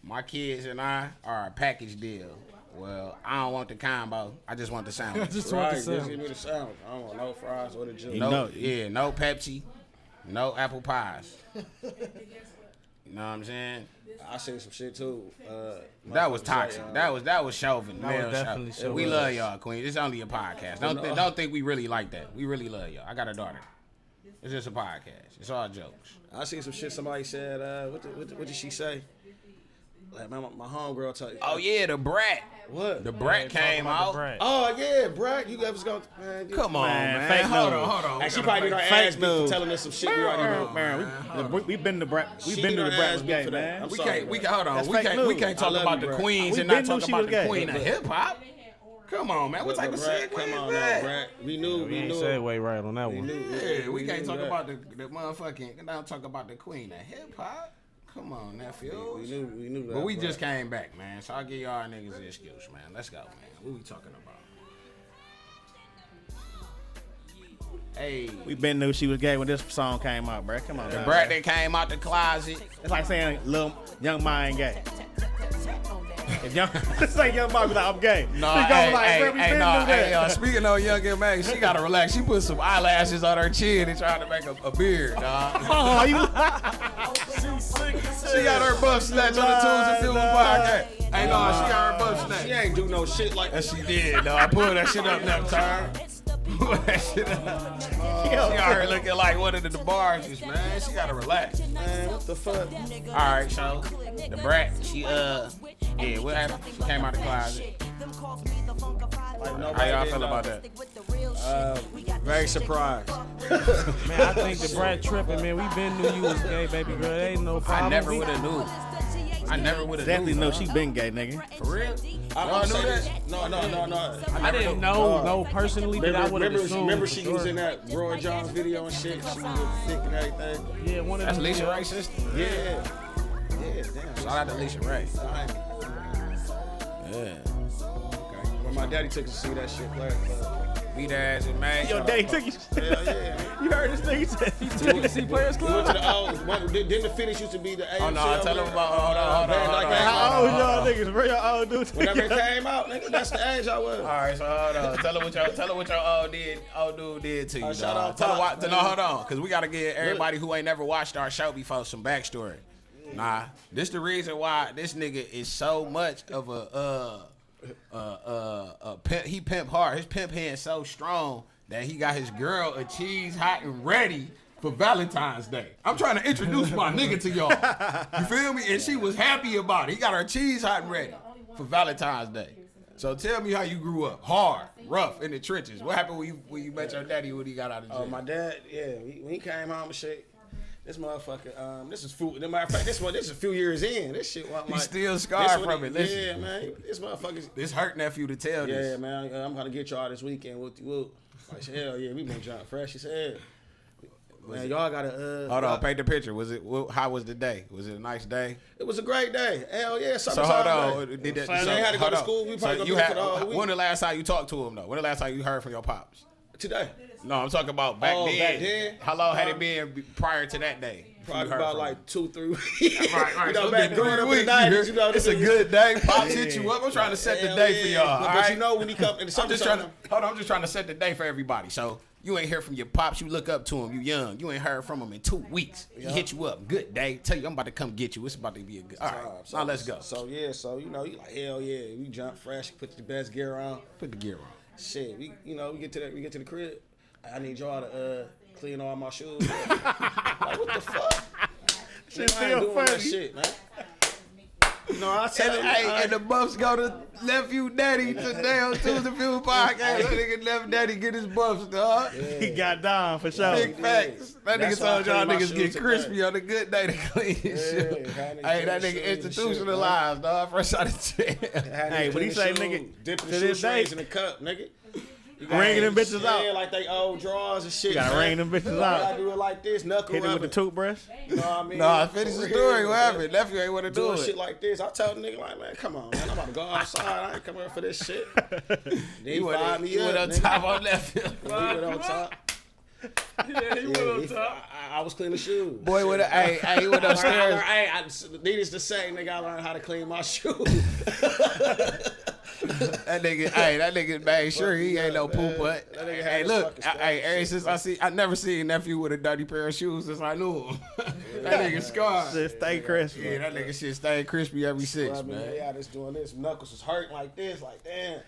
my kids and I are a package deal. Well, I don't want the combo. I just want the sandwich. Just give me the sandwich. I don't want no fries or the juice. No Pepsi, no apple pies. You know what I'm saying? I seen some shit too. That was toxic. That was chauvin. That was definitely chauvin. We love y'all, Queen. It's only a podcast. Don't think we really like that. We really love y'all. I got a daughter. It's just a podcast. It's all jokes. I seen some shit. Somebody said, what did she say? Like my homegirl told you. Oh yeah, the brat. What? The brat came out. Oh yeah, brat. You ever go? Man, come on, man. Hold on. And she probably did her ass beat for telling us some shit we already know. Man, we've been to brat. We've been to the brat game, man. We can't. Hold on. We can't talk about the queens and not talk about the queen of hip hop. Come on, man. What type of segue is that? Brat. We knew. Segue right on that one. Yeah, we can't talk about the motherfucking. Don't talk about the queen of hip hop. Come on, NEPHEWS. We knew that. But we just came back, man. So I'll give y'all niggas an excuse, man. Let's go, man. What we talking about? Hey. We been knew she was gay when this song came out, bro. Come on, the brat that came out the closet. It's like saying little young Ma ain't gay. If young Ma be like, I'm gay. No, speaking of young M.A., she gotta relax. She put some eyelashes on her chin and trying to make a beard, dog. Oh, you She got her buff snatch on the 2snphews podcast. Hey, no, she got her buff snatch. She ain't do no shit like that. She did, though. I pulled that shit up that time. Pulled that shit up. She out here looking like one of the barges, man. She gotta relax. Man, what the fuck? All right, so the brat, she what happened? She came out the closet. How y'all feel about that? Very surprised. Man, I think the brat tripping, man. We been knew you was gay, baby girl. There ain't no problem. I never would have knew. Definitely know she been gay, nigga. For real? I knew that. No. I didn't know personally, but I would have assumed. Remember she was in that Roy Jones video and shit? She was thick and everything. Yeah, one of them. That's them. Lisa Ray's sister? Yeah, damn. Shout out to Lisa Ray. Yeah. Okay. When my daddy took us to see that shit play. Beat ass and man. Your daddy took you. Hell yeah. You heard this nigga say he took you to see Players Club? We went to the old. Didn't the finish used to be the AMC? Oh no, tell him about. Hold on. How old y'all niggas? Where y'all old dudes? Whenever it came out, nigga, that's the age I was. All right, so hold on. Tell her what your old dude did to you. Shout out. Tell her why. No, hold on, because we gotta give everybody who ain't never watched our show before some backstory. Nah, this the reason why this nigga is so much of a pimp. He pimp hard. His pimp hand so strong that he got his girl a cheese hot and ready for Valentine's Day. I'm trying to introduce my nigga to y'all. You feel me? And she was happy about it. He got her cheese hot and ready for Valentine's Day. So tell me how you grew up. Hard, rough, in the trenches. What happened when you met your daddy when he got out of jail? My dad, when he came home and shit, This motherfucker, this is food. Matter of fact, this is a few years in. This shit, like, He's still scarred from it. Listen. Yeah, man. This motherfucker's. This hurt nephew to tell this. Yeah, man. I'm gonna get y'all this weekend. Whoop. Like, hell yeah, we been jumping fresh as hell. Man, y'all gotta. Hold on, paint the picture. How was the day? Was it a nice day? It was a great day. Hell yeah. So hold on. They had to go to school. We probably gonna do it for the whole week. When the last time you talked to him though? When the last time you heard from your pops? Today. No, I'm talking about back then. Back then. How long had it been prior to that day? Probably about like 2-3 weeks. Right. You know, So back growing up in the 90s, you know, it's a good day. Pops hit you up. I'm trying to set the day for y'all. But you know when he come in the I'm just trying to set the day for everybody. So you ain't hear from your pops. You look up to him. You young. You ain't heard from him in 2 weeks. He hit you up. Good day. Tell you I'm about to come get you. It's about to be a good. All right. Now let's go. So you know, you like hell yeah. We jump fresh. Put the best gear on. Put the gear on. Shit. We get to the crib. I need y'all to clean all my shoes. Like what the fuck? Shit I ain't still doing that funny. shit, man. You know, I tell him, and the buffs go to Nephew Daddy today on 2snphews podcast. That nigga Nephew Daddy get his buffs, dog. Yeah. He got down for sure. Big facts. That That's nigga why I told y'all clean my niggas shoes get crispy today. on a good day to clean his shoes. Hey, that nigga institutionalized, dog. Fresh out of jail. Hey, what he say, nigga? Dipping To the this shoe strings day, in the cup, nigga. ringing them bitches out. Yeah, like they old drawers and shit. You gotta ring them bitches I out. do it like this, knuckle Hit it with rubbing. the toothbrush. You know what I mean? Nah, finish the For story. real, What man. happened? Nephew ain't want to do Doing it. shit like this. I tell the nigga like, man, come on, man. I'm about to go outside. I ain't coming here for this shit. Then he fired me You up, went on nigga. top on Nephew. He went on top. Yeah, he went on top. I was cleaning shoes. Boy, with a he went upstairs. Needless to say, nigga, I learned how to clean my shoes. That nigga made sure he ain't no poop butt. That nigga had Hey, his look, fucking ever since I never seen Nephew with a dirty pair of shoes since I knew him. That nigga scarred. Just stay crispy. Yeah, that nigga shit stay crispy every six, I mean, man. yeah, just doing this. Knuckles was hurting like this, like damn.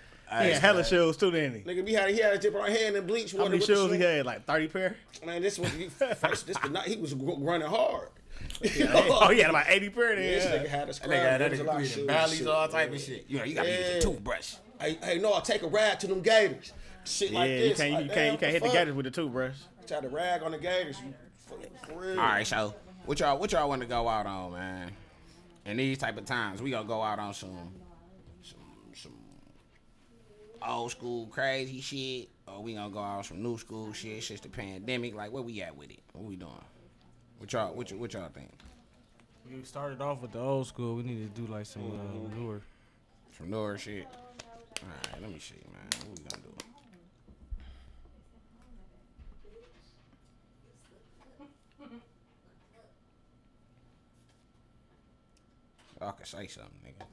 He had hella shoes too, didn't he? Nigga, he had to dip our hand and bleach How water. many with the shoes he shoe. had? Like 30 pair? Man, this was the night he was running hard. Oh, he had about 80 pair This then. nigga had a scrub. That There was a lot of nigga shoes, bellies, shit, all type man. of shit. You know, you gotta use Yeah. your toothbrush. Hey, no, I take a rag to them gators. Shit like Yeah, this. you like, can't hit the fuck? gators with the toothbrush. Try to rag on the gators. For real. All right, so what y'all want to go out on, man? In these type of times, we gonna go out on some old school crazy shit, or we gonna go out on some new school shit. It's just the pandemic. Like, where we at with it? What we doing? What y'all think? We started off with the old school. We need to do like some newer. Some newer shit. All right, let me see, man. What we gonna do? Y'all can say something, nigga.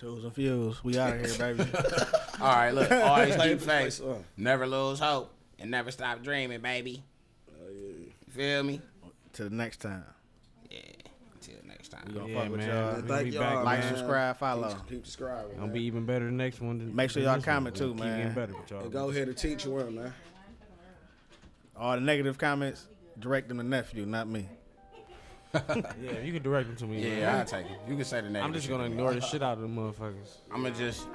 2snphews. We out of here, baby. All right, look. Always keep Play faith. some. Never lose hope. And never stop dreaming, baby. You feel me? Till the next time. Yeah. Until next time. We gonna Yeah, fuck with man. y'all. We'll Thank be y'all, back. Like, man. subscribe, follow. Keep subscribing. Gonna man. be even better the next one. Make sure y'all This one. comment too, Keep man. getting better with y'all. And go ahead and teach one, man. All the negative comments, direct them to Nephew, not me. Yeah, you can direct them to me. Yeah, man. I'll take it. You can say the name. I'm just gonna ignore the shit out of them motherfuckers. I'm gonna do the same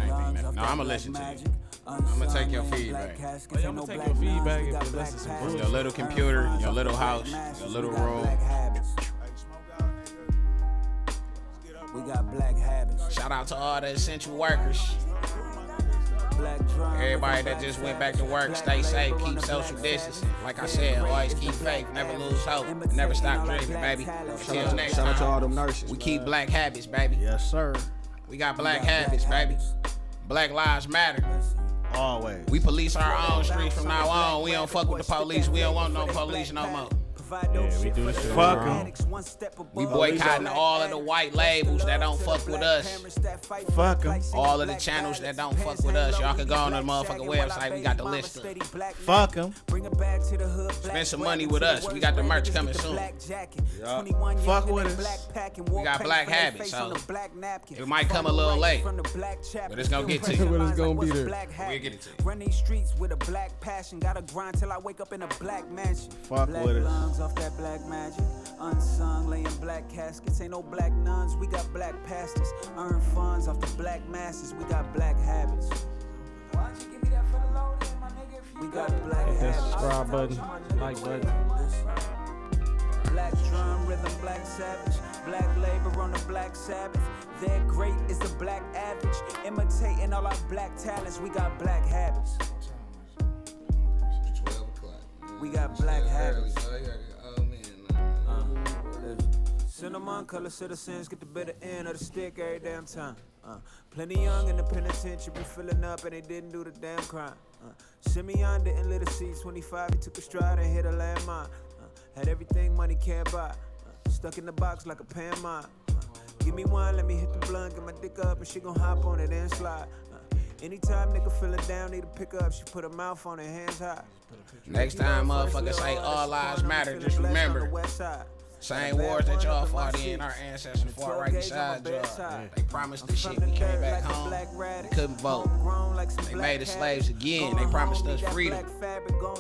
thing, man. No, I'm gonna listen to you. I'm gonna take your feedback. Oh, yeah, I'm gonna take your feedback and listen to some Your bullshit. little computer, your little house, your little room. We got black habits. Shout out to all the essential workers. Everybody that just went back to work, stay safe, keep social distancing. Like I said, always keep faith, never lose hope, never stop dreaming, baby. Until next Shout out to all time, them nurses. we keep black habits, baby. Yes, sir. We got black habits, baby. Black lives matter. Always. We police our own streets from now on. We don't fuck with the police. We don't want no police no more. Yeah, we do this shit. Fuck 'em. We boycotting all of the white labels that don't fuck with us. Fuck 'em. All of the channels that don't fuck with us. Y'all can go on the motherfucking website. We got the list up. Fuck 'em. Spend some money with us. We got the merch coming soon. Fuck with us. We got black habits, so it might come a little late, but it's gonna get to you. But it's gonna be there. We'll get it to you. Run these streets with a black passion. Gotta grind till I wake up in a black mansion. Fuck Black with us. lungs off that black magic. Unsung, laying black caskets. Ain't no black nuns, we got black pastors. Earn funds off the black masses, we got black habits. Why'd you give me that for the low? We got black Hit that habits. subscribe button, like button. Black drum rhythm, black savage. Black labor on the black Sabbath. Their great is the black average. Imitating all our black talents. We got black habits. 12 o'clock. We got black habits. Oh man. Cinnamon color citizens get the bitter end of the stick every damn time. Plenty young in the penitentiary filling up and they didn't do the damn crime. Simeon didn't live to see 25, he took a stride and hit a landmine. Had everything money can't buy. Stuck in the box like a pan mine. Give me one, let me hit the blunt, get my dick up and she gon' hop on it and slide. Anytime nigga feeling down, need a pick up, she put her mouth on her hands high. Next time motherfuckers say all lives matter, just remember. Same wars that y'all fought in, our ancestors fought right beside y'all. They promised this shit, we came back home, we couldn't vote. They made us slaves again, they promised us freedom.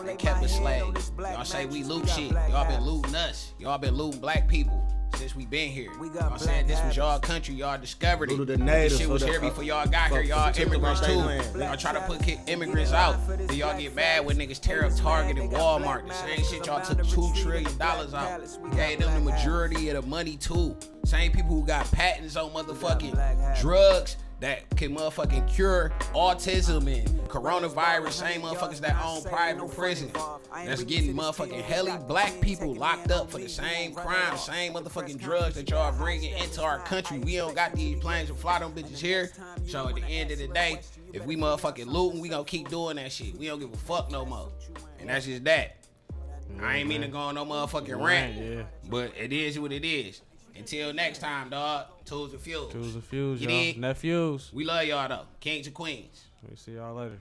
They kept us slaves. Y'all say we loot shit, y'all been looting us. Y'all been looting black people since we been here. Y'all said this was y'all country, y'all discovered it. This shit was here before y'all got here, y'all immigrants too. Y'all try to put immigrants out, then y'all get mad when niggas tear up Target and Walmart. The same shit y'all took $2 trillion out. Gave them the majority of the money too. Same people who got patents on motherfucking drugs that can motherfucking cure autism and coronavirus. Same motherfuckers that own private prison that's getting motherfucking helly black people locked up for the same crime, same motherfucking drugs that y'all bringing into our country. We don't got these planes to fly them bitches here. So at the end of the day, if we motherfucking looting, we gonna keep doing that shit. We don't give a fuck no more. And that's just that. I ain't mean to go on no motherfucking rant, but it is what it is. Until next time, dog. Tools and Fuse. Tools and Fuse, You y'all. dig? Nephews. We love y'all though. Kings and queens. We see y'all later.